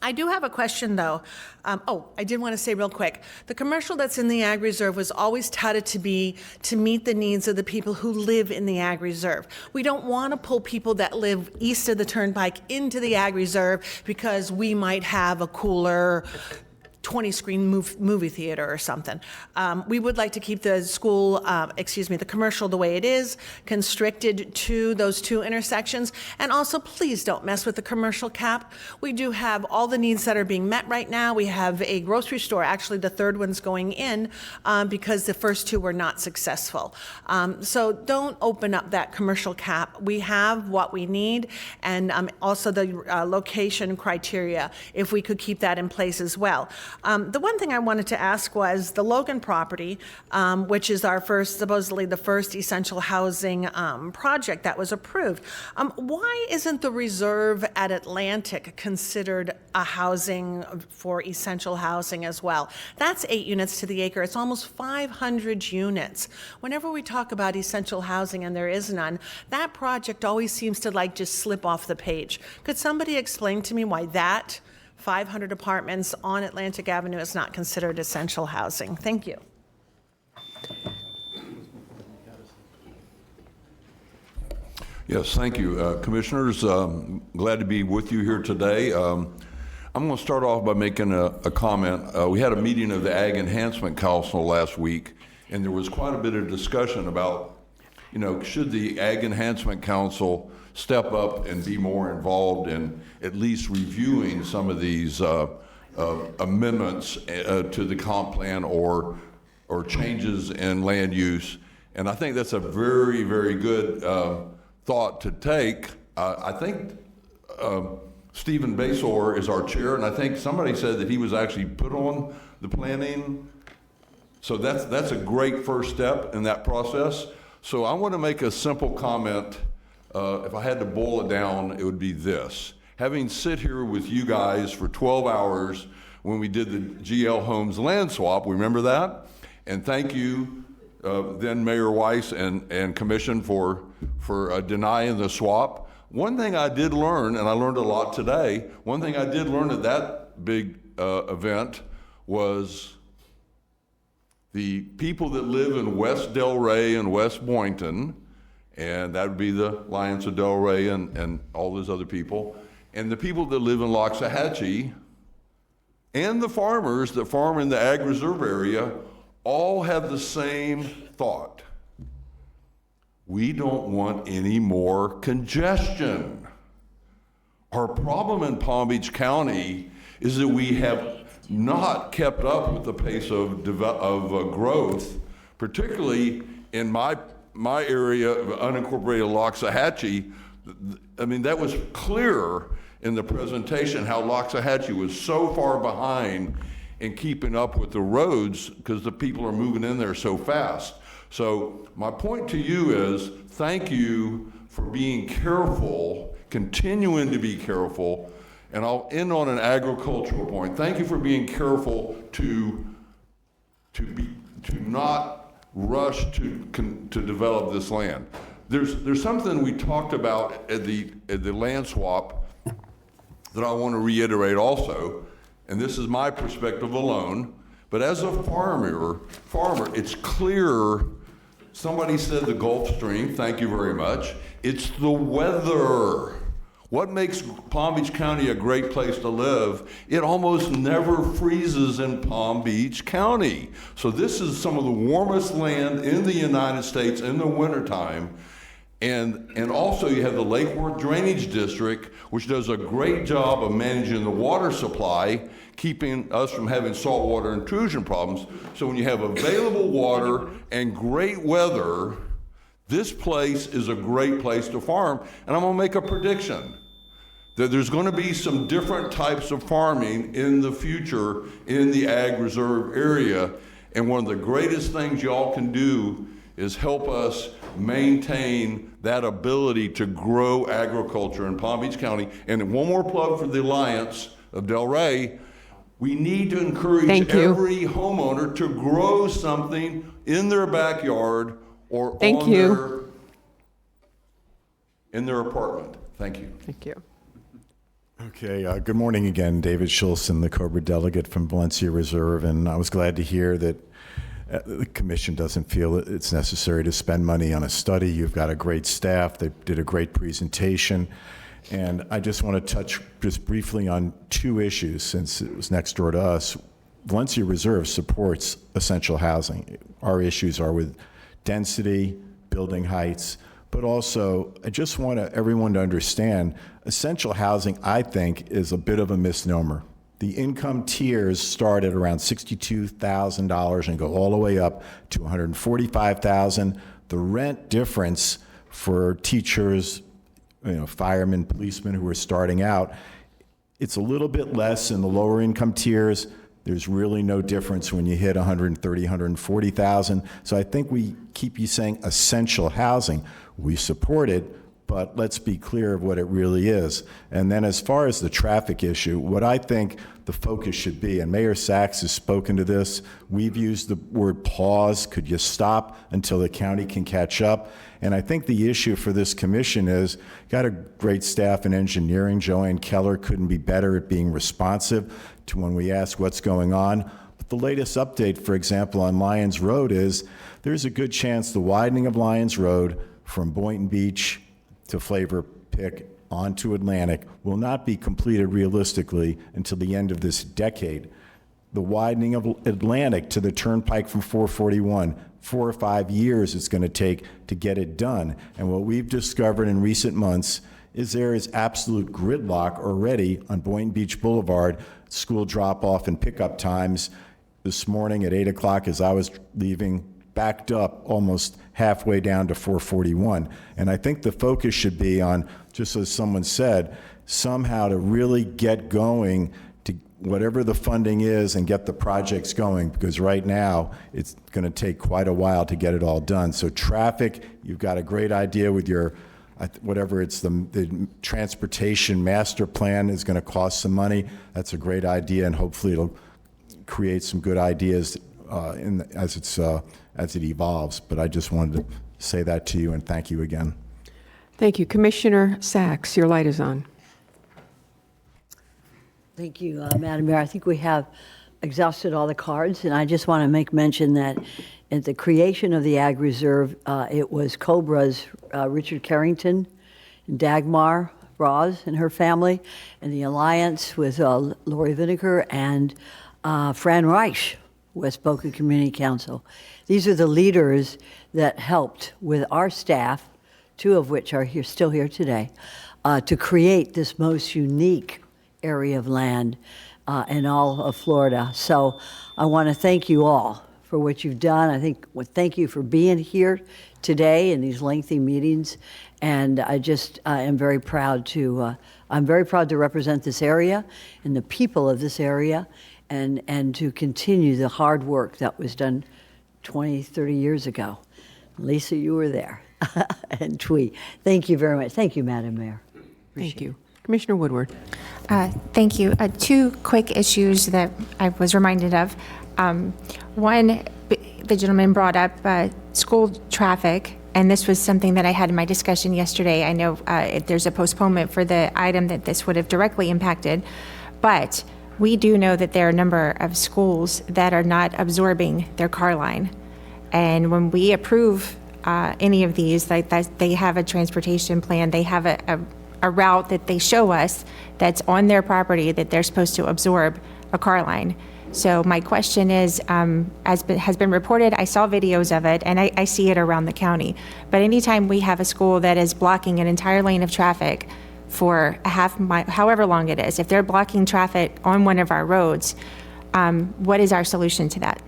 Speaker 20: I do have a question, though. I did want to say real quick, the commercial that's in the Ag Reserve was always touted to meet the needs of the people who live in the Ag Reserve. We don't want to pull people that live east of the Turnpike into the Ag Reserve because we might have a cooler 20-screen movie theater or something. We would like to keep the school, the commercial the way it is, constricted to those two intersections. And also, please don't mess with the commercial cap. We do have all the needs that are being met right now. We have a grocery store, actually the third one's going in because the first two were not successful. So don't open up that commercial cap. We have what we need, and also the location criteria, if we could keep that in place as well. The one thing I wanted to ask was the Logan property, which is our supposedly the first essential housing project that was approved. Why isn't the reserve at Atlantic considered a housing for essential housing as well? That's 8 units to the acre. It's almost 500 units. Whenever we talk about essential housing and there is none, that project always seems to just slip off the page. Could somebody explain to me why that 500 apartments on Atlantic Avenue is not considered essential housing? Thank you.
Speaker 21: Yes, thank you. Commissioners, glad to be with you here today. I'm going to start off by making a comment. We had a meeting of the Ag Enhancement Council last week, and there was quite a bit of discussion about, should the Ag Enhancement Council step up and be more involved in at least reviewing some of these amendments to the comp plan or changes in land use. And I think that's a very, very good thought to take. I think Stephen Basor is our chair, and I think somebody said that he was actually put on the planning. So that's a great first step in that process. So I want to make a simple comment. If I had to boil it down, it would be this. Having sit here with you guys for 12 hours when we did the GL Homes land swap, remember that? And thank you, then Mayor Weiss and Commission for denying the swap. One thing I did learn, and I learned a lot today, one thing I did learn at that big event was the people that live in West Delray and West Boynton, and that would be the Lions of Delray and all those other people, and the people that live in Loxahatchee, and the farmers that farm in the Ag Reserve area, all have the same thought. We don't want any more congestion. Our problem in Palm Beach County is that we have not kept up with the pace of growth, particularly in my area of unincorporated Loxahatchee. I mean, that was clear in the presentation how Loxahatchee was so far behind in keeping up with the roads because the people are moving in there so fast. So my point to you is thank you for being careful, continuing to be careful, and I'll end on an agricultural point. Thank you for being careful to not rush to develop this land. There's something we talked about at the land swap that I want to reiterate also, and this is my perspective alone, but as a farmer, it's clear, somebody said the Gulf Stream, thank you very much, it's the weather. What makes Palm Beach County a great place to live? It almost never freezes in Palm Beach County. So this is some of the warmest land in the United States in the wintertime. And also you have the Lake Worth Drainage District, which does a great job of managing the water supply, keeping us from having saltwater intrusion problems. So when you have available water and great weather, this place is a great place to farm. And I'm gonna make a prediction that there's gonna be some different types of farming in the future in the Ag Reserve area. And one of the greatest things y'all can do is help us maintain that ability to grow agriculture in Palm Beach County. And one more plug for the Alliance of Delray. We need to encourage every homeowner to grow something in their backyard or in their apartment. Thank you.
Speaker 1: Thank you.
Speaker 9: Okay, good morning again. David Schulson, the Cobra delegate from Valencia Reserve, and I was glad to hear that the commission doesn't feel that it's necessary to spend money on a study. You've got a great staff. They did a great presentation. And I just want to touch just briefly on two issues since it was next door to us. Valencia Reserve supports essential housing. Our issues are with density, building heights, but also I just want everyone to understand essential housing, I think, is a bit of a misnomer. The income tiers start at around $62,000 and go all the way up to $145,000. The rent difference for teachers, firemen, policemen who are starting out, it's a little bit less in the lower income tiers. There's really no difference when you hit 130, 140,000. So I think we keep you saying essential housing. We support it, but let's be clear of what it really is. And then as far as the traffic issue, what I think the focus should be, and Mayor Sachs has spoken to this, we've used the word pause. Could you stop until the county can catch up? And I think the issue for this commission is, got a great staff in engineering. Joanne Keller couldn't be better at being responsive to when we ask what's going on. But the latest update, for example, on Lyons Road is there's a good chance the widening of Lyons Road from Boynton Beach to Flavor Pick onto Atlantic will not be completed realistically until the end of this decade. The widening of Atlantic to the turnpike from 441, 4 or 5 years it's going to take to get it done. And what we've discovered in recent months is there is absolute gridlock already on Boynton Beach Boulevard, school drop-off and pickup times. This morning at 8 o'clock as I was leaving, backed up almost halfway down to 441. And I think the focus should be on, just as someone said, somehow to really get going to whatever the funding is and get the projects going, because right now it's going to take quite a while to get it all done. So traffic, you've got a great idea with your, whatever it's the transportation master plan is going to cost some money. That's a great idea, and hopefully it'll create some good ideas as it evolves. But I just wanted to say that to you and thank you again.
Speaker 1: Thank you. Commissioner Sachs, your light is on.
Speaker 10: Thank you, Madam Mayor. I think we have exhausted all the cards, and I just want to make mention that at the creation of the Ag Reserve, it was COBRA's Richard Carrington, Dagmar Roz and her family, and the alliance with Lori Vinegar and Fran Reich, West Boca Community Council. These are the leaders that helped with our staff, 2 of which are still here today, to create this most unique area of land in all of Florida. So I want to thank you all for what you've done. Thank you for being here today in these lengthy meetings. And I am very proud to, represent this area and the people of this area, and to continue the hard work that was done 20, 30 years ago. Lisa, you were there. And Twee. Thank you very much. Thank you, Madam Mayor.
Speaker 1: Thank you. Commissioner Woodward.
Speaker 6: Thank you. 2 quick issues that I was reminded of. One, the gentleman brought up school traffic, and this was something that I had in my discussion yesterday. I know there's a postponement for the item that this would have directly impacted, but we do know that there are a number of schools that are not absorbing their car line. And when we approve any of these, like they have a transportation plan, they have a route that they show us that's on their property that they're supposed to absorb a car line. So my question is, as has been reported, I saw videos of it, and I see it around the county. But anytime we have a school that is blocking an entire lane of traffic for a half mile, however long it is, if they're blocking traffic on one of our roads, what is our solution to that?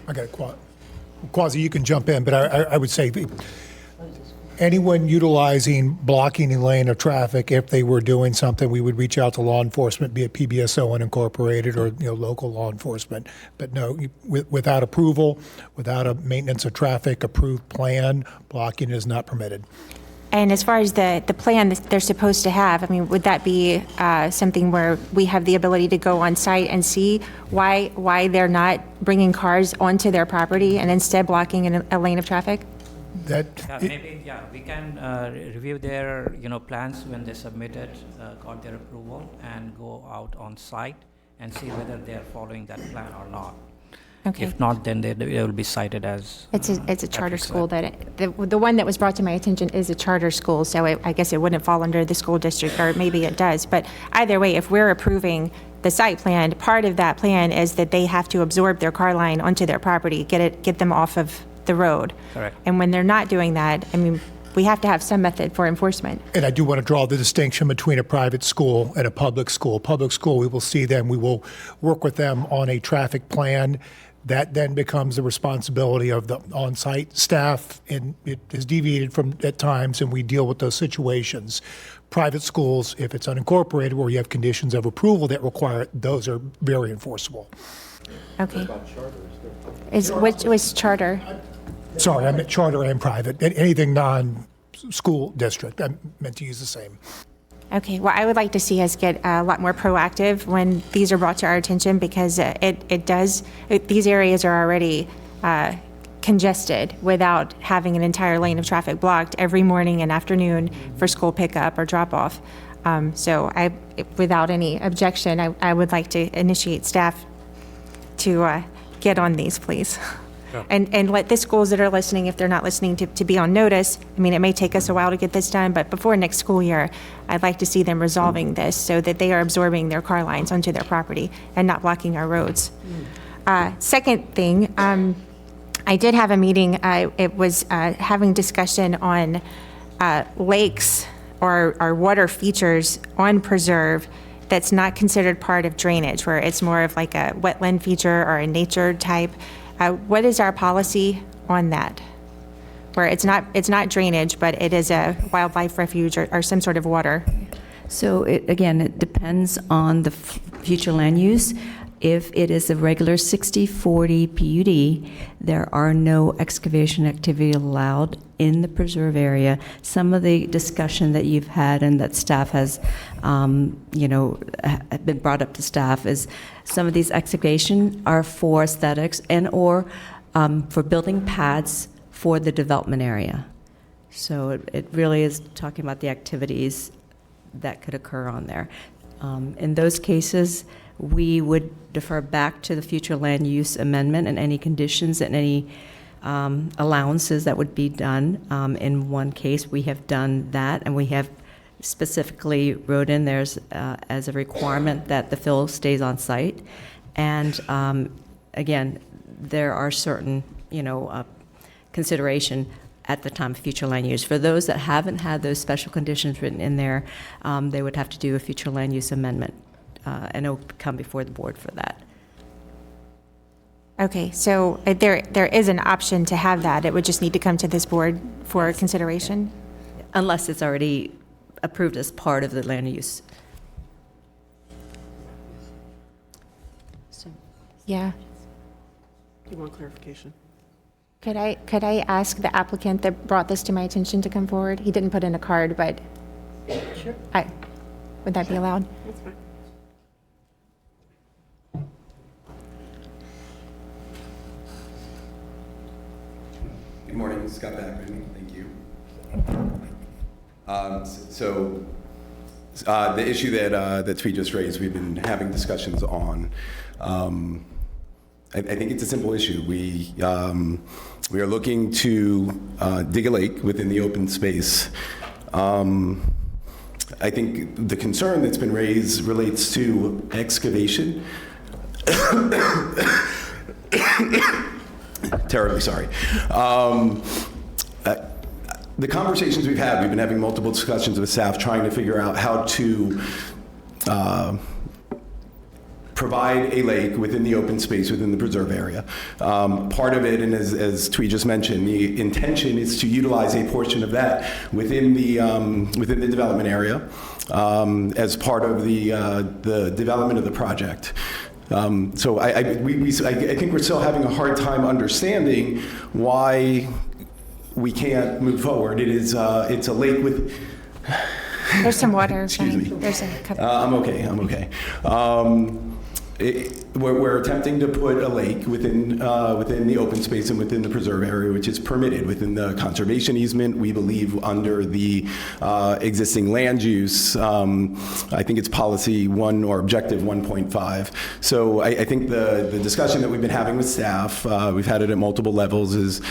Speaker 16: I got it, Quasi, you can jump in, but I would say anyone utilizing blocking a lane of traffic, if they were doing something, we would reach out to law enforcement, be it PBSO unincorporated or local law enforcement. But no, without approval, without a maintenance of traffic approved plan, blocking is not permitted.
Speaker 6: And as far as the plan that they're supposed to have, I mean, would that be something where we have the ability to go on site and see why they're not bringing cars onto their property and instead blocking a lane of traffic?
Speaker 13: We can review their plans when they submitted, got their approval, and go out on site and see whether they are following that plan or not.
Speaker 6: Okay.
Speaker 13: If not, then they will be cited as.
Speaker 6: It's a charter
Speaker 13: ethics
Speaker 6: school the one that was brought to my attention is a charter school, so I guess it wouldn't fall under the school district, or maybe it does. But either way, if we're approving the site plan, part of that plan is that they have to absorb their car line onto their property, get them off of the road.
Speaker 13: Correct.
Speaker 6: And when they're not doing that, I mean, we have to have some method for enforcement.
Speaker 16: And I do want to draw the distinction between a private school and a public school. Public school, we will see them, we will work with them on a traffic plan. That then becomes the responsibility of the on-site staff, and it is deviated from at times, and we deal with those situations. Private schools, if it's unincorporated, where you have conditions of approval that require it, those are very enforceable.
Speaker 6: Okay. Which was charter?
Speaker 16: Sorry, I meant charter and private. Anything non-school district, I meant to use the same.
Speaker 6: Okay, well, I would like to see us get a lot more proactive when these are brought to our attention, because these areas are already congested without having an entire lane of traffic blocked every morning and afternoon for school pickup or drop-off. So without any objection, I would like to initiate staff to get on these, please.
Speaker 13: Sure.
Speaker 6: And let the schools that are listening, if they're not listening, to be on notice. I mean, it may take us a while to get this done, but before next school year, I'd like to see them resolving this so that they are absorbing their car lines onto their property and not blocking our roads. Second thing, I did have a meeting. It was having discussion on lakes or water features on preserve that's not considered part of drainage, where it's more of like a wetland feature or a nature type. What is our policy on that? Where it's not drainage, but it is a wildlife refuge or some sort of water.
Speaker 5: So it depends on the future land use. If it is a regular 60/40 PUD, there are no excavation activity allowed in the preserve area. Some of the discussion that you've had and that staff has, been brought up to staff is some of these excavation are for aesthetics and or for building pads for the development area. So it really is talking about the activities that could occur on there. In those cases, we would defer back to the future land use amendment and any conditions and any allowances that would be done. In one case, we have done that, and we have specifically wrote in there as a requirement that the fill stays on site. And again, there are certain, consideration at the time of future land use. For those that haven't had those special conditions written in there, they would have to do a future land use amendment, and it will come before the board for that.
Speaker 6: Okay, so there is an option to have that. It would just need to come to this board for consideration?
Speaker 5: Unless it's already approved as part of the land use.
Speaker 6: Yeah.
Speaker 1: You want clarification?
Speaker 6: Could I ask the applicant that brought this to my attention to come forward? He didn't put in a card, but
Speaker 1: Sure.
Speaker 6: would that be allowed?
Speaker 1: That's fine.
Speaker 2: Good morning, Scott Backman, thank you. The issue that Tweet just raised, we've been having discussions on. I think it's a simple issue. We are looking to dig a lake within the open space. I think the concern that's been raised relates to excavation. Terribly sorry. The conversations we've had, we've been having multiple discussions with staff trying to figure out how to provide a lake within the open space within the preserve area. Part of it, and as Twee just mentioned, the intention is to utilize a portion of that within the development area as part of the development of the project. So I think we're still having a hard time understanding why we can't move forward. It's a lake with.
Speaker 6: There's some water.
Speaker 2: Excuse me.
Speaker 6: There's a couple.
Speaker 2: I'm okay. we're attempting to put a lake within the open space and within the preserve area, which is permitted within the conservation easement. We believe under the existing land use, I think it's policy 1 or objective 1.5. So I think the discussion that we've been having with staff, we've had it at multiple levels, is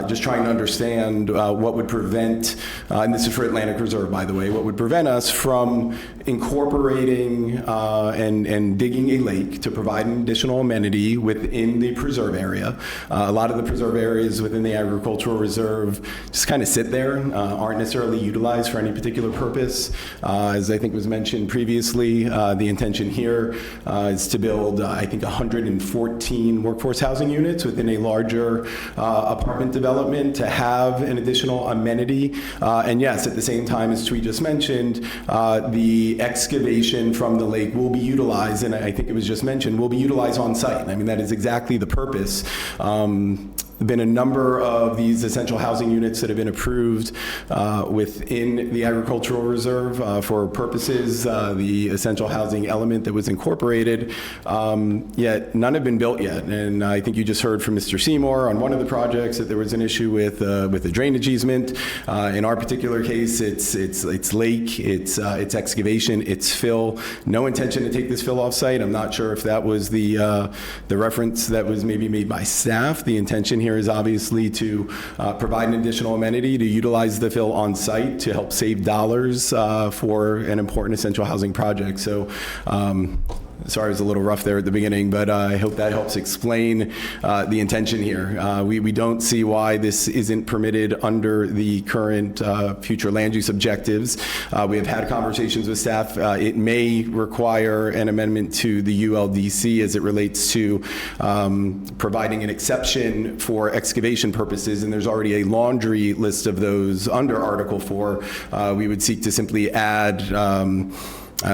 Speaker 2: just trying to understand what would prevent, and this is for Atlantic Reserve, by the way, what would prevent us from incorporating and digging a lake to provide an additional amenity within the preserve area. A lot of the preserve areas within the agricultural reserve just kind of sit there, aren't necessarily utilized for any particular purpose. As I think was mentioned previously, the intention here is to build, I think, 114 workforce housing units within a larger apartment development to have an additional amenity. And yes, at the same time, as Tweet just mentioned, the excavation from the lake will be utilized, and I think it was just mentioned, will be utilized on site. I mean, that is exactly the purpose. There have been a number of these essential housing units that have been approved within the agricultural reserve for purposes, the essential housing element that was incorporated, yet none have been built yet. And I think you just heard from Mr. Seymour on one of the projects that there was an issue with the drainage easement. In our particular case, it's lake, it's excavation, it's fill. No intention to take this fill off site. I'm not sure if that was the reference that was maybe made by staff. The intention here is obviously to provide an additional amenity, to utilize the fill on site to help save dollars for an important essential housing project. So sorry, it was a little rough there at the beginning, but I hope that helps explain the intention here. We don't see why this isn't permitted under the current future land use objectives. We have had conversations with staff. It may require an amendment to the ULDC as it relates to providing an exception for excavation purposes, and there's already a laundry list of those under Article 4. We would seek to simply add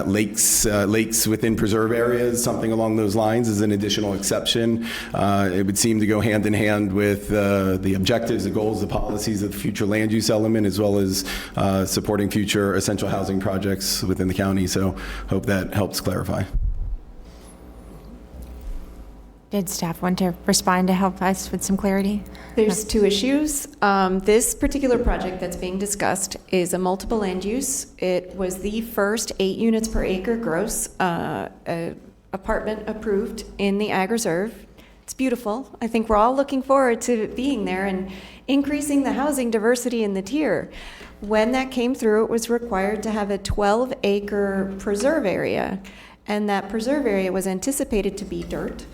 Speaker 2: lakes within preserve areas, something along those lines, as an additional exception. It would seem to go hand in hand with the objectives, the goals, the policies of the future land use element, as well as supporting future essential housing projects within the county. So hope that helps clarify.
Speaker 6: Did staff want to respond to help us with some clarity?
Speaker 15: There's two issues. This particular project that's being discussed is a multiple land use. It was the first 8 units per acre gross apartment approved in the Ag Reserve. It's beautiful. I think we're all looking forward to being there and increasing the housing diversity in the tier. When that came through, it was required to have a 12-acre preserve area, and that preserve area was anticipated to be dirt.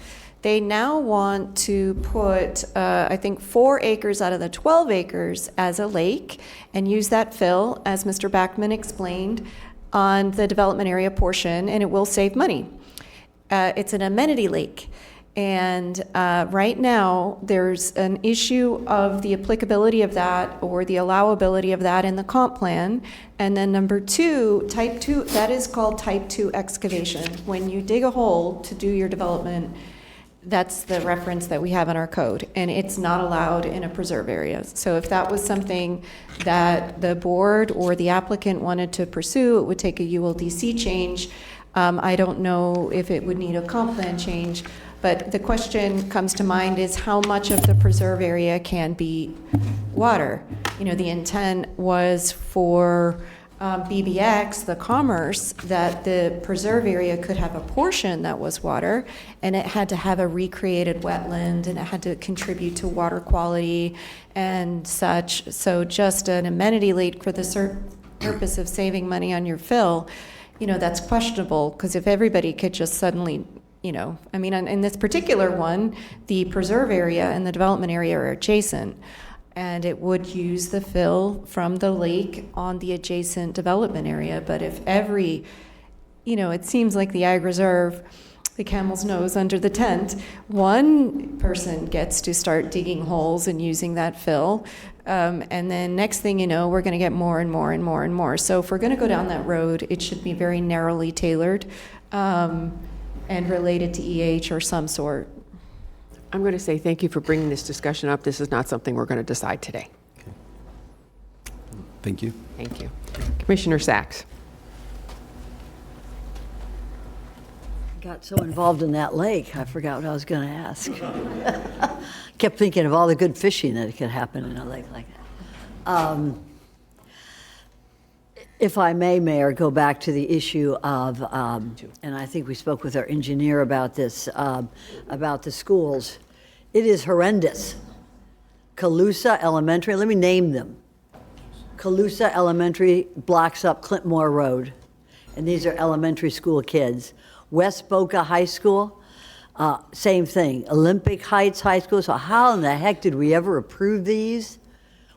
Speaker 15: They now want to put, I think, 4 acres out of the 12 acres as a lake and use that fill, as Mr. Backman explained, on the development area portion, and it will save money. It's an amenity lake. And right now, there's an issue of the applicability of that or the allowability of that in the comp plan. And then number 2, type 2, that is called type 2 excavation. When you dig a hole to do your development, that's the reference that we have in our code, and it's not allowed in a preserve area. So if that was something that the board or the applicant wanted to pursue, it would take a ULDC change. I don't know if it would need a comp plan change, but the question comes to mind is how much of the preserve area can be water? You know, the intent was for BBX, the commerce, that the preserve area could have a portion that was water, and it had to have a recreated wetland, and it had to contribute to water quality and such. So just an amenity lake for the purpose of saving money on your fill, you know, that's questionable, because if everybody could just suddenly, you know, I mean, in this particular one, the preserve area and the development area are adjacent, and it would use the fill from the lake on the adjacent development area. But if every, you know, it seems like the Ag Reserve, the camel's nose under the tent, one person gets to start digging holes and using that fill, and then next thing you know, we're going to get more and more and more and more. So if we're going to go down that road, it should be very narrowly tailored and related to EH or some sort.
Speaker 1: I'm going to say thank you for bringing this discussion up. This is not something we're going to decide today.
Speaker 2: Thank you.
Speaker 1: Thank you. Commissioner Sacks.
Speaker 10: got so involved in that lake, I forgot what I was going to ask. Kept thinking of all the good fishing that could happen in a lake like that. If I may, Mayor, go back to the issue of, and I think we spoke with our engineer about this, about the schools. It is horrendous. Calusa Elementary, let me name them. Calusa Elementary blocks up Clintmore Road, and these are elementary school kids. West Boca High School, same thing. Olympic Heights High School. So how in the heck did we ever approve these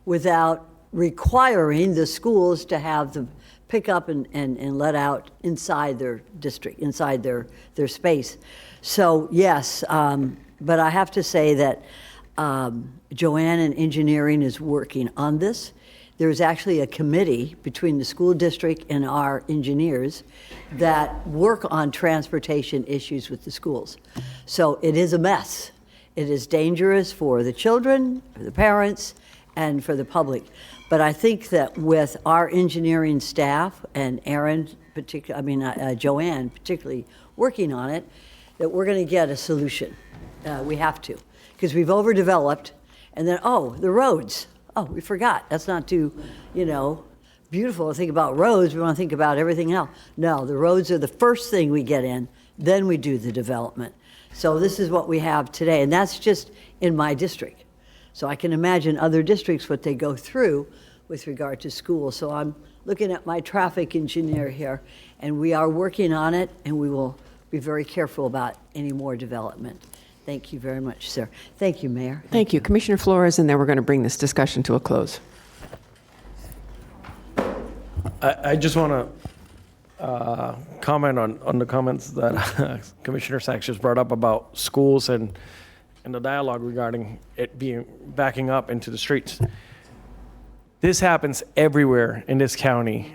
Speaker 10: without requiring the schools to have them pick up and let out inside their district, inside their space? So yes, but I have to say that Joanne in engineering is working on this. There's actually a committee between the school district and our engineers that work on transportation issues with the schools. So it is a mess. It is dangerous for the children, for the parents, and for the public. But I think that with our engineering staff and Joanne particularly working on it, that we're going to get a solution. We have to, because we've overdeveloped, and then, the roads. Oh, we forgot. That's not too, beautiful to think about roads. We want to think about everything else. No, the roads are the first thing we get in, then we do the development. So this is what we have today, and that's just in my district. So I can imagine other districts, what they go through with regard to schools. So I'm looking at my traffic engineer here, and we are working on it, and we will be very careful about any more development. Thank you very much, sir. Thank you, Mayor.
Speaker 1: Thank you. Commissioner Flores, and then we're going to bring this discussion to a close.
Speaker 12: I just want to comment on the comments that Commissioner Sachs just brought up about schools and the dialogue regarding it backing up into the streets. This happens everywhere in this county.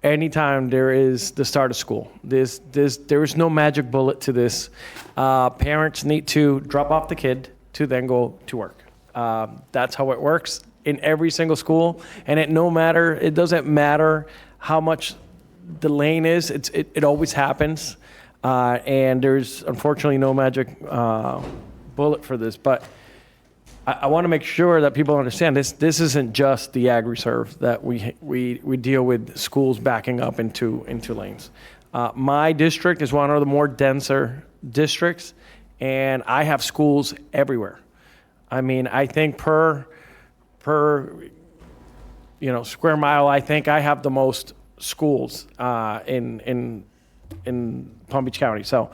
Speaker 12: Anytime there is the start of school, there is no magic bullet to this. Parents need to drop off the kid to then go to work. That's how it works in every single school, and it doesn't matter how much the lane is. It always happens, and there's unfortunately no magic bullet for this. But I want to make sure that people understand this isn't just the ag reserve that we deal with schools backing up into lanes. My district is one of the more denser districts, and I have schools everywhere. I mean, I think per square mile, I think I have the most schools in Palm Beach County. So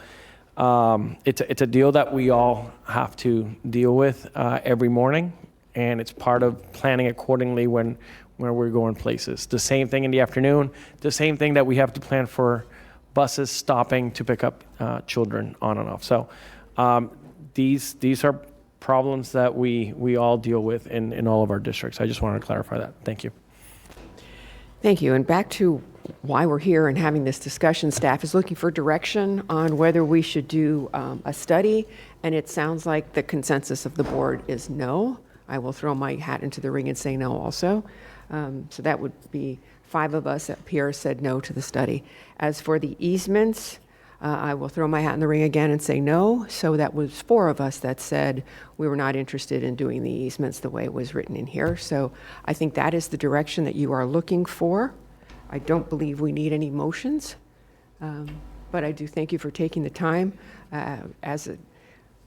Speaker 12: it's a deal that we all have to deal with every morning, and it's part of planning accordingly when we're going places. The same thing in the afternoon, the same thing that we have to plan for buses stopping to pick up children on and off. So these are problems that we all deal with in all of our districts. I just wanted to clarify that. Thank you.
Speaker 1: Thank you. And back to why we're here and having this discussion, staff is looking for direction on whether we should do a study, and it sounds like the consensus of the board is no. I will throw my hat into the ring and say no also. So that would be 5 of us up here said no to the study. As for the easements, I will throw my hat in the ring again and say no. So that was 4 of us that said we were not interested in doing the easements the way it was written in here. So I think that is the direction that you are looking for. I don't believe we need any motions, but I do thank you for taking the time.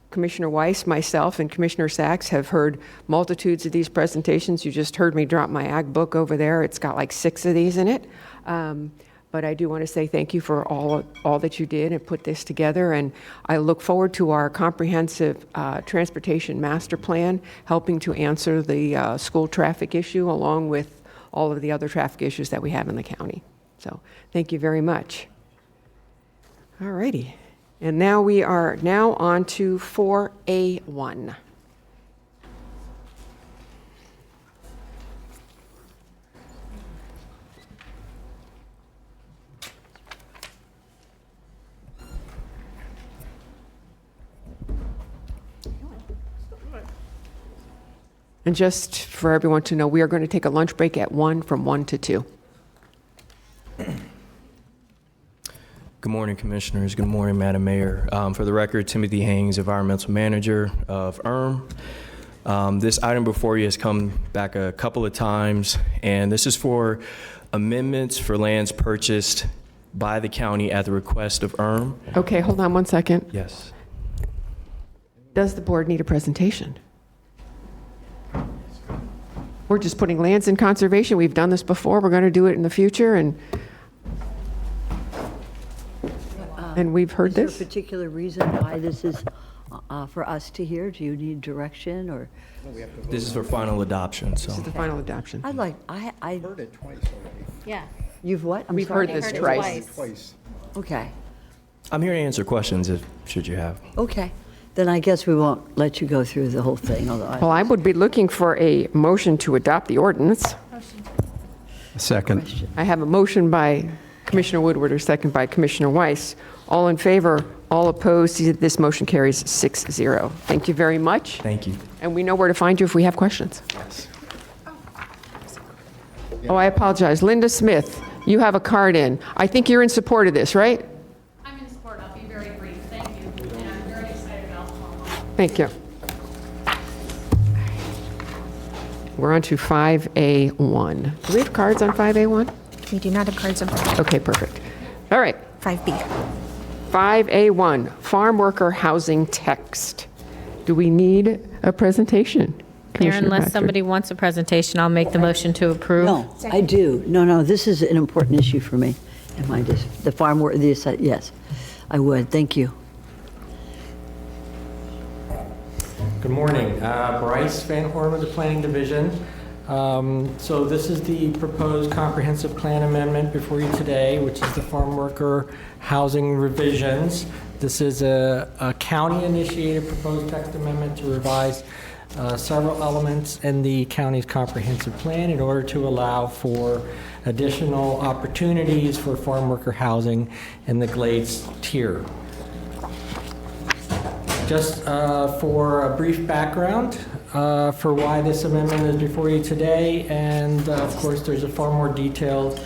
Speaker 1: Commissioner Weiss, myself, and Commissioner Sachs have heard multitudes of these presentations. You just heard me drop my ag book over there. It's got like 6 of these in it. But I do want to say thank you for all that you did and put this together. And I look forward to our comprehensive transportation master plan, helping to answer the school traffic issue along with all of the other traffic issues that we have in the county. So thank you very much. All righty. And now we are now on to 4A1. And just for everyone to know, we are going to take a lunch break at 1 from 1 to 2.
Speaker 4: Good morning, Commissioners. Good morning, Madam Mayor. For the record, Timothy Haynes, Environmental Manager of This item before you has come back a couple of times, and this is for amendments for lands purchased by the county at the request of
Speaker 1: Okay, hold on one second.
Speaker 4: Yes.
Speaker 1: Does the board need a presentation? We're just putting lands in conservation. We've done this before. We're going to do it in the future, and we've heard this.
Speaker 10: Is there a particular reason why this is for us to hear? Do you need direction, or?
Speaker 4: This is for final adoption, so.
Speaker 1: This is the final adoption.
Speaker 10: I'd like, I heard it twice already.
Speaker 3: Yeah.
Speaker 10: You've what? I'm
Speaker 1: We've
Speaker 10: sorry?
Speaker 1: heard this twice.
Speaker 10: Okay,
Speaker 4: I'm here to answer questions should you have.
Speaker 10: okay. Then I guess we won't let you go through the whole thing, although
Speaker 1: Well, I would be looking for a motion to adopt the ordinance.
Speaker 4: Second.
Speaker 1: I have a motion by Commissioner Woodward, or second by Commissioner Weiss. All in favor, all opposed, see that this motion carries 6-0. Thank you very much.
Speaker 4: Thank you.
Speaker 1: And we know where to find you if we have questions. Oh, I apologize. Linda Smith, you have a card in. I think you're in support of this, right?
Speaker 7: I'm in support. I'll be very brief. Thank you. And I'm very excited about tomorrow.
Speaker 1: Thank you. We're on to 5A1. Do we have cards on 5A1?
Speaker 6: We do not have cards on 5A1.
Speaker 1: Okay, perfect. All right.
Speaker 6: 5B.
Speaker 1: 5A1, farm worker housing text. Do we need a presentation?
Speaker 3: Mayor,
Speaker 1: Commissioner
Speaker 3: unless
Speaker 1: Baxter?
Speaker 3: somebody wants a presentation, I'll make the motion to approve.
Speaker 10: No, I do. No, this is an important issue for me. The farm work, yes, I would. Thank you.
Speaker 4: Good morning. Bryce Van Horn with the Planning Division. So this is the proposed comprehensive plan amendment before you today, which is the farm worker housing revisions. This is a county-initiated proposed text amendment to revise several elements in the county's comprehensive plan in order to allow for additional opportunities for farm worker housing in the Glades tier. Just for a brief background for why this amendment is before you today, and of course there's a far more detailed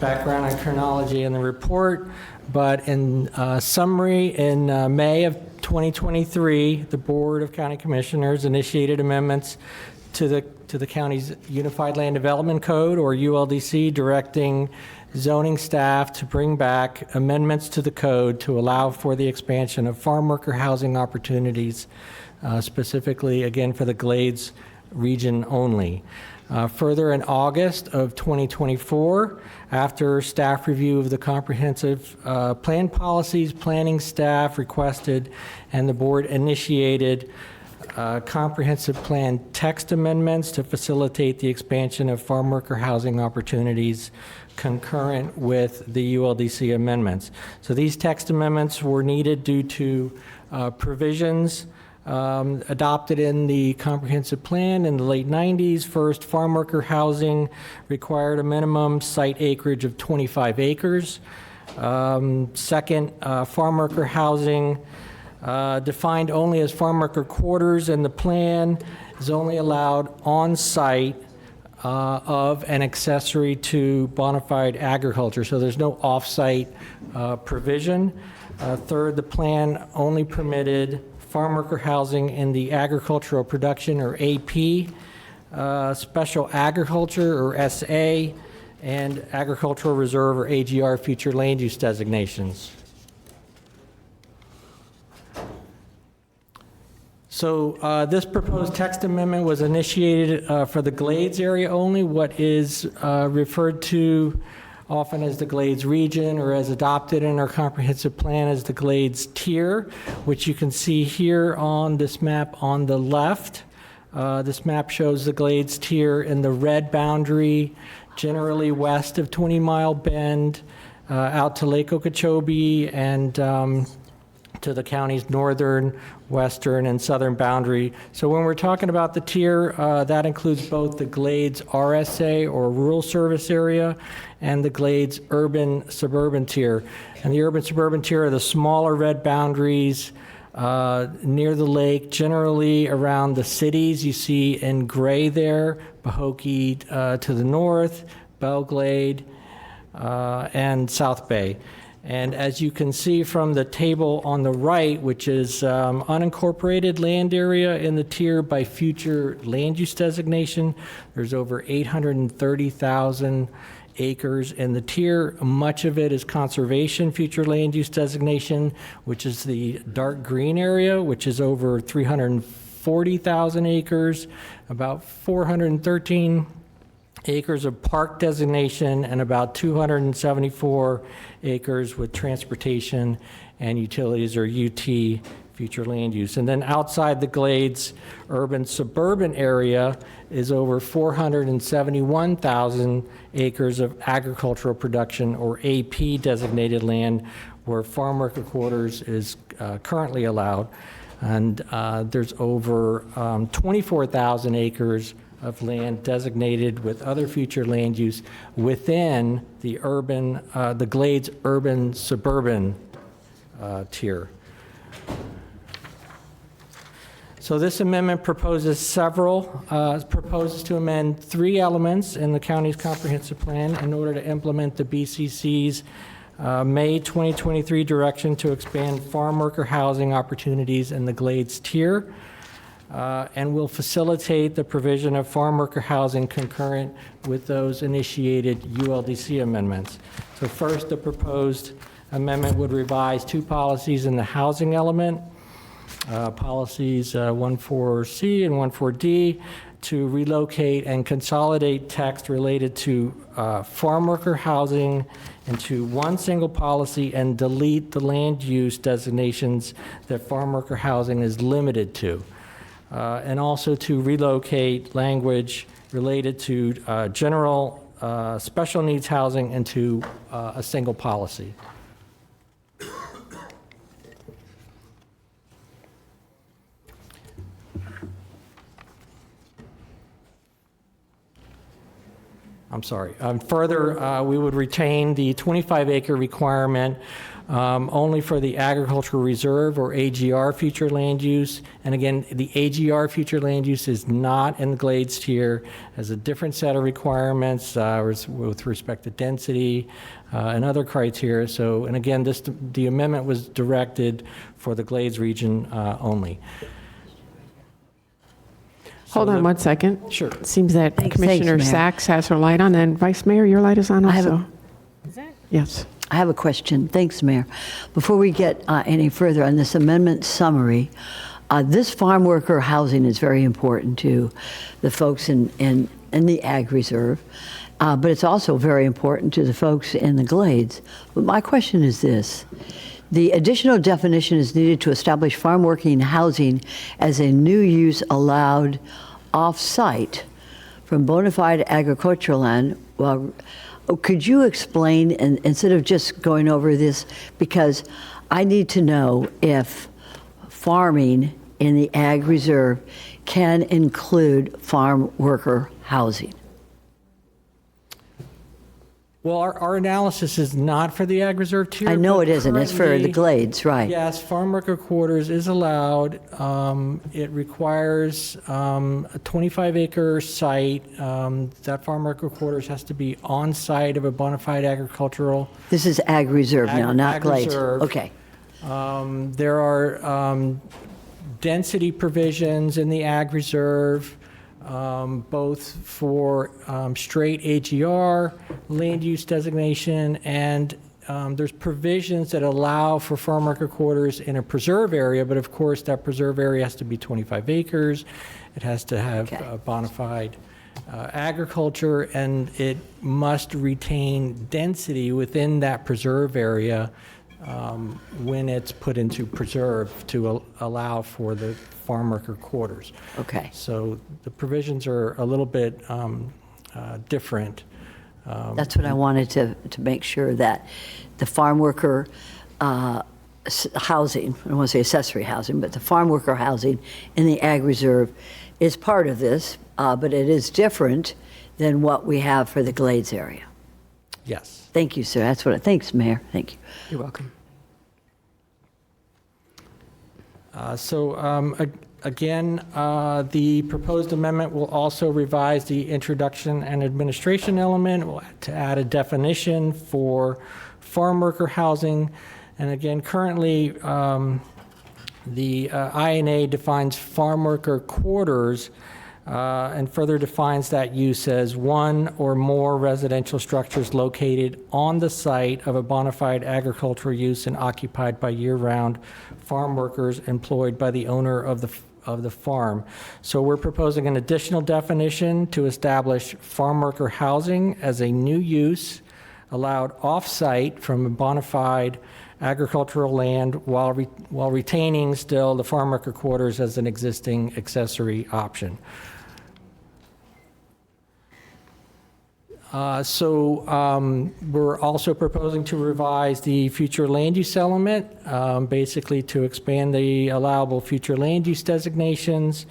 Speaker 4: background and chronology in the report, but in summary, in May of 2023, the Board of County Commissioners initiated amendments to the county's Unified Land Development Code, or ULDC, directing zoning staff to bring back amendments to the code to allow for the expansion of farm worker housing opportunities, specifically, again, for the Glades region only. Further, in August of 2024, after staff review of the comprehensive plan policies, planning staff requested and the board initiated comprehensive plan text amendments to facilitate the expansion of farm worker housing opportunities concurrent with the ULDC amendments. So these text amendments were needed due to provisions adopted in the comprehensive plan in the late 90s. First, farm worker housing required a minimum site acreage of 25 acres. Second, farm worker housing defined only as farm worker quarters in the plan is only allowed on site of an accessory to bona fide agriculture. So there's no off-site provision. Third, the plan only permitted farm worker housing in the agricultural production, or AP, special agriculture, or SA, and agricultural reserve, or AGR, future land use designations. So this proposed text amendment was initiated for the Glades area only, what is referred to often as the Glades region, or as adopted in our comprehensive plan as the Glades tier, which you can see here on this map on the left. This map shows the Glades tier in the red boundary, generally west of 20 Mile Bend, out to Lake Okeechobee, and to the county's northern, western, and southern boundary. So when we're talking about the tier, that includes both the Glades RSA, or Rural Service Area, and the Glades Urban Suburban tier. And the urban suburban tier are the smaller red boundaries near the lake, generally around the cities. You see in gray there, Pahokee to the north, Belglade, and South Bay. And as you can see from the table on the right, which is unincorporated land area in the tier by future land use designation, there's over 830,000 acres in the tier. Much of it is conservation future land use designation, which is the dark green area, which is over 340,000 acres, about 413 acres of park designation, and about 274 acres with transportation and utilities, or UT, future land use. And then outside the Glades urban suburban area is over 471,000 acres of agricultural production, or AP designated land, where farm worker quarters is currently allowed. And there's over 24,000 acres of land designated with other future land use within the the Glades urban suburban tier. So this amendment proposes to amend 3 elements in the county's comprehensive plan in order to implement the BCC's May 2023 direction to expand farm worker housing opportunities in the Glades tier, and will facilitate the provision of farm worker housing concurrent with those initiated ULDC amendments. So first, the proposed amendment would revise 2 policies in the housing element, policies 14C and 14D, to relocate and consolidate text related to farm worker housing into one single policy and delete the land use designations that farm worker housing is limited to. And also to relocate language related to general special needs housing into a single policy. I'm sorry. Further, we would retain the 25-acre requirement only for the agricultural reserve, or AGR, future land use. And again, the AGR future land use is not in the Glades tier, has a different set of requirements with respect to density and other criteria. So, and again, the amendment was directed for the Glades region only.
Speaker 1: Hold on one second.
Speaker 4: Sure.
Speaker 1: It seems that Commissioner
Speaker 10: Mayor.
Speaker 1: Sachs has her light on, and Vice Mayor, your light is on also. Yes.
Speaker 10: I have a question. Thanks, Mayor. Before we get any further on this amendment summary, this farm worker housing is very important to the folks in the Ag Reserve, but it's also very important to the folks in the Glades. But my question is this. The additional definition is needed to establish farm working housing as a new use allowed off-site from bona fide agricultural land. Well, could you explain, and instead of just going over this, because I need to know if farming in the Ag Reserve can include farm worker housing.
Speaker 4: Well, our analysis is not for the Ag Reserve tier.
Speaker 10: I know
Speaker 4: but
Speaker 10: it isn't. It's for the
Speaker 4: currently,
Speaker 10: Glades, right?
Speaker 4: Yes, farm worker quarters is allowed. It requires a 25-acre site. That farm worker quarters has to be on site of a bona fide agricultural.
Speaker 10: This is Ag Reserve now, not
Speaker 4: Ag
Speaker 10: Glades.
Speaker 4: Reserve.
Speaker 10: Okay.
Speaker 4: There are density provisions in the Ag Reserve, both for straight AGR, land use designation, and there's provisions that allow for farm worker quarters in a preserve area, but of course that preserve area has to be 25 acres. It has to have bona fide agriculture, and it must retain density within that preserve area when it's put into preserve to allow for the farm worker quarters.
Speaker 10: Okay.
Speaker 4: So the provisions are a little bit different.
Speaker 10: That's what I wanted to make sure, that the farm worker housing, I don't want to say accessory housing, but the farm worker housing in the Ag Reserve is part of this, but it is different than what we have for the Glades area.
Speaker 4: Yes.
Speaker 10: Thank you, sir. Thanks, Mayor. Thank you.
Speaker 1: You're welcome.
Speaker 4: Again, the proposed amendment will also revise the introduction and administration element to add a definition for farm worker housing. And again, currently, the INA defines farm worker quarters and further defines that use as one or more residential structures located on the site of a bona fide agricultural use and occupied by year-round farm workers employed by the owner of the farm. So we're proposing an additional definition to establish farm worker housing as a new use allowed off-site from a bona fide agricultural land while retaining still the farm worker quarters as an existing accessory option. We're also proposing to revise the future land use element, basically to expand the allowable future land use designations.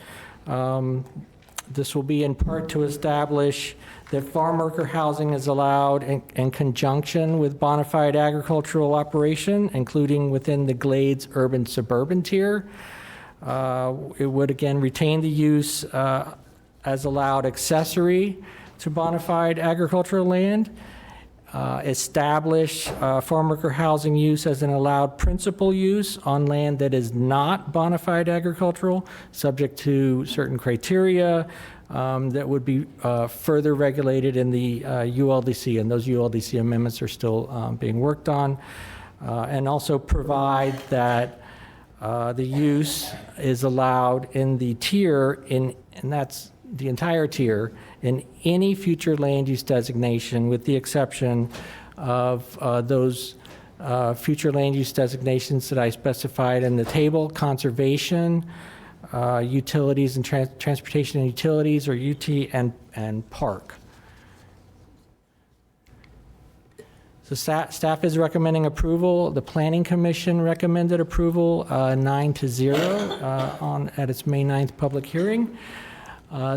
Speaker 4: This will be in part to establish that farm worker housing is allowed in conjunction with bona fide agricultural operation, including within the Glades urban suburban tier. It would again retain the use as allowed accessory to bona fide agricultural land, establish farm worker housing use as an allowed principal use on land that is not bona fide agricultural, subject to certain criteria that would be further regulated in the ULDC, and those ULDC amendments are still being worked on, and also provide that the use is allowed in the tier, and that's the entire tier, in any future land use designation, with the exception of those future land use designations that I specified in the table: conservation, utilities and transportation and utilities, or UT, and park. So staff is recommending approval. The Planning Commission recommended approval 9-0 at its May 9th public hearing.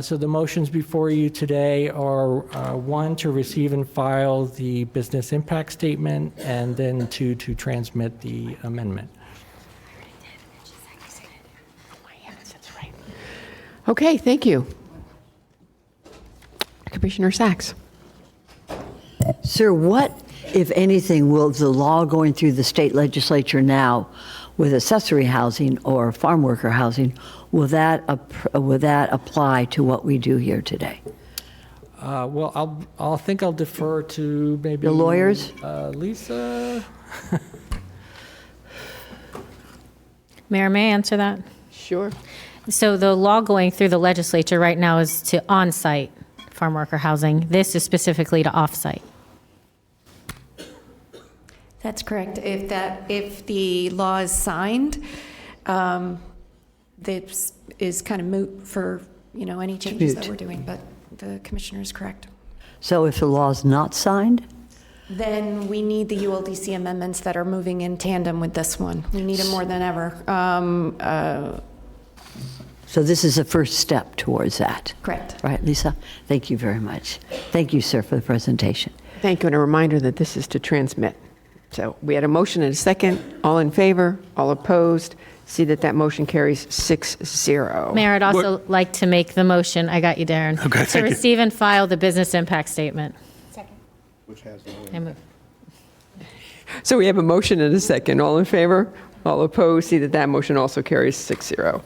Speaker 4: So the motions before you today are one, to receive and file the business impact statement, and then two, to transmit the amendment.
Speaker 1: Okay, thank you. Commissioner Sachs.
Speaker 10: Sir, what, if anything, will the law going through the state legislature now with accessory housing or farm worker housing, will that apply to what we do here today?
Speaker 4: Well, I'll think I'll defer to maybe
Speaker 10: the lawyers.
Speaker 4: Lisa.
Speaker 3: Mayor, may I answer that?
Speaker 1: Sure.
Speaker 3: So the law going through the legislature right now is to on-site farm worker housing. This is specifically to off-site.
Speaker 15: That's correct. If the law is signed, this is kind of moot for, any changes that we're doing, but the commissioner is correct.
Speaker 10: So if the law is not signed?
Speaker 15: Then we need the ULDC amendments that are moving in tandem with this one. We need them more than ever.
Speaker 10: So this is a first step towards that.
Speaker 15: Correct.
Speaker 10: Right, Lisa? Thank you very much. Thank you, sir, for the presentation.
Speaker 1: Thank you, and a reminder that this is to transmit. So we had a motion and a second. All in favor? All opposed? See that that motion carries 6-0.
Speaker 3: Mayor, I'd also like to make the motion, I got you, Darren,
Speaker 11: Okay,
Speaker 3: to
Speaker 11: thank you.
Speaker 3: receive and file the business impact statement.
Speaker 6: Second.
Speaker 11: Which has the
Speaker 3: I move.
Speaker 1: So we have a motion and a second. All in favor? All opposed? See that that motion also carries 6-0.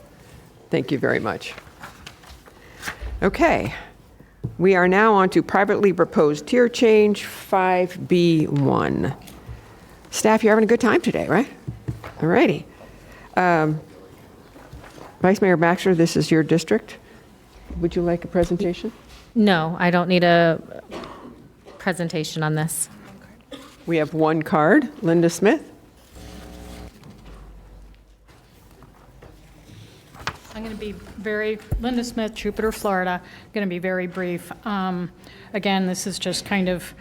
Speaker 1: Thank you very much. Okay. We are now on to privately proposed tier change 5B1. Staff, you're having a good time today, right? All righty. Vice Mayor Baxter, this is your district. Would you like a presentation?
Speaker 3: No, I don't need a presentation on this.
Speaker 1: We have one card. Linda Smith.
Speaker 7: I'm going to be Linda Smith, Jupiter, Florida. Going to be very brief. Again, this is just kind of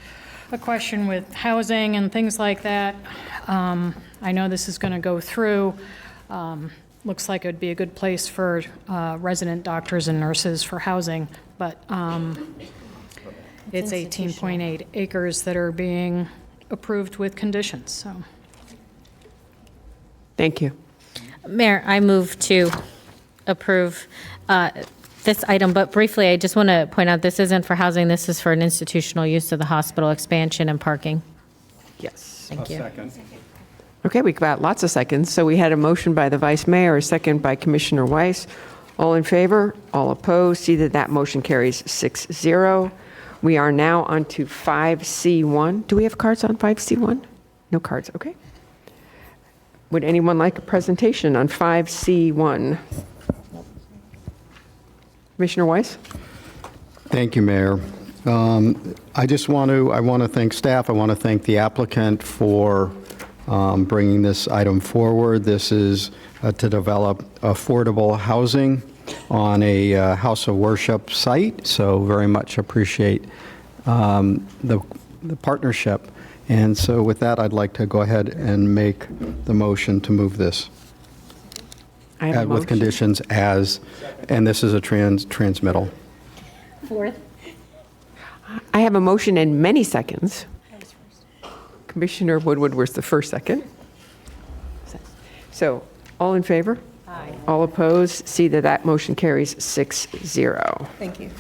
Speaker 7: a question with housing and things like that. I know this is going to go through. Looks like it would be a good place for resident doctors and nurses for housing, but it's 18.8 acres that are being approved with conditions, so.
Speaker 1: Thank you.
Speaker 3: Mayor, I move to approve this item, but briefly, I just want to point out this isn't for housing, this is for an institutional use of the hospital expansion and parking.
Speaker 1: Yes.
Speaker 3: Thank you.
Speaker 1: Okay, we got lots of seconds. So we had a motion by the Vice Mayor, a second by Commissioner Weiss. All in favor? All opposed? See that that motion carries 6-0. We are now on to 5C1. Do we have cards on 5C1? No cards, okay. Would anyone like a presentation on 5C1? Commissioner Weiss?
Speaker 11: Thank you, Mayor. I want to thank staff. I want to thank the applicant for bringing this item forward. This is to develop affordable housing on a house of worship site, so very much appreciate the partnership. And so with that, I'd like to go ahead and make the motion to move this.
Speaker 1: I have a
Speaker 11: With
Speaker 1: motion.
Speaker 11: conditions as, and this is a transmittal.
Speaker 3: Fourth.
Speaker 1: I have a motion and many seconds. Commissioner Woodward was the first second. So, all in favor?
Speaker 3: Aye.
Speaker 1: All opposed? See that that motion carries 6-0.
Speaker 20: Thank you.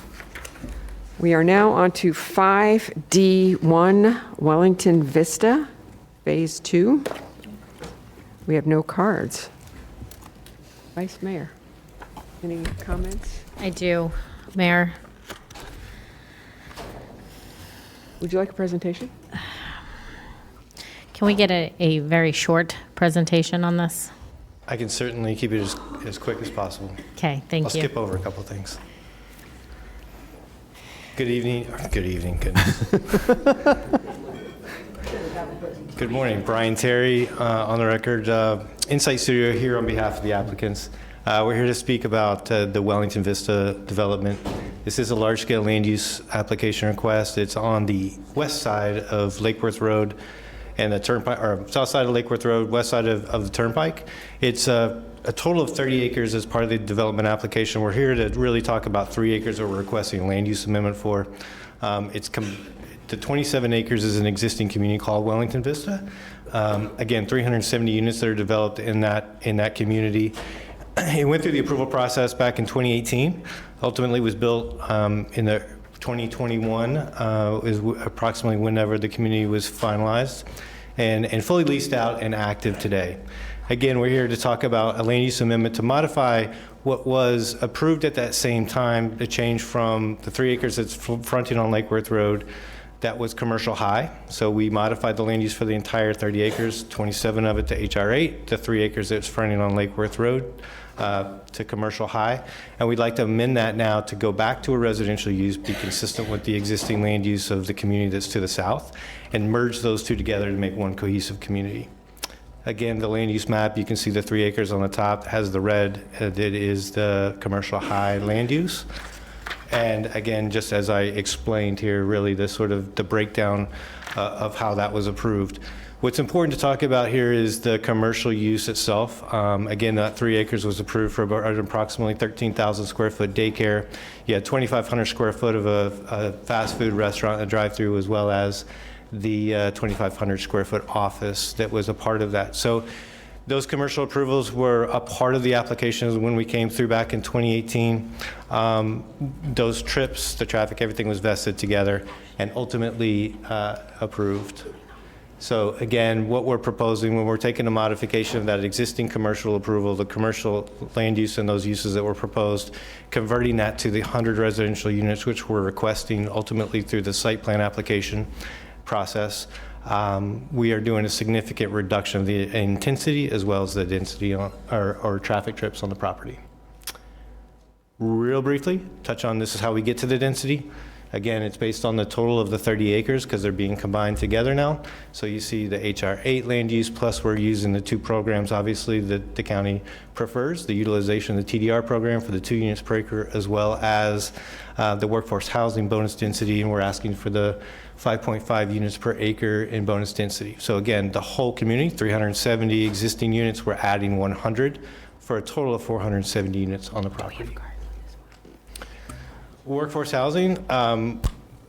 Speaker 1: We are now on to 5D1 Wellington Vista, Phase 2. We have no cards. Vice Mayor, any comments?
Speaker 3: I do, Mayor.
Speaker 1: Would you like a presentation?
Speaker 3: Can we get a very short presentation on this?
Speaker 22: I can certainly keep it as quick as possible.
Speaker 3: Okay, thank you.
Speaker 22: I'll skip over a couple things. Good evening. Goodness. Good morning. Brian Terry on the record. Insight Studio here on behalf of the applicants. We're here to speak about the Wellington Vista development. This is a large-scale land use application request. It's on the west side of Lake Worth Road and the turnpike, or south side of Lake Worth Road, west side of the turnpike. It's a total of 30 acres as part of the development application. We're here to really talk about 3 acres that we're requesting a land use amendment for. The 27 acres is an existing community called Wellington Vista. Again, 370 units that are developed in that community. It went through the approval process back in 2018. Ultimately was built in the 2021 is approximately whenever the community was finalized and fully leased out and active today. Again, we're here to talk about a land use amendment to modify what was approved at that same time, to change from the 3 acres that's fronting on Lake Worth Road that was commercial high. So we modified the land use for the entire 30 acres, 27 of it to HR8, the 3 acres that's fronting on Lake Worth Road to commercial high. And we'd like to amend that now to go back to a residential use, be consistent with the existing land use of the community that's to the south, and merge those two together to make one cohesive community. Again, the land use map, you can see the 3 acres on the top has the red, that is the commercial high land use. And again, just as I explained here, really the breakdown of how that was approved. What's important to talk about here is the commercial use itself. Again, that 3 acres was approved for about approximately 13,000 square foot daycare. You had 2,500 square foot of a fast food restaurant, a drive-through, as well as the 2,500 square foot office that was a part of that. So those commercial approvals were a part of the applications when we came through back in 2018. Those trips, the traffic, everything was vested together and ultimately approved. So again, what we're proposing when we're taking a modification of that existing commercial approval, the commercial land use and those uses that were proposed, converting that to the 100 residential units, which we're requesting ultimately through the site plan application process. We are doing a significant reduction of the intensity as well as the density on, or traffic trips on the property. Real briefly, touch on this is how we get to the density. Again, it's based on the total of the 30 acres because they're being combined together now. So you see the HR8 land use, plus we're using the 2 programs, obviously, that the county prefers, the utilization of the TDR program for the 2 units per acre, as well as the workforce housing bonus density, and we're asking for the 5.5 units per acre in bonus density. So again, the whole community, 370 existing units, we're adding 100 for a total of 470 units on the property. Workforce housing,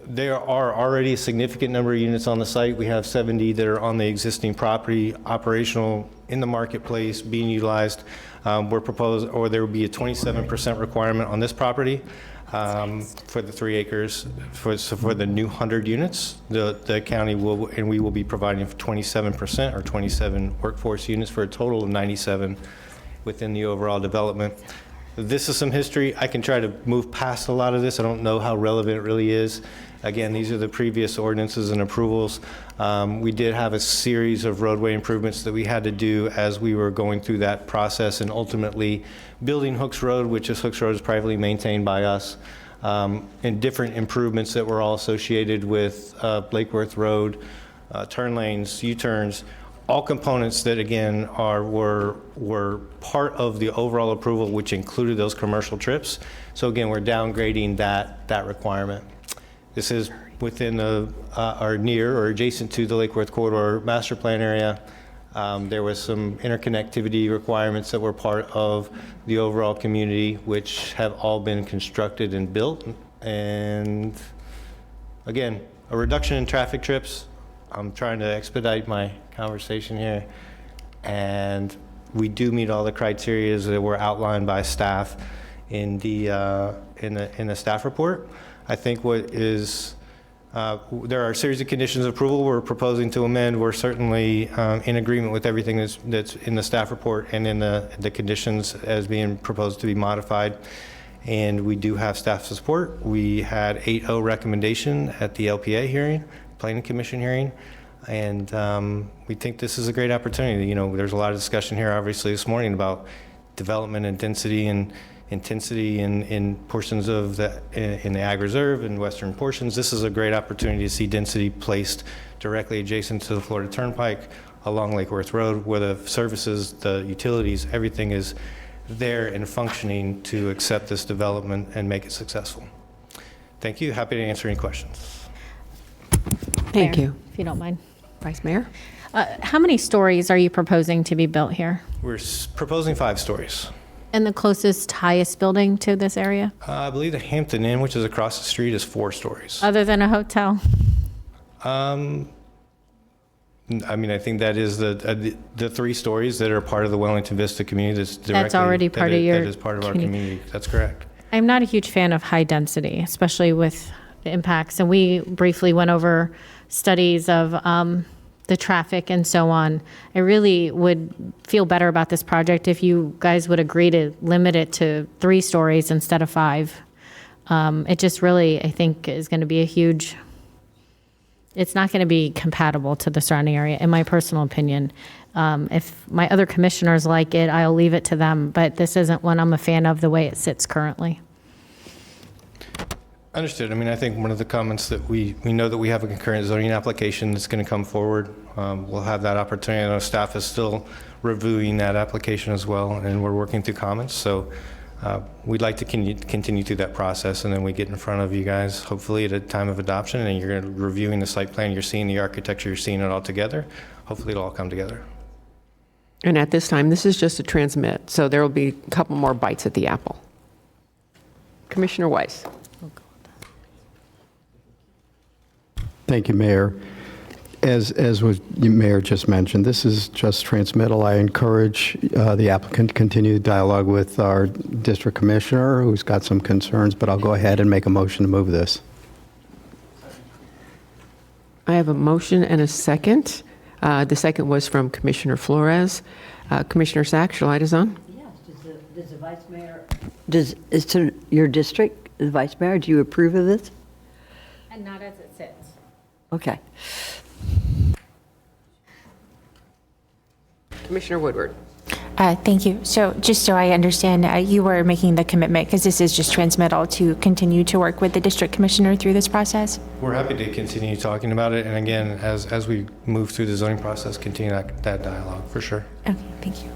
Speaker 22: There are already a significant number of units on the site. We have 70 that are on the existing property, operational in the marketplace, being utilized. We're proposed, or there will be a 27% requirement on this property for the 3 acres. So for the new 100 units, the county will, and we will be providing 27% or 27 workforce units for a total of 97 within the overall development. This is some history. I can try to move past a lot of this. I don't know how relevant it really is. Again, these are the previous ordinances and approvals. We did have a series of roadway improvements that we had to do as we were going through that process, and ultimately building Hooks Road, which is Hooks Road is privately maintained by us, and different improvements that were all associated with Lakeworth Road, turn lanes, U-turns, all components that again were part of the overall approval, which included those commercial trips. So again, we're downgrading that requirement. This is within or near or adjacent to the Lake Worth Corridor master plan area. There was some interconnectivity requirements that were part of the overall community, which have all been constructed and built. And again, a reduction in traffic trips. I'm trying to expedite my conversation here. And we do meet all the criteria that were outlined by staff in the staff report. I think what is, there are a series of conditions of approval we're proposing to amend. We're certainly in agreement with everything that's in the staff report and in the conditions as being proposed to be modified. And we do have staff support. We had 8-0 recommendation at the LPA hearing, Planning Commission hearing. And we think this is a great opportunity. You know, there's a lot of discussion here, obviously, this morning about development and density and intensity in portions of in the Ag Reserve and western portions. This is a great opportunity to see density placed directly adjacent to the Florida Turnpike along Lake Worth Road, where the services, the utilities, everything is there and functioning to accept this development and make it successful. Thank you. Happy to answer any questions.
Speaker 1: Thank
Speaker 3: Mayor,
Speaker 1: you.
Speaker 3: if you don't mind.
Speaker 1: Vice Mayor?
Speaker 3: How many stories are you proposing to be built here?
Speaker 22: We're proposing 5 stories.
Speaker 3: And the closest, highest building to this area?
Speaker 22: I believe the Hampton Inn, which is across the street, is 4 stories.
Speaker 3: Other than a hotel?
Speaker 22: I mean, I think that is the 3 stories that are part of the Wellington Vista community.
Speaker 3: That's already part of your
Speaker 22: That is part of our community. That's correct.
Speaker 3: I'm not a huge fan of high density, especially with the impacts. And we briefly went over studies of the traffic and so on. I really would feel better about this project if you guys would agree to limit it to 3 stories instead of 5. It just really, I think, is going to be a huge, it's not going to be compatible to the surrounding area, in my personal opinion. If my other commissioners like it, I'll leave it to them, but this isn't one I'm a fan of the way it sits currently.
Speaker 22: Understood. I mean, I think one of the comments that we know that we have a concurrent zoning application that's going to come forward. We'll have that opportunity. I know staff is still reviewing that application as well, and we're working through comments. So we'd like to continue through that process, and then we get in front of you guys, hopefully at a time of adoption, and you're reviewing the site plan, you're seeing the architecture, you're seeing it all together. Hopefully it'll all come together.
Speaker 1: And at this time, this is just a transmit, so there will be a couple more bites at the apple. Commissioner Weiss.
Speaker 11: Thank you, Mayor. As was the Mayor just mentioned, this is just transmittal. I encourage the applicant to continue dialogue with our district commissioner, who's got some concerns, but I'll go ahead and make a motion to move this.
Speaker 1: I have a motion and a second. The second was from Commissioner Flores. Commissioner Sachs, your light is on.
Speaker 10: Yes, does the Vice Mayor, is to your district, the Vice Mayor, do you approve of this?
Speaker 3: And not as it sits.
Speaker 10: Okay.
Speaker 1: Commissioner Woodward.
Speaker 6: Thank you. So just so I understand, you were making the commitment, because this is just transmittal, to continue to work with the district commissioner through this process?
Speaker 22: We're happy to continue talking about it. And again, as we move through the zoning process, continue that dialogue for sure.
Speaker 6: Okay, thank you.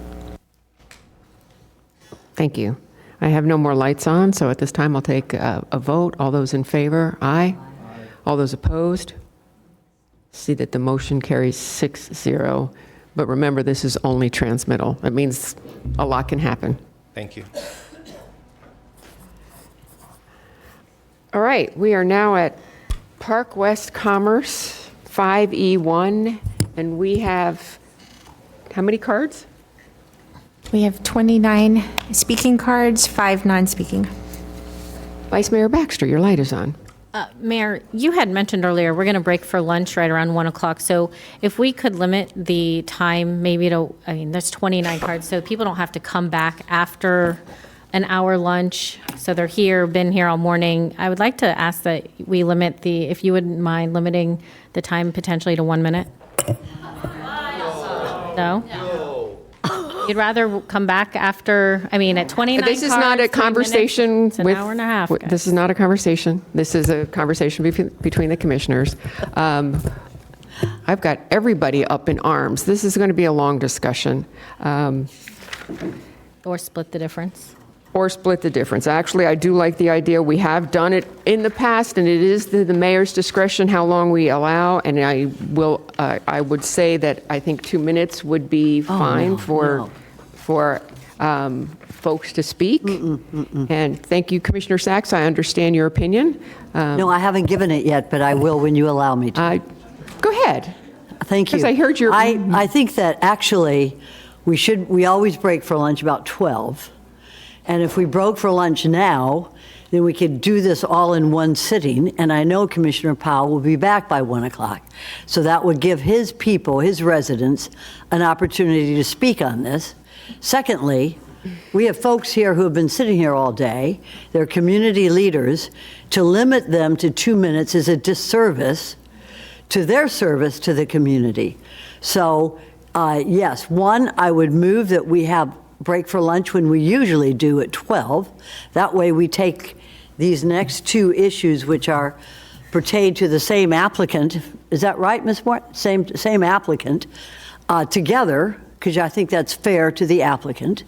Speaker 1: Thank you. I have no more lights on, so at this time I'll take a vote. All those in favor, aye. All those opposed? See that the motion carries 6-0. But remember, this is only transmittal. That means a lot can happen.
Speaker 22: Thank you.
Speaker 1: All right, we are now at Park West Commerce, 5E1, and we have, how many cards?
Speaker 6: We have 29 speaking cards, 5 non-speaking.
Speaker 1: Vice Mayor Baxter, your light is on.
Speaker 3: Mayor, you had mentioned earlier, we're going to break for lunch right around 1 o'clock. So if we could limit the time maybe to, I mean, there's 29 cards, so people don't have to come back after an hour lunch. So they're here, been here all morning. I would like to ask that we limit if you wouldn't mind limiting the time potentially to 1 minute? No? You'd rather come back after, I mean, at 29
Speaker 1: This is not a
Speaker 3: cards, 3
Speaker 1: conversation
Speaker 3: minutes, it's
Speaker 1: with.
Speaker 3: an hour and a half.
Speaker 1: This is not a conversation. This is a conversation between the commissioners. I've got everybody up in arms. This is going to be a long discussion.
Speaker 3: Or split the difference.
Speaker 1: Or split the difference. Actually, I do like the idea. We have done it in the past, and it is the mayor's discretion how long we allow. And I would say that I think 2 minutes would be fine for folks to speak. And thank you, Commissioner Sachs. I understand your opinion.
Speaker 10: No, I haven't given it yet, but I will when you allow me to.
Speaker 1: Go ahead.
Speaker 10: Thank you.
Speaker 1: Because I heard your.
Speaker 10: I think that actually we always break for lunch about 12. And if we broke for lunch now, then we could do this all in one sitting. And I know Commissioner Powell will be back by 1 o'clock. So that would give his people, his residents, an opportunity to speak on this. Secondly, we have folks here who have been sitting here all day. They're community leaders. To limit them to 2 minutes is a disservice to their service to the community. So, yes, one, I would move that we have break for lunch when we usually do at 12. That way we take these next 2 issues, which pertain to the same applicant. Is that right, Ms. Moore? Same applicant together, because I think that's fair to the applicant.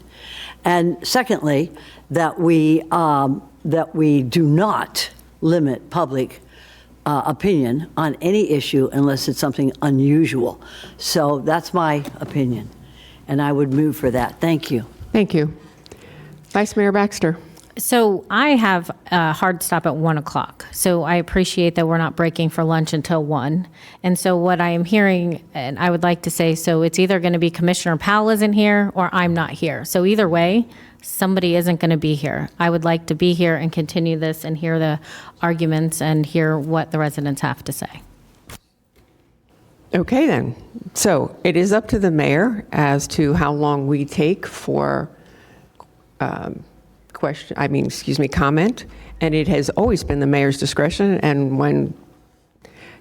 Speaker 10: And secondly, that we do not limit public opinion on any issue unless it's something unusual. So that's my opinion. And I would move for that. Thank you.
Speaker 1: Thank you. Vice Mayor Baxter.
Speaker 3: So I have a hard stop at 1 o'clock. So I appreciate that we're not breaking for lunch until 1. And so what I am hearing, and I would like to say, so it's either going to be Commissioner Powell isn't here or I'm not here. So either way, somebody isn't going to be here. I would like to be here and continue this and hear the arguments and hear what the residents have to say.
Speaker 1: Okay, then. So it is up to the mayor as to how long we take for comment. And it has always been the mayor's discretion. And when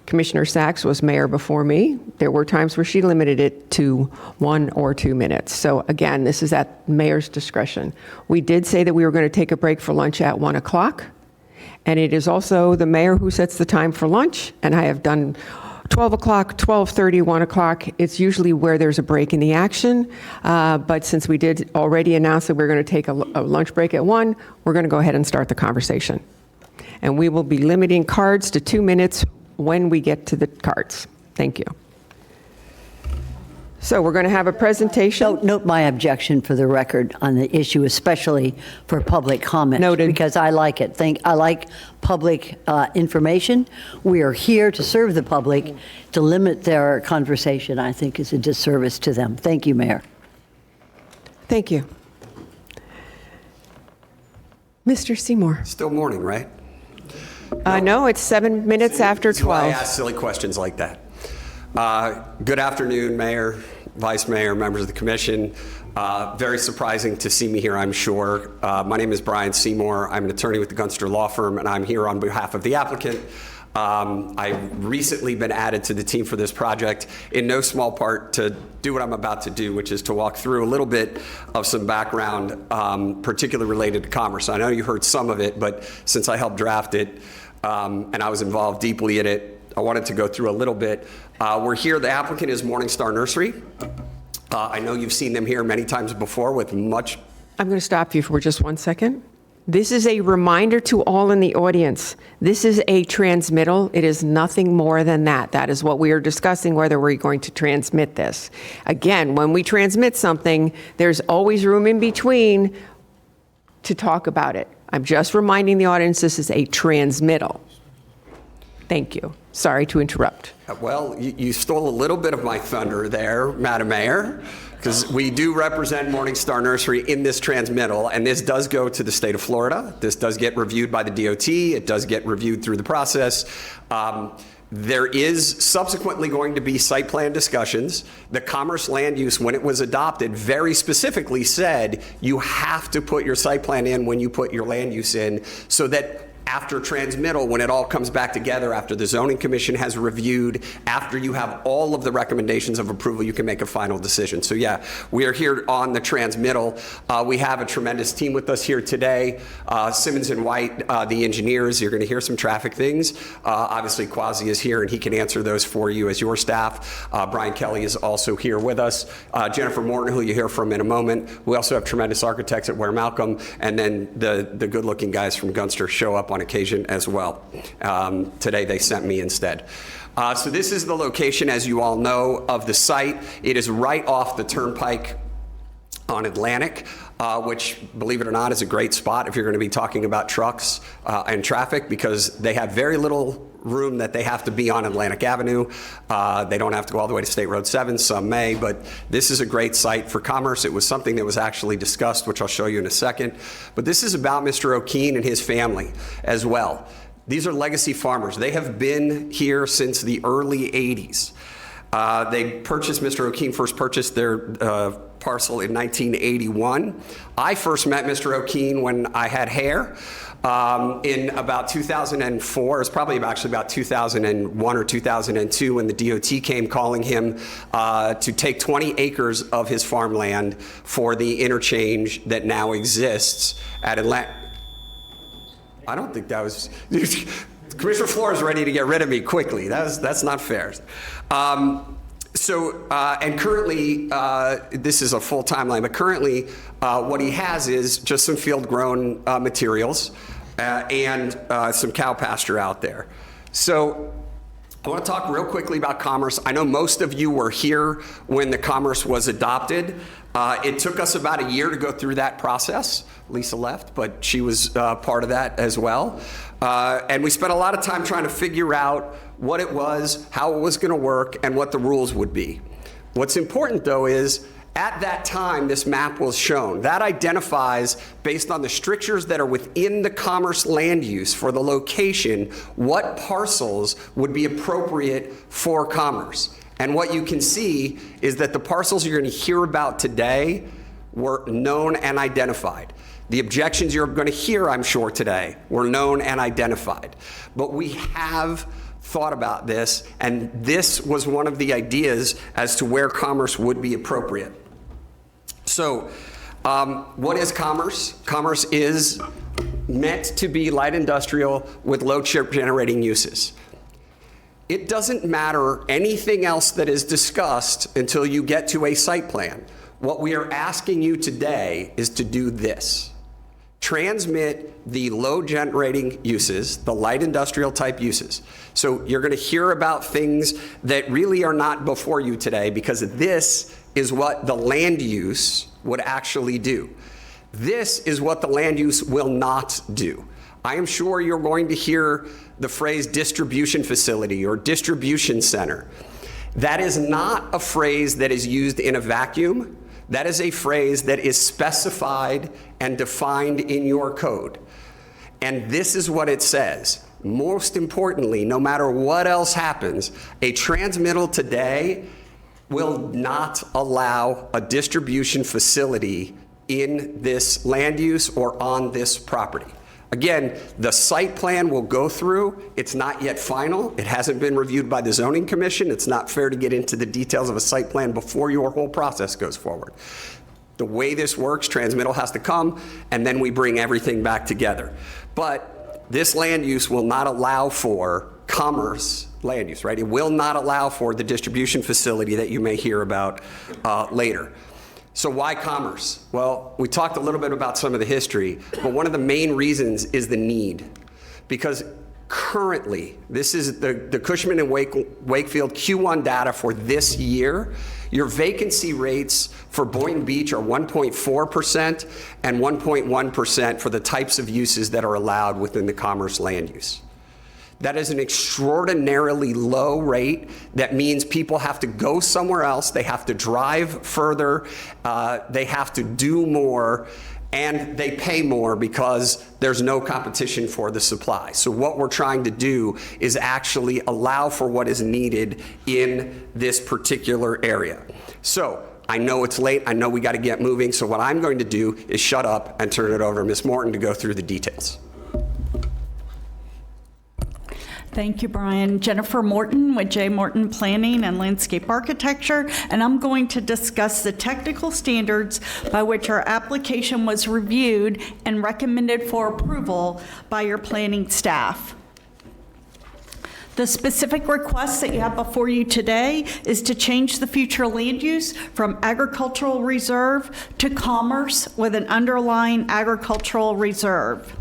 Speaker 1: Commissioner Sachs was mayor before me, there were times where she limited it to 1 or 2 minutes. So again, this is at mayor's discretion. We did say that we were going to take a break for lunch at 1 o'clock. And it is also the mayor who sets the time for lunch. And I have done 12 o'clock, 12:30, 1 o'clock. It's usually where there's a break in the action. But since we did already announce that we're going to take a lunch break at 1, we're going to go ahead and start the conversation. And we will be limiting cards to 2 minutes when we get to the cards. Thank you. So we're going to have a presentation.
Speaker 10: Note my objection for the record on the issue, especially for public comment.
Speaker 1: Noted.
Speaker 10: Because I like it. I like public information. We are here to serve the public. To limit their conversation, I think, is a disservice to them. Thank you, Mayor.
Speaker 1: Thank you. Mr. Seymour.
Speaker 18: Still morning, right?
Speaker 1: No, it's 7 minutes after
Speaker 18: That's why I
Speaker 1: 12.
Speaker 18: ask silly questions like that. Good afternoon, Mayor, Vice Mayor, members of the Commission. Very surprising to see me here, I'm sure. My name is Brian Seymour. I'm an attorney with the Gunster Law Firm, and I'm here on behalf of the applicant. I've recently been added to the team for this project, in no small part to do what I'm about to do, which is to walk through a little bit of some background, particularly related to commerce. I know you heard some of it, but since I helped draft it and I was involved deeply in it, I wanted to go through a little bit. We're here, the applicant is Morningstar Nursery. I know you've seen them here many times before with much.
Speaker 1: I'm going to stop you for just 1 second. This is a reminder to all in the audience. This is a transmittal. It is nothing more than that. That is what we are discussing, whether we're going to transmit this. Again, when we transmit something, there's always room in between to talk about it. I'm just reminding the audience this is a transmittal. Thank you. Sorry to interrupt.
Speaker 18: Well, you stole a little bit of my thunder there, Madam Mayor, because we do represent Morningstar Nursery in this transmittal, and this does go to the state of Florida. This does get reviewed by the DOT. It does get reviewed through the process. There is subsequently going to be site plan discussions. The Commerce land use, when it was adopted, very specifically said you have to put your site plan in when you put your land use in, so that after transmittal, when it all comes back together, after the zoning commission has reviewed, after you have all of the recommendations of approval, you can make a final decision. So yeah, we are here on the transmittal. We have a tremendous team with us here today. Simmons and White, the engineers, you're going to hear some traffic things. Obviously, Quasi is here, and he can answer those for you as your staff. Brian Kelly is also here with us. Jennifer Morton, who you hear from in a moment. We also have tremendous architects at Ware Malcolm, and then the good-looking guys from Gunster show up on occasion as well. Today they sent me instead. So this is the location, as you all know, of the site. It is right off the turnpike on Atlantic, which, believe it or not, is a great spot if you're going to be talking about trucks and traffic, because they have very little room that they have to be on Atlantic Avenue. They don't have to go all the way to State Road 7, some may, but this is a great site for commerce. It was something that was actually discussed, which I'll show you in a second. But this is about Mr. O'Keen and his family as well. These are legacy farmers. They have been here since the early 80s. Mr. O'Keen first purchased their parcel in 1981. I first met Mr. O'Keen when I had hair. In about 2004, it's probably actually about 2001 or 2002, when the DOT came calling him to take 20 acres of his farmland for the interchange that now exists at Atlantic. I don't think that was... Commissioner Flores is ready to get rid of me quickly. That's not fair. And currently, this is a full timeline, but currently what he has is just some field-grown materials and some cow pasture out there. So I want to talk real quickly about commerce. I know most of you were here when the commerce was adopted. It took us about a year to go through that process. Lisa left, but she was part of that as well. And we spent a lot of time trying to figure out what it was, how it was going to work, and what the rules would be. What's important, though, is at that time this map was shown. That identifies, based on the strictures that are within the commerce land use for the location, what parcels would be appropriate for commerce. And what you can see is that the parcels you're going to hear about today were known and identified. The objections you're going to hear, I'm sure, today were known and identified. But we have thought about this, and this was one of the ideas as to where commerce would be appropriate. So, what is commerce? Commerce is meant to be light industrial with low chip generating uses. It doesn't matter anything else that is discussed until you get to a site plan. What we are asking you today is to do this. Transmit the low generating uses, the light industrial type uses. So you're going to hear about things that really are not before you today, because this is what the land use would actually do. This is what the land use will not do. I am sure you're going to hear the phrase distribution facility or distribution center. That is not a phrase that is used in a vacuum. That is a phrase that is specified and defined in your code. And this is what it says. Most importantly, no matter what else happens, a transmittal today will not allow a distribution facility in this land use or on this property. Again, the site plan will go through. It's not yet final. It hasn't been reviewed by the zoning commission. It's not fair to get into the details of a site plan before your whole process goes forward. The way this works, transmittal has to come, and then we bring everything back together. But this land use will not allow for commerce land use, right? It will not allow for the distribution facility that you may hear about later. So why commerce? Well, we talked a little bit about some of the history, but one of the main reasons is the need. Because currently, this is the Cushman and Wakefield Q1 data for this year. Your vacancy rates for Boynton Beach are 1.4% and 1.1% for the types of uses that are allowed within the commerce land use. That is an extraordinarily low rate. That means people have to go somewhere else, they have to drive further, they have to do more, and they pay more because there's no competition for the supply. So what we're trying to do is actually allow for what is needed in this particular area. So I know it's late, I know we got to get moving, so what I'm going to do is shut up and turn it over to Ms. Morton to go through the details.
Speaker 8: Thank you, Brian. Jennifer Morton with J. Morton Planning and Landscape Architecture, and I'm going to discuss the technical standards by which our application was reviewed and recommended for approval by your planning staff. The specific request that you have before you today is to change the future land use from agricultural reserve to commerce with an underlying agricultural reserve.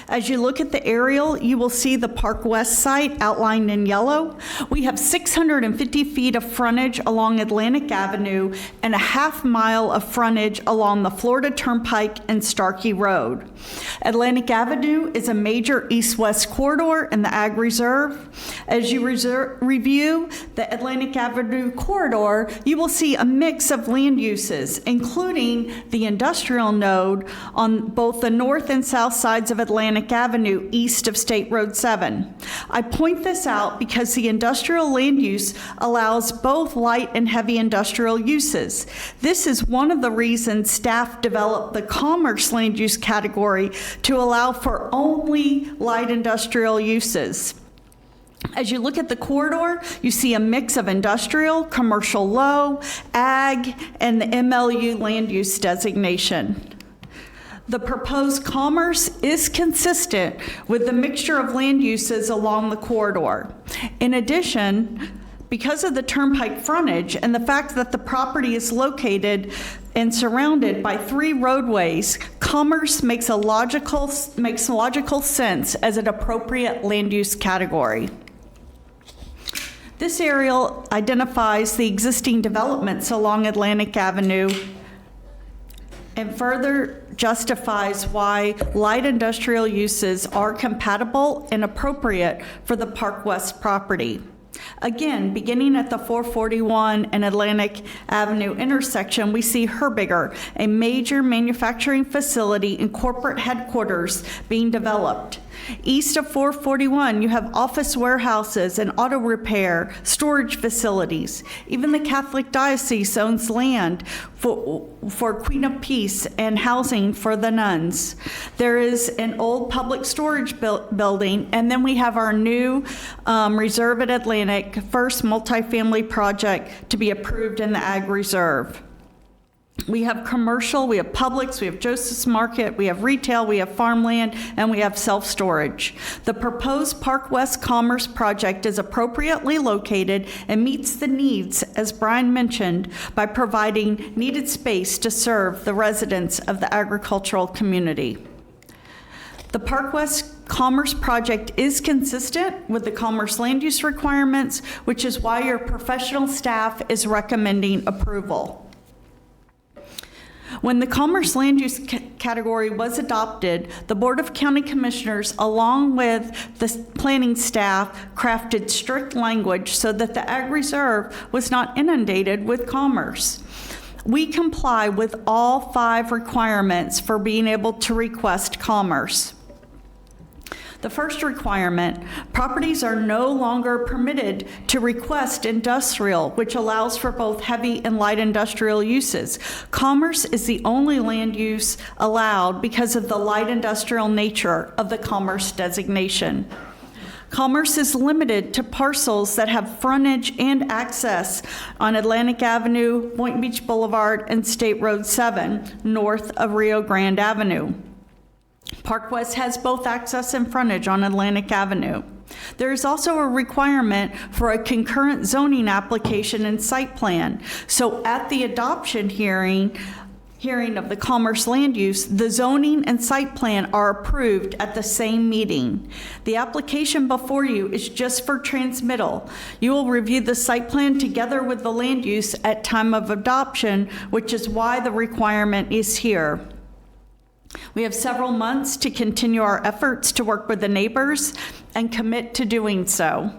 Speaker 8: As you look at the aerial, you will see the Park West site outlined in yellow. We have 650 feet of frontage along Atlantic Avenue and a half mile of frontage along the Florida Turnpike and Starkey Road. Atlantic Avenue is a major east-west corridor in the Ag Reserve. As you review the Atlantic Avenue corridor, you will see a mix of land uses, including the industrial node on both the north and south sides of Atlantic Avenue east of State Road 7. I point this out because the industrial land use allows both light and heavy industrial uses. This is one of the reasons staff developed the commerce land use category to allow for only light industrial uses. As you look at the corridor, you see a mix of industrial, commercial low, ag, and the MLU land use designation. The proposed commerce is consistent with the mixture of land uses along the corridor. In addition, because of the turnpike frontage and the fact that the property is located and surrounded by 3 roadways, commerce makes logical sense as an appropriate land use category. This aerial identifies the existing developments along Atlantic Avenue and further justifies why light industrial uses are compatible and appropriate for the Park West property. Again, beginning at the 441 and Atlantic Avenue intersection, we see Herbiger, a major manufacturing facility and corporate headquarters being developed. East of 441, you have office warehouses and auto repair, storage facilities. Even the Catholic Diocese owns land for Queen of Peace and housing for the nuns. There is an old public storage building, and then we have our new Reserve at Atlantic, first multifamily project to be approved in the Ag Reserve. We have commercial, we have Publix, we have Joseph's Market, we have retail, we have farmland, and we have self-storage. The proposed Park West Commerce project is appropriately located and meets the needs, as Brian mentioned, by providing needed space to serve the residents of the agricultural community. The Park West Commerce project is consistent with the commerce land use requirements, which is why your professional staff is recommending approval. When the commerce land use category was adopted, the Board of County Commissioners, along with the planning staff, crafted strict language so that the Ag Reserve was not inundated with commerce. We comply with all 5 requirements for being able to request commerce. The first requirement, properties are no longer permitted to request industrial, which allows for both heavy and light industrial uses. Commerce is the only land use allowed because of the light industrial nature of the commerce designation. Commerce is limited to parcels that have frontage and access on Atlantic Avenue, Boynton Beach Boulevard, and State Road 7, north of Rio Grande Avenue. Park West has both access and frontage on Atlantic Avenue. There is also a requirement for a concurrent zoning application and site plan. So at the adoption hearing of the commerce land use, the zoning and site plan are approved at the same meeting. The application before you is just for transmittal. You will review the site plan together with the land use at time of adoption, which is why the requirement is here. We have several months to continue our efforts to work with the neighbors and commit to doing so.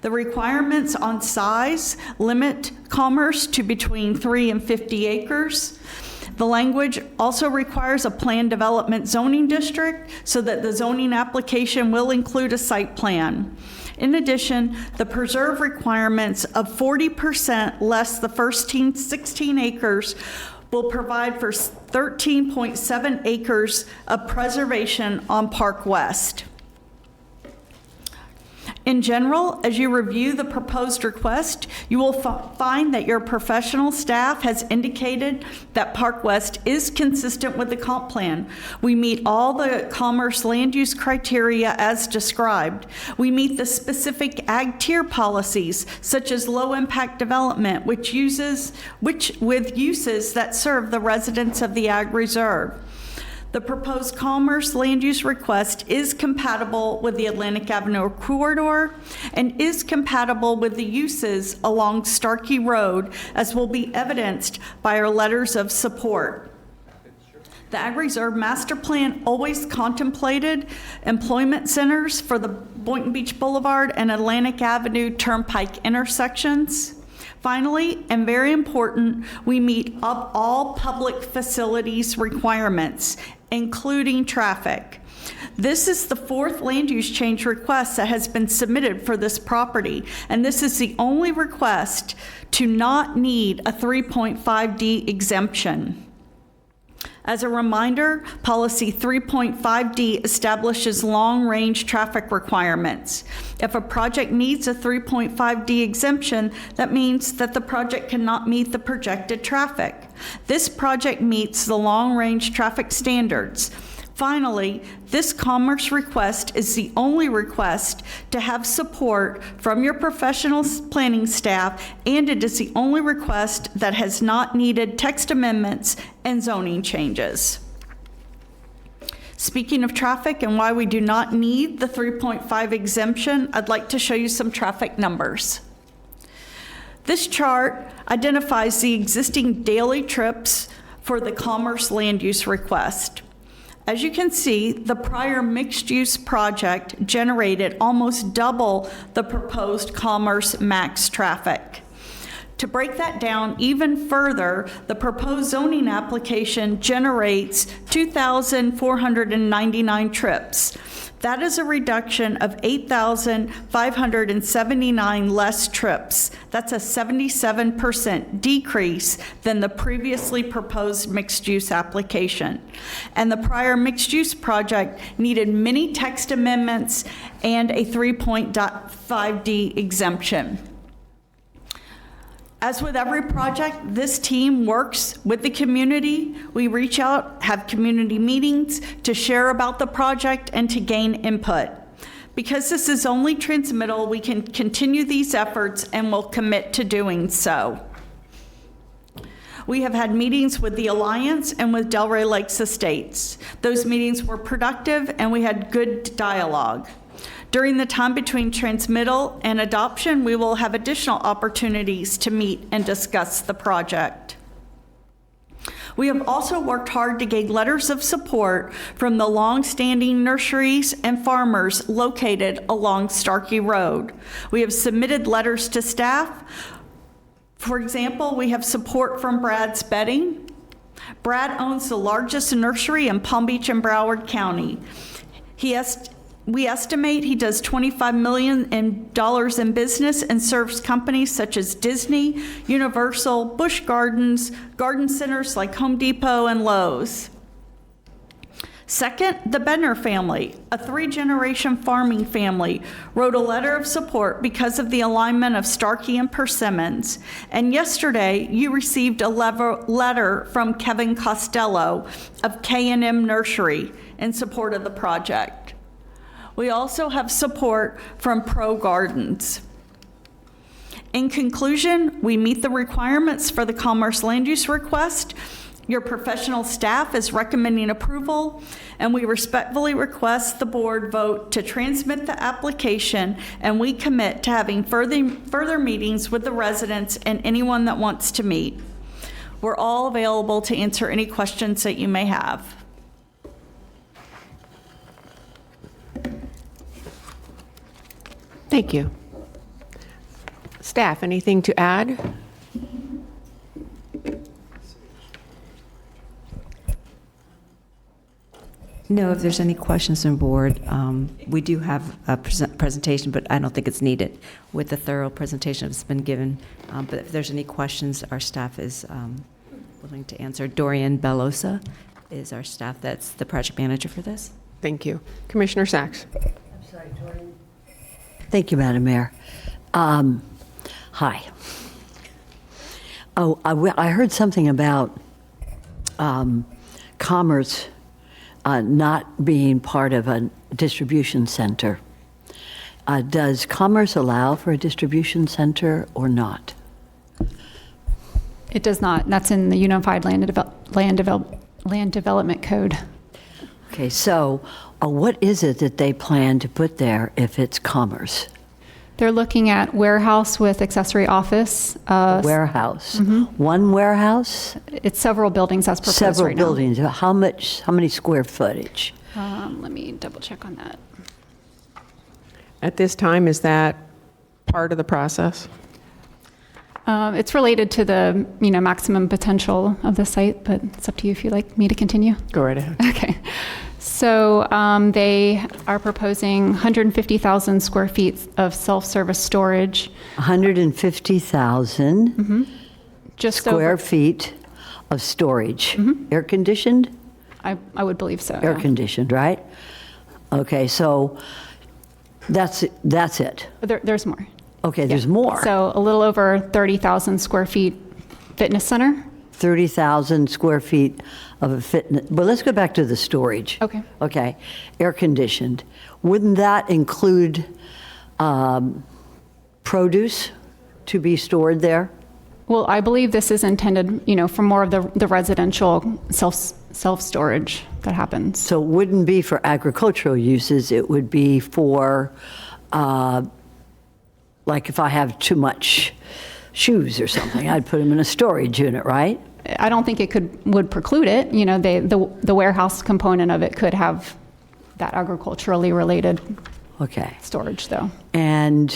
Speaker 8: The requirements on size limit commerce to between 3 and 50 acres. The language also requires a planned development zoning district so that the zoning application will include a site plan. In addition, the preserve requirements of 40% less the first 16 acres will provide for 13.7 acres of preservation on Park West. In general, as you review the proposed request, you will find that your professional staff has indicated that Park West is consistent with the comp plan. We meet all the commerce land use criteria as described. We meet the specific ag tier policies, such as low impact development, with uses that serve the residents of the ag reserve. The proposed commerce land use request is compatible with the Atlantic Avenue corridor and is compatible with the uses along Starkey Road, as will be evidenced by our letters of support. The Ag Reserve Master Plan always contemplated employment centers for the Boynton Beach Boulevard and Atlantic Avenue Turnpike intersections. Finally, and very important, we meet up all public facilities requirements, including traffic. This is the fourth land use change request that has been submitted for this property, and this is the only request to not need a 3.5D exemption. As a reminder, Policy 3.5D establishes long-range traffic requirements. If a project needs a 3.5D exemption, that means that the project cannot meet the projected traffic. This project meets the long-range traffic standards. Finally, this commerce request is the only request to have support from your professional planning staff, and it is the only request that has not needed text amendments and zoning changes. Speaking of traffic and why we do not need the 3.5 exemption, I'd like to show you some traffic numbers. This chart identifies the existing daily trips for the commerce land use request. As you can see, the prior mixed-use project generated almost double the proposed commerce max traffic. To break that down even further, the proposed zoning application generates 2,499 trips. That is a reduction of 8,579 less trips. That's a 77% decrease than the previously proposed mixed-use application. And the prior mixed-use project needed many text amendments and a 3.5D exemption. As with every project, this team works with the community. We reach out, have community meetings to share about the project and to gain input. Because this is only transmittal, we can continue these efforts and will commit to doing so. We have had meetings with the Alliance and with Delray Lakes Estates. Those meetings were productive and we had good dialogue. During the time between transmittal and adoption, we will have additional opportunities to meet and discuss the project. We have also worked hard to gain letters of support from the long-standing nurseries and farmers located along Starkey Road. We have submitted letters to staff. For example, we have support from Brad's Bedding. Brad owns the largest nursery in Palm Beach and Broward County. We estimate he does $25 million in business and serves companies such as Disney, Universal, Busch Gardens, garden centers like Home Depot and Lowe's. Second, the Bednar family, a 3-generation farming family, wrote a letter of support because of the alignment of Starkey and Persimmons. And yesterday, you received a letter from Kevin Costello of K&M Nursery in support of the project. We also have support from Pro Gardens. In conclusion, we meet the requirements for the commerce land use request. Your professional staff is recommending approval, and we respectfully request the board vote to transmit the application, and we commit to having further meetings with the residents and anyone that wants to meet. We're all available to answer any questions that you may have.
Speaker 1: Thank you. Staff, anything to add?
Speaker 5: No, if there's any questions on board, we do have a presentation, but I don't think it's needed with the thorough presentation that's been given. But if there's any questions, our staff is willing to answer. Dorian Bellosa is our staff that's the project manager for this.
Speaker 1: Thank you. Commissioner Sachs.
Speaker 10: Thank you, Madam Mayor. Hi. Oh, I heard something about Commerce not being part of a distribution center. Does Commerce allow for a distribution center or not?
Speaker 14: It does not. That's in the Unified Land Development Code.
Speaker 10: Okay, so what is it that they plan to put there if it's Commerce?
Speaker 14: They're looking at warehouse with accessory office.
Speaker 10: Warehouse. One warehouse?
Speaker 14: It's several buildings as proposed
Speaker 10: Several
Speaker 14: right
Speaker 10: buildings. How many square footage?
Speaker 14: Let me double check on that.
Speaker 1: At this time, is that part of the process?
Speaker 14: It's related to the maximum potential of the site, but it's up to you if you'd like me to continue.
Speaker 1: Go right ahead.
Speaker 14: Okay. So they are proposing 150,000 square feet of self-service storage.
Speaker 10: 150,000
Speaker 14: Just
Speaker 10: square feet of storage. Air conditioned?
Speaker 14: I would believe so.
Speaker 10: Air
Speaker 14: yeah.
Speaker 10: conditioned, right? Okay, so that's it.
Speaker 14: There's more.
Speaker 10: Okay, there's more.
Speaker 14: So a little over 30,000 square feet fitness center.
Speaker 10: 30,000 square feet of a fitness. But let's go back to the storage.
Speaker 14: Okay.
Speaker 10: Okay, air conditioned. Wouldn't that include produce to be stored there?
Speaker 14: Well, I believe this is intended, for more of the residential self-storage that happens.
Speaker 10: So it wouldn't be for agricultural uses, it would be for, like if I have too much shoes or something, I'd put them in a storage unit, right?
Speaker 14: I don't think it would preclude it. The warehouse component of it could have that agriculturally related storage, though.
Speaker 10: And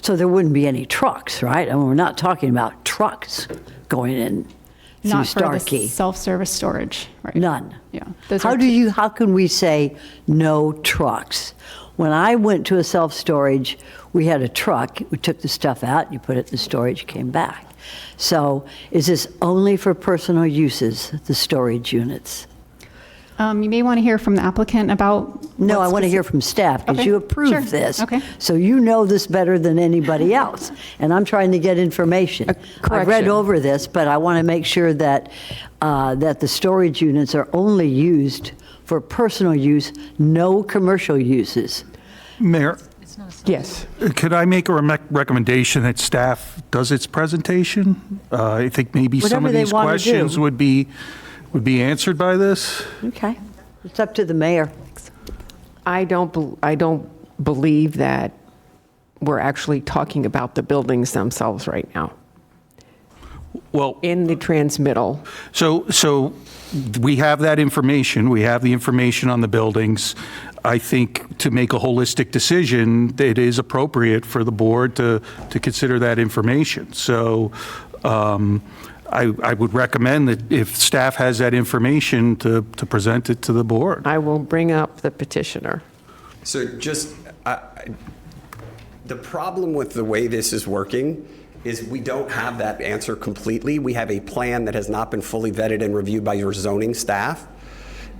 Speaker 10: so there wouldn't be any trucks, right? I mean, we're not talking about trucks going in through
Speaker 14: Not for the
Speaker 10: Starkey.
Speaker 14: self-service storage, right?
Speaker 10: None.
Speaker 14: Yeah.
Speaker 10: How can we say no trucks? When I went to a self-storage, we had a truck. We took the stuff out, you put it in the storage, came back. So is this only for personal uses, the storage units?
Speaker 14: You may want to hear from the applicant about.
Speaker 10: No, I want to hear from staff because you approved this. Okay. So you know this better than anybody else. And I'm trying to get information. I've read over this, but I want to make sure that, that the storage units are only used for personal use, no commercial uses.
Speaker 17: Mayor?
Speaker 1: Yes.
Speaker 17: Could I make a recommendation that staff does its presentation? I think maybe some
Speaker 10: Whatever
Speaker 17: of
Speaker 10: they
Speaker 17: these
Speaker 10: wanna
Speaker 17: questions
Speaker 10: do.
Speaker 17: would be answered by this.
Speaker 10: Okay. It's up to the mayor.
Speaker 1: I don't believe that we're actually talking about the buildings themselves right now.
Speaker 17: Well,
Speaker 1: in the transmittal.
Speaker 17: So we have that information. We have the information on the buildings. I think to make a holistic decision, it is appropriate for the board to consider that information. So I would recommend that if staff has that information to present it to the board.
Speaker 1: I will bring up the petitioner.
Speaker 18: So just, the problem with the way this is working is we don't have that answer completely. We have a plan that has not been fully vetted and reviewed by your zoning staff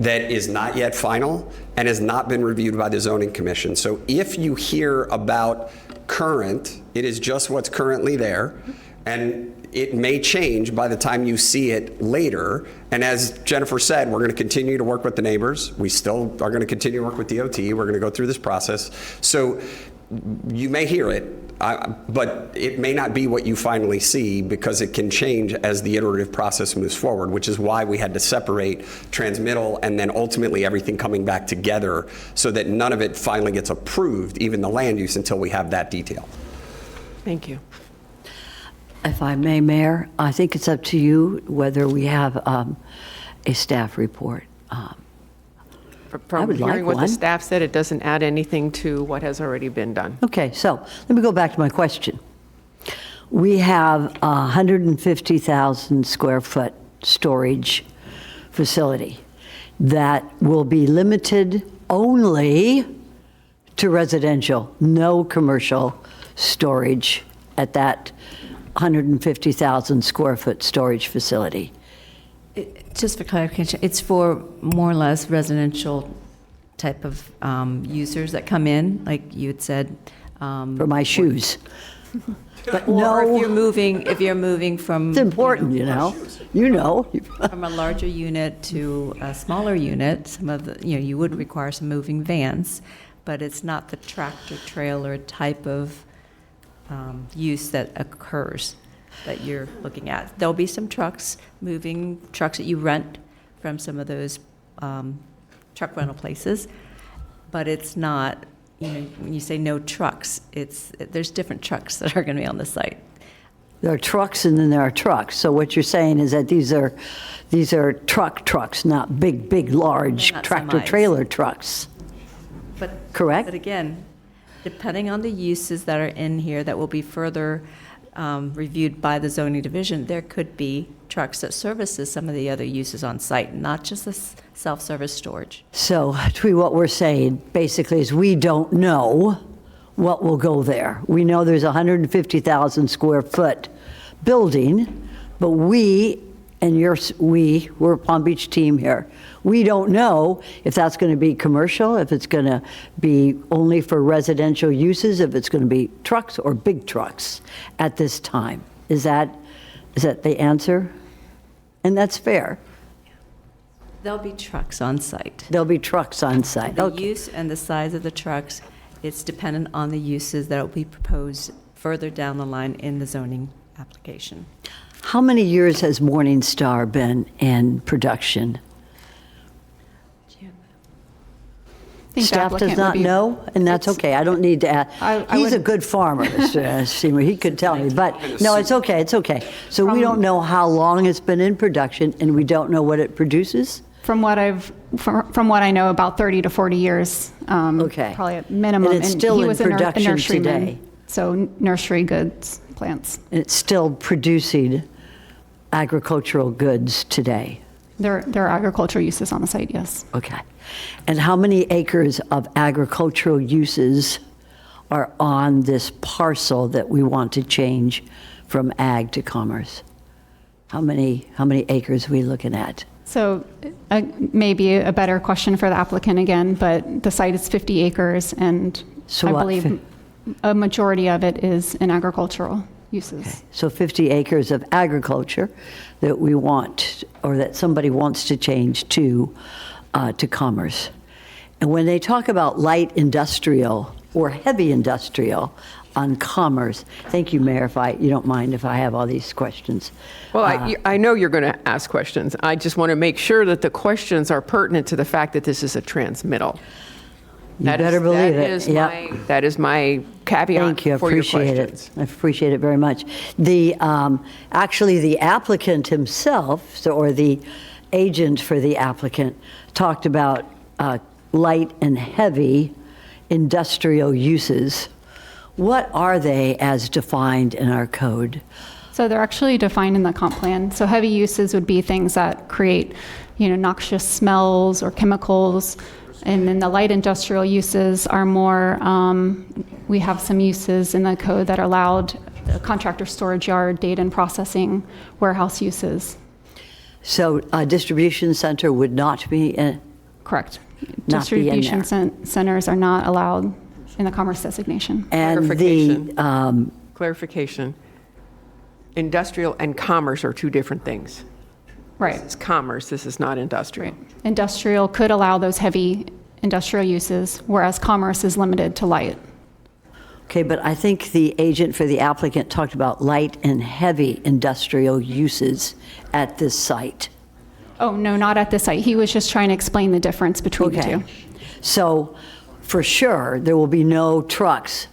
Speaker 18: that is not yet final and has not been reviewed by the zoning commission. So if you hear about current, it is just what's currently there, and it may change by the time you see it later. And as Jennifer said, we're going to continue to work with the neighbors. We still are going to continue to work with DOT. We're going to go through this process. So you may hear it, but it may not be what you finally see because it can change as the iterative process moves forward, which is why we had to separate transmittal and then ultimately everything coming back together so that none of it finally gets approved, even the land use, until we have that detail.
Speaker 1: Thank you.
Speaker 10: If I may, Mayor, I think it's up to you whether we have a staff report
Speaker 1: from
Speaker 10: would like
Speaker 1: hearing what the
Speaker 10: one.
Speaker 1: staff said, it doesn't add anything to what has already been done.
Speaker 10: Okay, so let me go back to my question. We have a 150,000 square foot storage facility that will be limited only to residential, no commercial storage at that 150,000 square foot storage facility.
Speaker 5: Just for clarification, it's for more or less residential type of users that come in, like you had said.
Speaker 10: For my shoes. But
Speaker 5: Or
Speaker 10: no,
Speaker 5: if you're moving from.
Speaker 10: it's important, you know. You know.
Speaker 5: From a larger unit to a smaller unit, some of the, you would require some moving vans, but it's not the tractor trailer type of use that occurs that you're looking at. There'll be some trucks, moving trucks that you rent from some of those truck rental places, but it's not, when you say no trucks, there's different trucks that are going to be on the site.
Speaker 10: There are trucks and then there are trucks. So what you're saying is that these are trucks, not big, large
Speaker 5: They're not
Speaker 10: tractor
Speaker 5: semis.
Speaker 10: trailer trucks.
Speaker 5: But
Speaker 10: Correct?
Speaker 5: But again, depending on the uses that are in here that will be further reviewed by the zoning division, there could be trucks that services some of the other uses on site, not just the self-service storage.
Speaker 10: So Twee, what we're saying basically is we don't know what will go there. We know there's a 150,000 square foot building, but we're a Palm Beach team here. We don't know if that's going to be commercial, if it's going to be only for residential uses, if it's going to be trucks or big trucks at this time. Is that the answer? And that's fair.
Speaker 5: There'll be trucks on site.
Speaker 10: There'll be trucks on site.
Speaker 5: The
Speaker 10: Okay.
Speaker 5: use and the size of the trucks, it's dependent on the uses that will be proposed further down the line in the zoning application.
Speaker 10: How many years has Morning Star been in production?
Speaker 14: think the
Speaker 10: Staff does
Speaker 14: applicant would
Speaker 10: not
Speaker 14: be-
Speaker 10: know, and that's okay. I don't need to ask.
Speaker 14: I
Speaker 10: He's a
Speaker 14: would-
Speaker 10: good farmer, Mr. Seymour. He could tell me, but no, it's okay, it's okay. So we don't know how long it's been in production, and we don't know what it produces?
Speaker 14: From what I know, about 30 to 40 years.
Speaker 10: Okay.
Speaker 14: Probably at minimum.
Speaker 10: And it's still
Speaker 14: he
Speaker 10: in
Speaker 14: was a
Speaker 10: production
Speaker 14: nurseryman,
Speaker 10: today?
Speaker 14: So nursery goods plants.
Speaker 10: And it's still producing agricultural goods today?
Speaker 14: There are agricultural uses on the site, yes.
Speaker 10: Okay. And how many acres of agricultural uses are on this parcel that we want to change from ag to commerce? How many acres are we looking at?
Speaker 14: So maybe a better question for the applicant again, but the site is 50 acres, and
Speaker 10: So
Speaker 14: I
Speaker 10: what,
Speaker 14: believe a majority of it is in agricultural uses.
Speaker 10: So 50 acres of agriculture that we want, or that somebody wants to change to commerce. And when they talk about light industrial or heavy industrial on commerce, thank you, Mayor, if you don't mind if I have all these questions.
Speaker 1: Well, I know you're going to ask questions. I just want to make sure that the questions are pertinent to the fact that this is a transmittal.
Speaker 10: You better believe it. Yep.
Speaker 1: That is my caveat
Speaker 10: Thank you, I
Speaker 1: for your
Speaker 10: appreciate
Speaker 1: questions.
Speaker 10: it. I appreciate it very much. Actually, the applicant himself, or the agent for the applicant, talked about light and heavy industrial uses. What are they as defined in our code?
Speaker 14: So they're actually defined in the comp plan. So heavy uses would be things that create, noxious smells or chemicals. And then the light industrial uses are more, we have some uses in the code that are allowed, contractor storage yard, data and processing, warehouse uses.
Speaker 10: So a distribution center would not be in?
Speaker 14: Correct.
Speaker 10: Not be in
Speaker 14: Distribution centers are not allowed in the commerce designation.
Speaker 10: And the
Speaker 1: Clarification. Industrial and commerce are two different things.
Speaker 14: Right.
Speaker 1: This is commerce, this is not industrial.
Speaker 14: Industrial could allow those heavy industrial uses, whereas commerce is limited to light.
Speaker 10: Okay, but I think the agent for the applicant talked about light and heavy industrial uses at this site.
Speaker 14: Oh, no, not at this site. He was just trying to explain the difference between the two.
Speaker 10: So for sure, there will be no trucks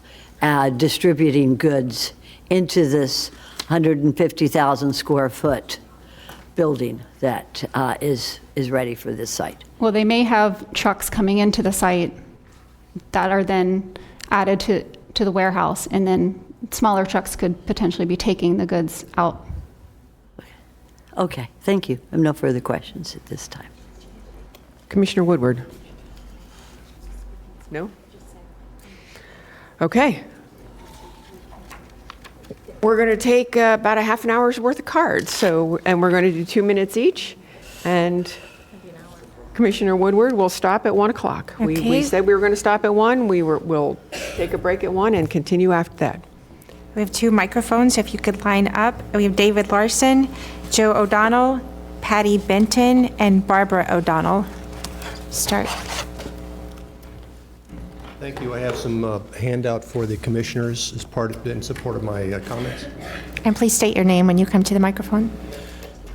Speaker 10: distributing goods into this 150,000 square foot building that is ready for this site?
Speaker 14: Well, they may have trucks coming into the site that are then added to the warehouse, and then smaller trucks could potentially be taking the goods out.
Speaker 10: Okay, thank you. I have no further questions at this time.
Speaker 1: Commissioner Woodward? No? Okay. We're going to take about a half an hour's worth of cards, and we're going to do 2 minutes each, and Commissioner Woodward will stop at 1 o'clock. We
Speaker 6: Okay.
Speaker 1: said we were going to stop at 1. We'll take a break at 1 and continue after that.
Speaker 6: We have 2 microphones, if you could line up. We have David Larson, Joe O'Donnell, Patty Benton, and Barbara O'Donnell. Start.
Speaker 19: Thank you. I have some handout for the commissioners as in support of my comments.
Speaker 6: And please state your name when you come to the microphone.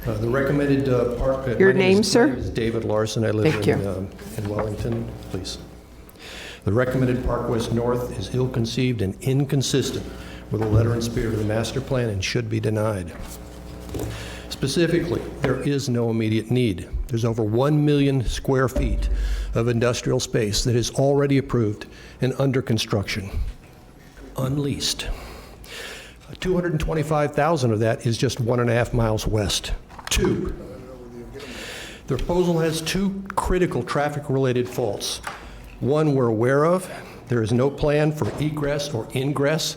Speaker 19: The recommended park.
Speaker 1: Your name, sir?
Speaker 19: My name is David Larson. I live
Speaker 1: Thank
Speaker 19: in Wellington. Please. The recommended Park West North is ill-conceived and inconsistent with the letter and spirit of the master plan and should be denied. Specifically, there is no immediate need. There's over 1 million square feet of industrial space that is already approved and under construction, unleased. 225,000 of that is just 1.5 miles west. 2. The proposal has 2 critical traffic-related faults. One we're aware of. There is no plan for egress or ingress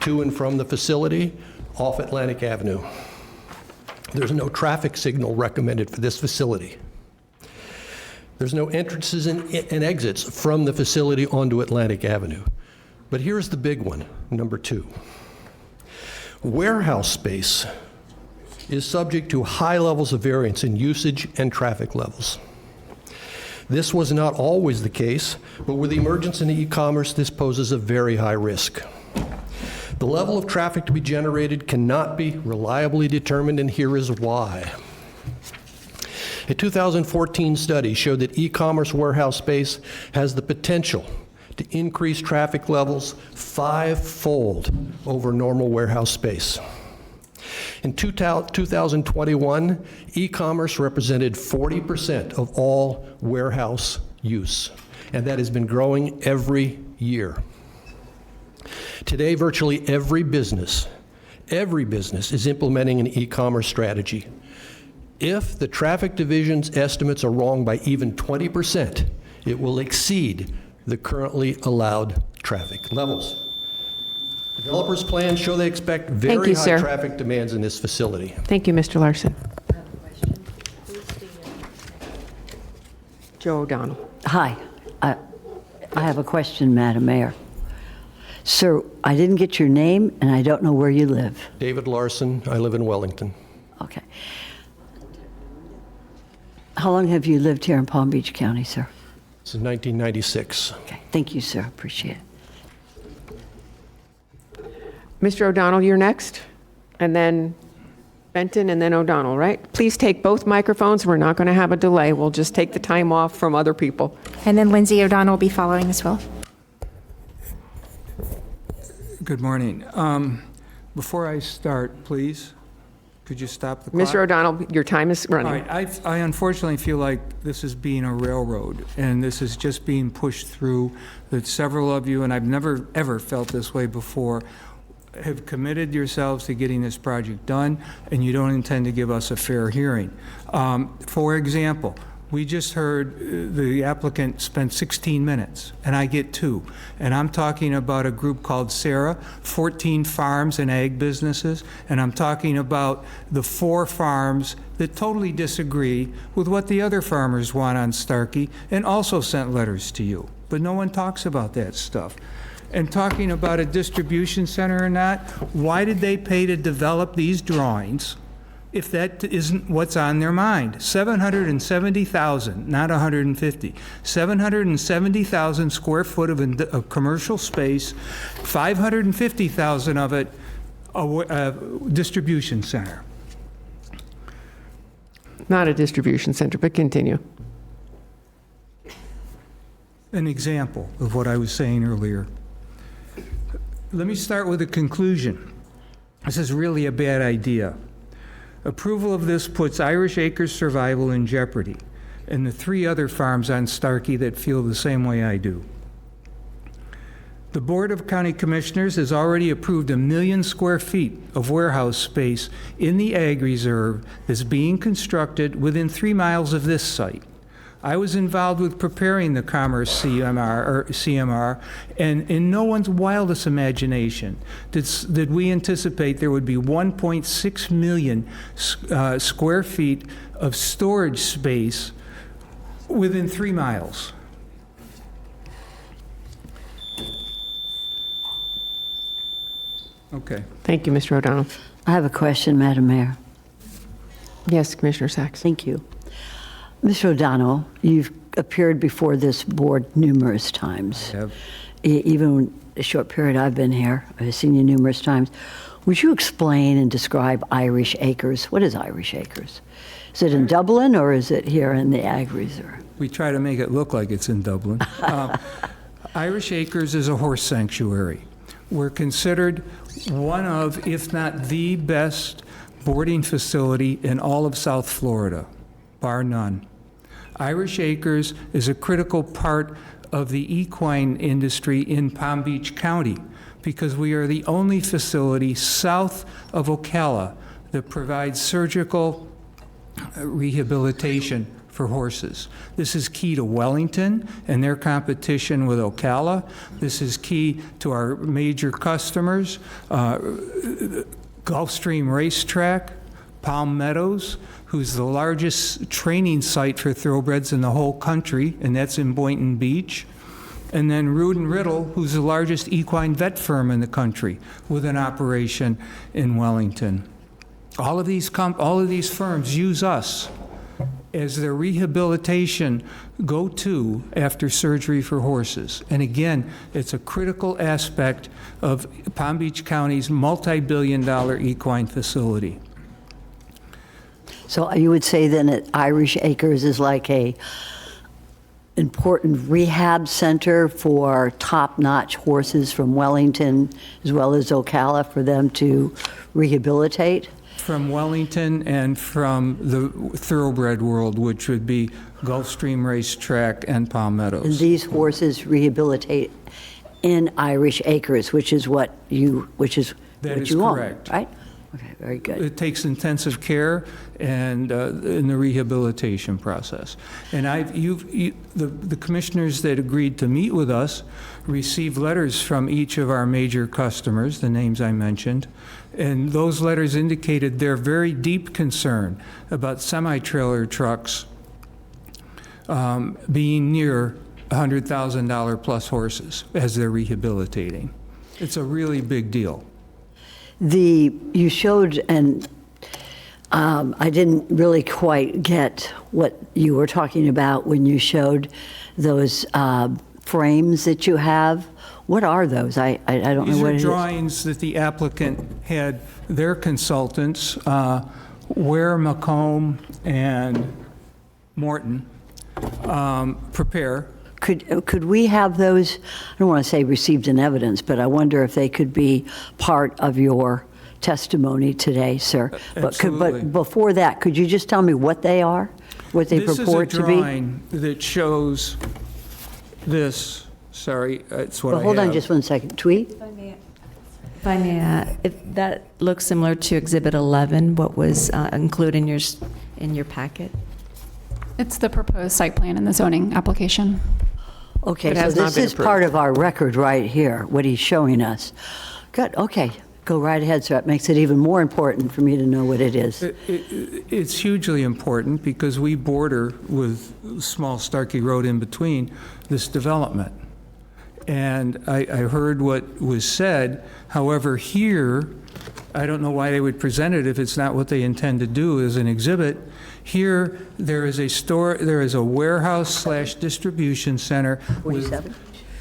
Speaker 19: to and from the facility off Atlantic Avenue. There's no traffic signal recommended for this facility. There's no entrances and exits from the facility onto Atlantic Avenue. But here's the big one, number 2. Warehouse space is subject to high levels of variance in usage and traffic levels. This was not always the case, but with the emergence in e-commerce, this poses a very high risk. The level of traffic to be generated cannot be reliably determined, and here is why. A 2014 study showed that e-commerce warehouse space has the potential to increase traffic levels 5-fold over normal warehouse space. In 2021, e-commerce represented 40% of all warehouse use, and that has been growing every year. Today, virtually every business is implementing an e-commerce strategy. If the traffic division's estimates are wrong by even 20%, it will exceed the currently allowed traffic levels. Developers' plans show they expect very high traffic demands in this facility.
Speaker 1: Thank you, Mr. Larson. Joe O'Donnell.
Speaker 10: Hi. I have a question, Madam Mayor. Sir, I didn't get your name, and I don't know where you live.
Speaker 19: David Larson. I live in Wellington.
Speaker 10: Okay. How long have you lived here in Palm Beach County, sir?
Speaker 19: Since 1996.
Speaker 10: Okay. Thank you, sir. Appreciate it.
Speaker 1: Mr. O'Donnell, you're next, and then Benton, and then O'Donnell, right? Please take both microphones. We're not going to have a delay. We'll just take the time off from other people.
Speaker 6: And then Lindsay O'Donnell will be following as well.
Speaker 21: Good morning. Before I start, please, could you stop the clock?
Speaker 1: Mr. O'Donnell, your time is running.
Speaker 21: All right. I unfortunately feel like this is being a railroad, and this is just being pushed through, that several of you, and I've never, ever felt this way before, have committed yourselves to getting this project done, and you don't intend to give us a fair hearing. For example, we just heard the applicant spent 16 minutes, and I get 2. And I'm talking about a group called Sarah, 14 farms and ag businesses, and I'm talking about the 4 farms that totally disagree with what the other farmers want on Starkey and also sent letters to you. But no one talks about that stuff. And talking about a distribution center or not, why did they pay to develop these drawings if that isn't what's on their mind? $770,000, not 150. 770,000 square foot of commercial space, 550,000 of it a distribution center.
Speaker 1: Not a distribution center, but continue.
Speaker 21: An example of what I was saying earlier. Let me start with a conclusion. This is really a bad idea. Approval of this puts Irish Acres survival in jeopardy, and the 3 other farms on Starkey that feel the same way I do. The Board of County Commissioners has already approved 1 million square feet of warehouse space in the Ag Reserve that's being constructed within 3 miles of this site. I was involved with preparing the Commerce CMR, and in no one's wildest imagination did we anticipate there would be 1.6 million square feet of storage space within 3 miles. Okay.
Speaker 1: Thank you, Mr. O'Donnell.
Speaker 10: I have a question, Madam Mayor.
Speaker 1: Yes, Commissioner Sacks.
Speaker 10: Thank you. Mr. O'Donnell, you've appeared before this board numerous times.
Speaker 21: I have.
Speaker 10: Even the short period I've been here, I've seen you numerous times. Would you explain and describe Irish Acres? What is Irish Acres? Is it in Dublin or is it here in the Ag Reserve?
Speaker 21: We try to make it look like it's in Dublin. Irish Acres is a horse sanctuary. We're considered one of, if not the best, boarding facility in all of South Florida, bar none. Irish Acres is a critical part of the equine industry in Palm Beach County because we are the only facility south of Ocala that provides surgical rehabilitation for horses. This is key to Wellington and their competition with Ocala. This is key to our major customers, Gulfstream Racetrack, Palm Meadows, who's the largest training site for thoroughbreds in the whole country, and that's in Boynton Beach. And then Rood and Riddle, who's the largest equine vet firm in the country, with an operation in Wellington. All of these firms use us as their rehabilitation go-to after surgery for horses. And again, it's a critical aspect of Palm Beach County's multi-billion-dollar equine facility.
Speaker 10: So you would say then that Irish Acres is like a important rehab center for top-notch horses from Wellington as well as Ocala for them to rehabilitate?
Speaker 21: From Wellington and from the thoroughbred world, which would be Gulfstream Racetrack and Palm Meadows.
Speaker 10: And these horses rehabilitate in Irish Acres, which is what you own,
Speaker 21: correct.
Speaker 10: Right? Okay, very good.
Speaker 21: It takes intensive care and in the rehabilitation process. And the commissioners that agreed to meet with us received letters from each of our major customers, the names I mentioned, and those letters indicated their very deep concern about semi-trailer trucks being near $100,000 plus horses as they're rehabilitating. It's a really big deal.
Speaker 10: You showed, and I didn't really quite get what you were talking about when you showed those frames that you have. What are those? I don't know what it is.
Speaker 21: These are drawings that the applicant had their consultants, Ware, McComb, and Morton, prepare.
Speaker 10: Could we have those, I don't want to say received in evidence, but I wonder if they could be part of your testimony today, sir.
Speaker 21: Absolutely.
Speaker 10: But before that, could you just tell me what they are, what they purport to be?
Speaker 21: This is a drawing that shows this. Sorry, it's what I have.
Speaker 10: Hold on just one second. Tweet?
Speaker 5: If I may, that looks similar to Exhibit 11, what was included in your packet?
Speaker 14: It's the proposed site plan and the zoning application.
Speaker 10: Okay, so this is part of our record right here, what he's showing us. Good, okay. Go right ahead, sir. That makes it even more important for me to know what it is.
Speaker 21: It's hugely important because we border with small Starkey Road in between this development. And I heard what was said. However, here, I don't know why they would present it if it's not what they intend to do as an exhibit. Here, there is a warehouse / distribution center with,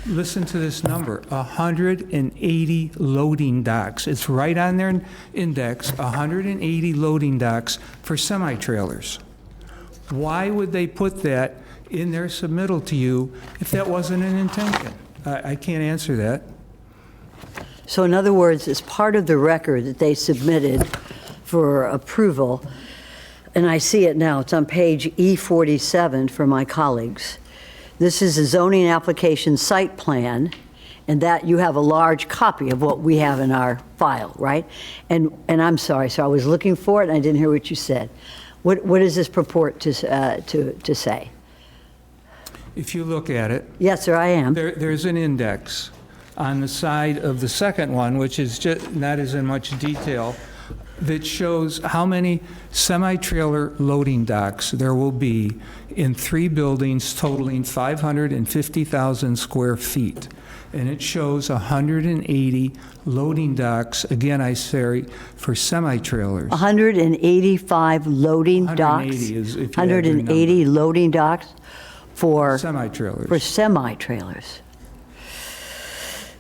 Speaker 21: listen to this number, 180 loading docks. It's right on their index, 180 loading docks for semi-trailers. Why would they put that in their submittal to you if that wasn't an intention? I can't answer that.
Speaker 10: So in other words, as part of the record that they submitted for approval, and I see it now. It's on page E47 for my colleagues. This is a zoning application site plan, and that you have a large copy of what we have in our file, right? And I'm sorry, so I was looking for it and I didn't hear what you said. What does this purport to say?
Speaker 21: If you look at it.
Speaker 10: Yes, sir, I am.
Speaker 21: There's an index on the side of the second one, which is just not as in much detail, that shows how many semi-trailer loading docks there will be in 3 buildings totaling 550,000 square feet. And it shows 180 loading docks, again, I say, for semi-trailers.
Speaker 10: 185 loading docks?
Speaker 21: 180 is, if you add your
Speaker 10: 180 loading docks for
Speaker 21: semi-trailers.
Speaker 10: For semi-trailers.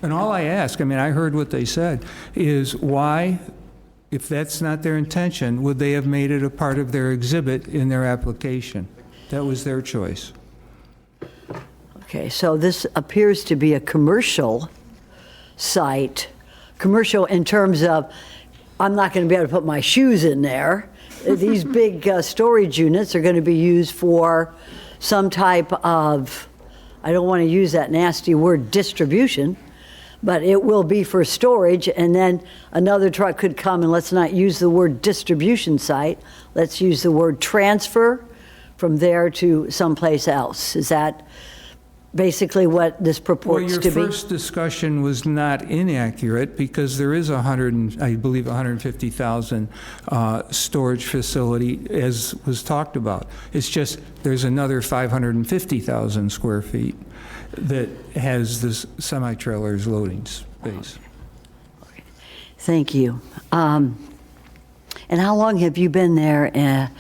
Speaker 21: And all I ask, I mean, I heard what they said, is why, if that's not their intention, would they have made it a part of their exhibit in their application? That was their choice.
Speaker 10: Okay, so this appears to be a commercial site. Commercial in terms of, I'm not going to be able to put my shoes in there. These big storage units are going to be used for some type of, I don't want to use that nasty word, distribution, but it will be for storage, and then another truck could come, and let's not use the word distribution site. Let's use the word transfer from there to someplace else. Is that basically what this purports to be?
Speaker 21: Well, your first discussion was not inaccurate, because there is I believe 150,000 storage facility, as was talked about. It's just there's another 550,000 square feet that has this semi-trailers loading space.
Speaker 10: Thank you. And how long have you been there?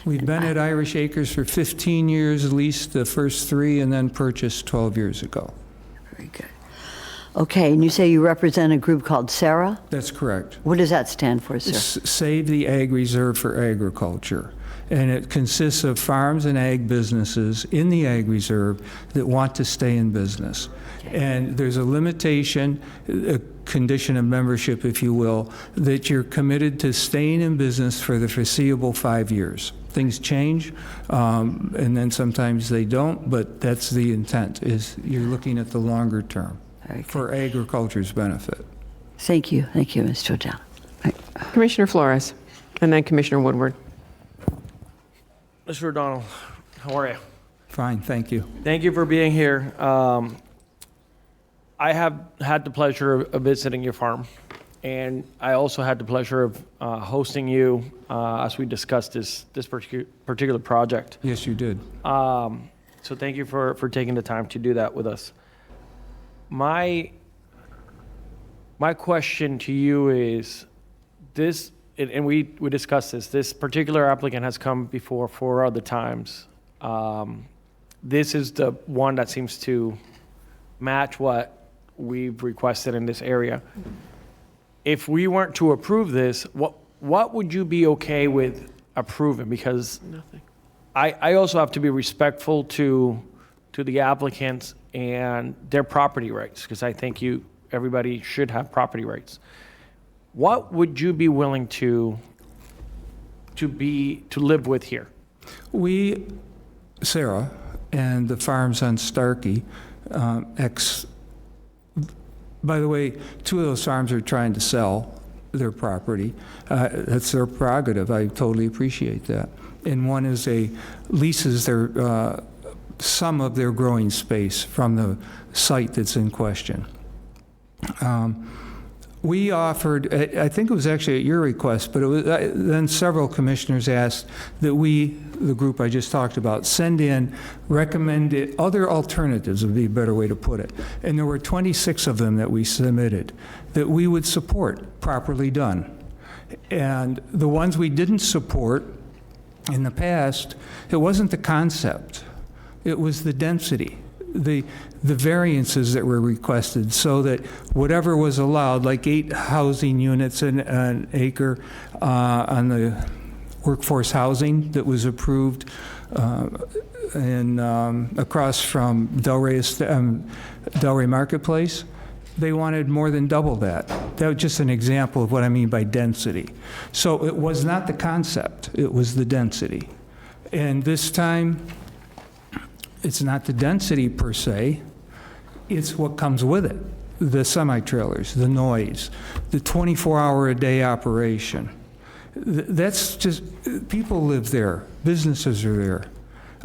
Speaker 21: We've been at Irish Acres for 15 years, leased the first 3, and then purchased 12 years ago.
Speaker 10: Very good. Okay, and you say you represent a group called SARA?
Speaker 21: That's correct.
Speaker 10: What does that stand for, sir?
Speaker 21: Save the Ag Reserve for Agriculture. And it consists of farms and ag businesses in the Ag Reserve that want to stay in business. And there's a limitation, a condition of membership, if you will, that you're committed to staying in business for the foreseeable 5 years. Things change, and then sometimes they don't, but that's the intent, is you're looking at the longer term for agriculture's benefit.
Speaker 10: Thank you. Thank you, Mr. O'Donnell.
Speaker 1: Commissioner Flores, and then Commissioner Woodward.
Speaker 12: Mr. O'Donnell, how are you?
Speaker 21: Fine, thank you.
Speaker 12: Thank you for being here. I have had the pleasure of visiting your farm, and I also had the pleasure of hosting you as we discussed this particular project.
Speaker 21: Yes, you did.
Speaker 12: So thank you for taking the time to do that with us. My question to you is this, and we discussed this particular applicant has come before 4 other times. This is the one that seems to match what we've requested in this area. If we weren't to approve this, what would you be okay with approving? Because
Speaker 1: Nothing.
Speaker 12: I also have to be respectful to the applicants and their property rights, because I think everybody should have property rights. What would you be willing to live with here?
Speaker 21: We, Sarah, and the farms on Starkey, by the way, 2 of those farms are trying to sell their property. That's their prerogative. I totally appreciate that. And one is leases their some of their growing space from the site that's in question. We offered, I think it was actually at your request, but it was, then several commissioners asked that we, the group I just talked about, send in recommended other alternatives, would be a better way to put it. And there were 26 of them that we submitted that we would support, properly done. And the ones we didn't support in the past, it wasn't the concept, it was the density. The variances that were requested, so that whatever was allowed, like 8 housing units in an acre on the workforce housing that was approved across from Delray Marketplace, they wanted more than double that. That was just an example of what I mean by density. So it was not the concept, it was the density. And this time, it's not the density per se, it's what comes with it. The semi-trailers, the noise, the 24-hour-a-day operation. That's just, people live there, businesses are there.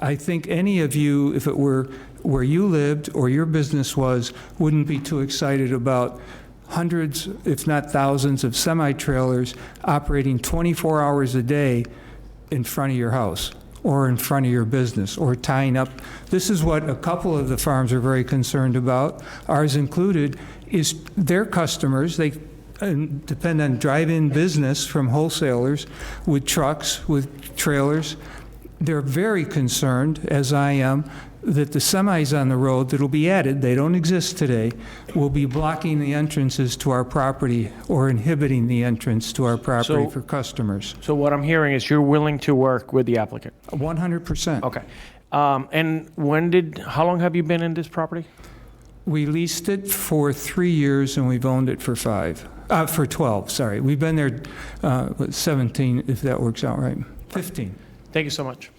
Speaker 21: I think any of you, if it were where you lived or your business was, wouldn't be too excited about hundreds, if not thousands, of semi-trailers operating 24 hours a day in front of your house or in front of your business, or tying up. This is what a couple of the farms are very concerned about, ours included, is their customers, they depend on drive-in business from wholesalers with trucks, with trailers. They're very concerned, as I am, that the semis on the road that will be added, they don't exist today, will be blocking the entrances to our property or inhibiting the entrance to our property for customers.
Speaker 12: So what I'm hearing is you're willing to work with the applicant?
Speaker 21: 100%.
Speaker 12: Okay. And how long have you been in this property?
Speaker 21: We leased it for 3 years and we've owned it for 12, sorry. We've been there 17, if that works out right. 15.
Speaker 12: Thank you so much.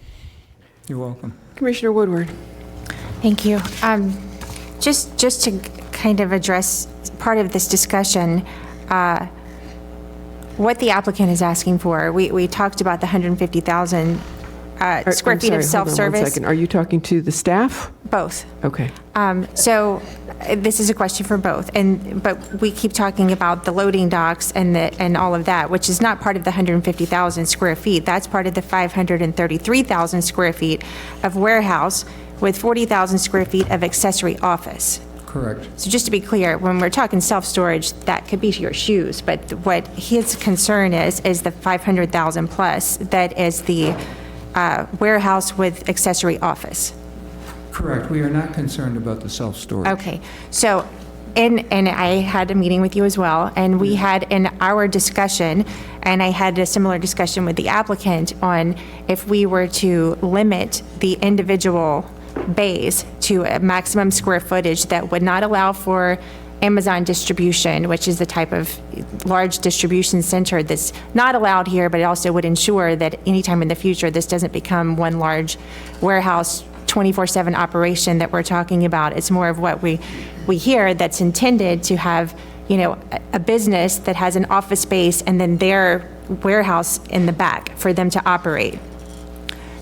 Speaker 21: You're welcome.
Speaker 1: Commissioner Woodward.
Speaker 6: Thank you. Just to kind of address part of this discussion, what the applicant is asking for, we talked about the 150,000 square feet of self-service.
Speaker 1: Are you talking to the staff?
Speaker 6: Both.
Speaker 1: Okay.
Speaker 6: So this is a question for both, but we keep talking about the loading docks and all of that, which is not part of the 150,000 square feet. That's part of the 533,000 square feet of warehouse with 40,000 square feet of accessory office.
Speaker 21: Correct.
Speaker 6: So just to be clear, when we're talking self-storage, that could be your shoes, but what his concern is the 500,000 plus, that is the warehouse with accessory office.
Speaker 21: Correct. We are not concerned about the self-storage.
Speaker 6: Okay. So, and I had a meeting with you as well, and we had in our discussion, and I had a similar discussion with the applicant on if we were to limit the individual bays to a maximum square footage that would not allow for Amazon distribution, which is the type of large distribution center that's not allowed here, but it also would ensure that anytime in the future this doesn't become one large warehouse 24/7 operation that we're talking about. It's more of what we hear that's intended to have, a business that has an office space and then their warehouse in the back for them to operate.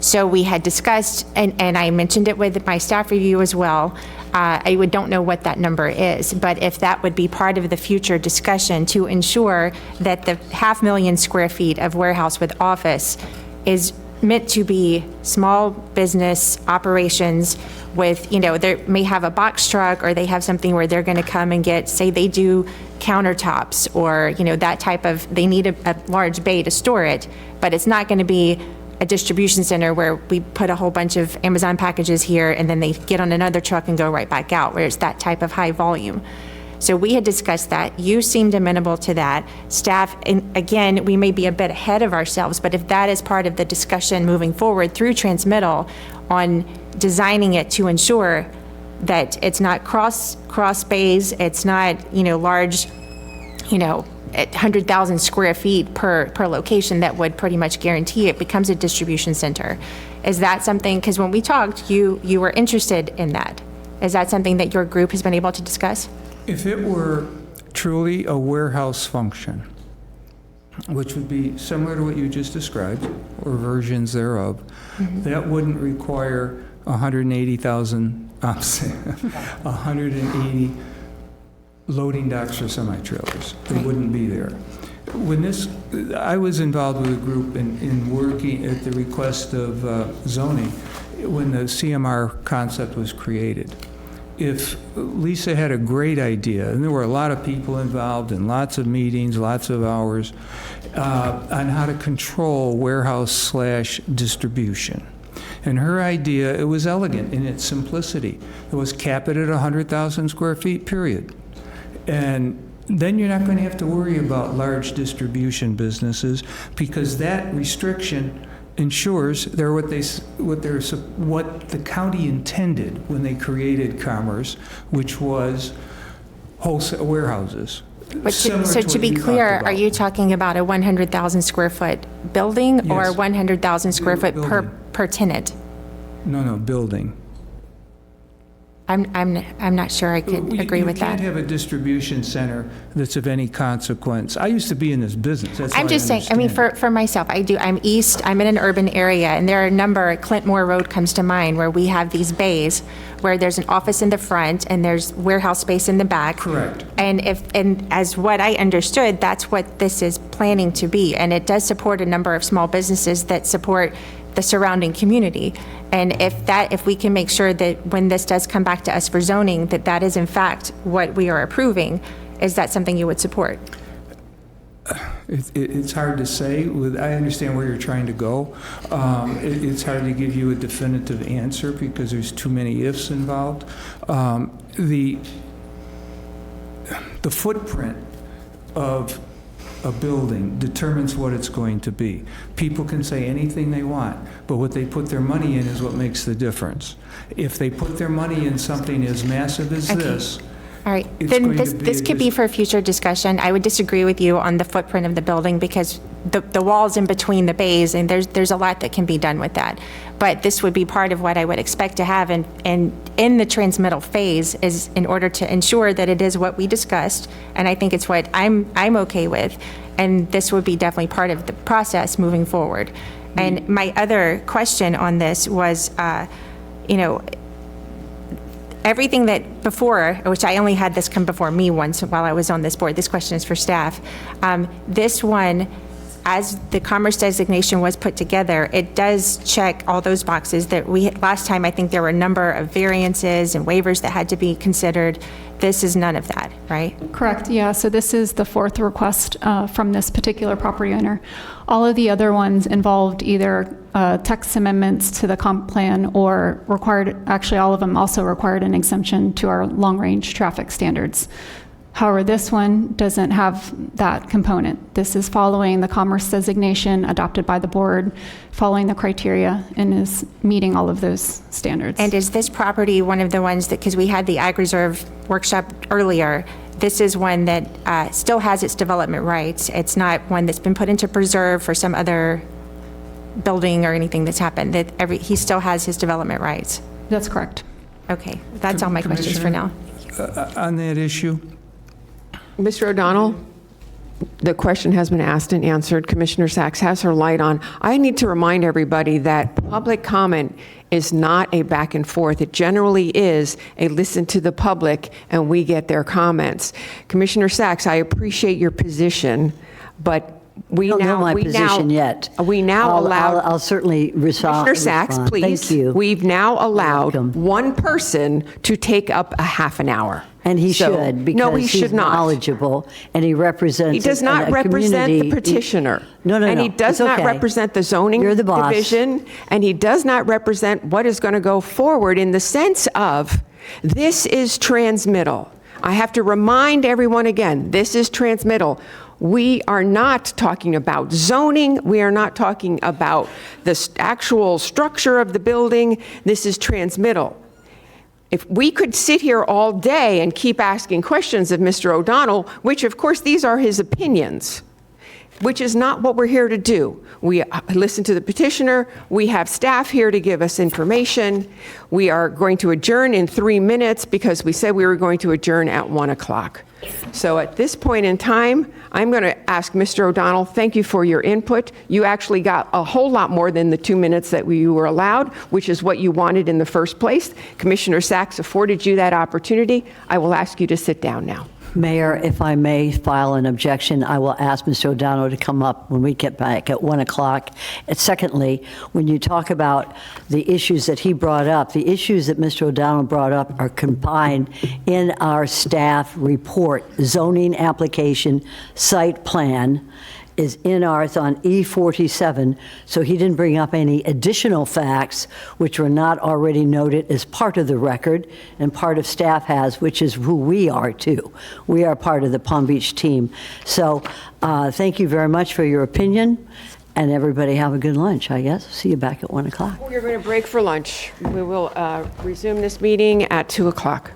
Speaker 6: So we had discussed, and I mentioned it with my staff review as well. I don't know what that number is, but if that would be part of the future discussion to ensure that the 500,000 square feet of warehouse with office is meant to be small business operations with, they may have a box truck or they have something where they're going to come and get, say they do countertops or, that type of, they need a large bay to store it, but it's not going to be a distribution center where we put a whole bunch of Amazon packages here and then they get on another truck and go right back out, where it's that type of high volume. So we had discussed that. You seemed amenable to that. Staff, and again, we may be a bit ahead of ourselves, but if that is part of the discussion moving forward through transmittal on designing it to ensure that it's not cross bays, it's not, large, 100,000 square feet per location, that would pretty much guarantee it becomes a distribution center. Is that something, because when we talked, you were interested in that. Is that something that your group has been able to discuss?
Speaker 21: If it were truly a warehouse function, which would be similar to what you just described, or versions thereof, that wouldn't require 180 loading docks for semi-trailers. They wouldn't be there. I was involved with a group in working at the request of zoning when the CMR concept was created. If Lisa had a great idea, and there were a lot of people involved and lots of meetings, lots of hours, on how to control warehouse/distribution. And her idea, it was elegant in its simplicity. It was cap it at 100,000 square feet, period. And then you're not going to have to worry about large distribution businesses, because that restriction ensures they're what the county intended when they created commerce, which was wholesale warehouses.
Speaker 6: But
Speaker 21: Similar
Speaker 6: so
Speaker 21: to
Speaker 6: to
Speaker 21: what
Speaker 6: be
Speaker 21: you
Speaker 6: clear,
Speaker 21: talked
Speaker 6: are
Speaker 21: about.
Speaker 6: you talking about a 100,000 square foot building or
Speaker 21: Yes.
Speaker 6: 100,000 square foot
Speaker 21: Building.
Speaker 6: per tenant?
Speaker 21: No, building.
Speaker 6: I'm not sure I could agree with
Speaker 21: You can't
Speaker 6: that.
Speaker 21: have a distribution center that's of any consequence. I used to be in this business. That's why
Speaker 6: I'm just saying, I mean,
Speaker 21: understand.
Speaker 6: for myself, I'm east, I'm in an urban area, and there are a number, Clintmore Road comes to mind, where we have these bays where there's an office in the front and there's warehouse space in the back.
Speaker 21: Correct.
Speaker 6: And as what I understood, that's what this is planning to be. And it does support a number of small businesses that support the surrounding community. And if we can make sure that when this does come back to us for zoning, that is in fact what we are approving, is that something you would support?
Speaker 21: It's hard to say. I understand where you're trying to go. It's hard to give you a definitive answer because there's too many ifs involved. The footprint of a building determines what it's going to be. People can say anything they want, but what they put their money in is what makes the difference. If they put their money in something as massive as
Speaker 6: Okay.
Speaker 21: this,
Speaker 6: All right,
Speaker 21: It's
Speaker 6: then
Speaker 21: going to
Speaker 6: this
Speaker 21: be
Speaker 6: could be for a future discussion. I would disagree with you on the footprint of the building because the walls in between the bays, and there's a lot that can be done with that. But this would be part of what I would expect to have and in the transmittal phase is in order to ensure that it is what we discussed, and I think it's what I'm okay with, and this would be definitely part of the process moving forward. And my other question on this was, everything that before, which I only had this come before me once while I was on this board, this question is for staff. This one, as the commerce designation was put together, it does check all those boxes that last time I think there were a number of variances and waivers that had to be considered. This is none of that, right?
Speaker 14: Correct, yeah. So this is the fourth request from this particular property owner. All of the other ones involved either text amendments to the comp plan or required, actually all of them also required an exemption to our long-range traffic standards. However, this one doesn't have that component. This is following the commerce designation adopted by the board, following the criteria, and is meeting all of those standards.
Speaker 6: And is this property one of the ones that, because we had the Ag Reserve workshop earlier, this is one that still has its development rights. It's not one that's been put into preserve for some other building or anything that's happened, that he still has his development rights?
Speaker 14: That's correct.
Speaker 6: Okay, that's all my questions for now.
Speaker 21: on that issue,
Speaker 1: Mr. O'Donnell, the question has been asked and answered. Commissioner Sachs has her light on. I need to remind everybody that public comment is not a back and forth. It generally is a listen to the public and we get their comments. Commissioner Sachs, I appreciate your position, but we
Speaker 10: don't know my
Speaker 1: we
Speaker 10: position yet.
Speaker 1: We now
Speaker 10: I'll certainly respond.
Speaker 1: Commissioner Sachs, please.
Speaker 10: Thank you.
Speaker 1: We've now allowed one person to take up a half an hour.
Speaker 10: And he
Speaker 1: So-
Speaker 10: should,
Speaker 1: No,
Speaker 10: because
Speaker 1: he
Speaker 10: he's
Speaker 1: should not.
Speaker 10: knowledgeable, and he represents
Speaker 1: He does not
Speaker 10: a
Speaker 1: represent the
Speaker 10: community.
Speaker 1: petitioner.
Speaker 10: No.
Speaker 1: And he does
Speaker 10: It's
Speaker 1: not
Speaker 10: okay.
Speaker 1: represent the zoning
Speaker 10: You're the boss.
Speaker 1: division, and he does not represent what is going to go forward in the sense of, this is transmittal. I have to remind everyone again, this is transmittal. We are not talking about zoning. We are not talking about the actual structure of the building. This is transmittal. If we could sit here all day and keep asking questions of Mr. O'Donnell, which of course these are his opinions, which is not what we're here to do. We listen to the petitioner. We have staff here to give us information. We are going to adjourn in 3 minutes because we said we were going to adjourn at 1 o'clock. So at this point in time, I'm going to ask Mr. O'Donnell, thank you for your input. You actually got a whole lot more than the 2 minutes that you were allowed, which is what you wanted in the first place. Commissioner Sachs afforded you that opportunity. I will ask you to sit down now.
Speaker 10: Mayor, if I may file an objection, I will ask Mr. O'Donnell to come up when we get back at 1 o'clock. And secondly, when you talk about the issues that he brought up, the issues that Mr. O'Donnell brought up are combined in our staff report. Zoning application site plan is in ours on E47, so he didn't bring up any additional facts which were not already noted as part of the record and part of staff has, which is who we are too. We are part of the Palm Beach team. So thank you very much for your opinion, and everybody have a good lunch, I guess. See you back at 1 o'clock.
Speaker 1: We're going to break for lunch. We will resume this meeting at 2 o'clock.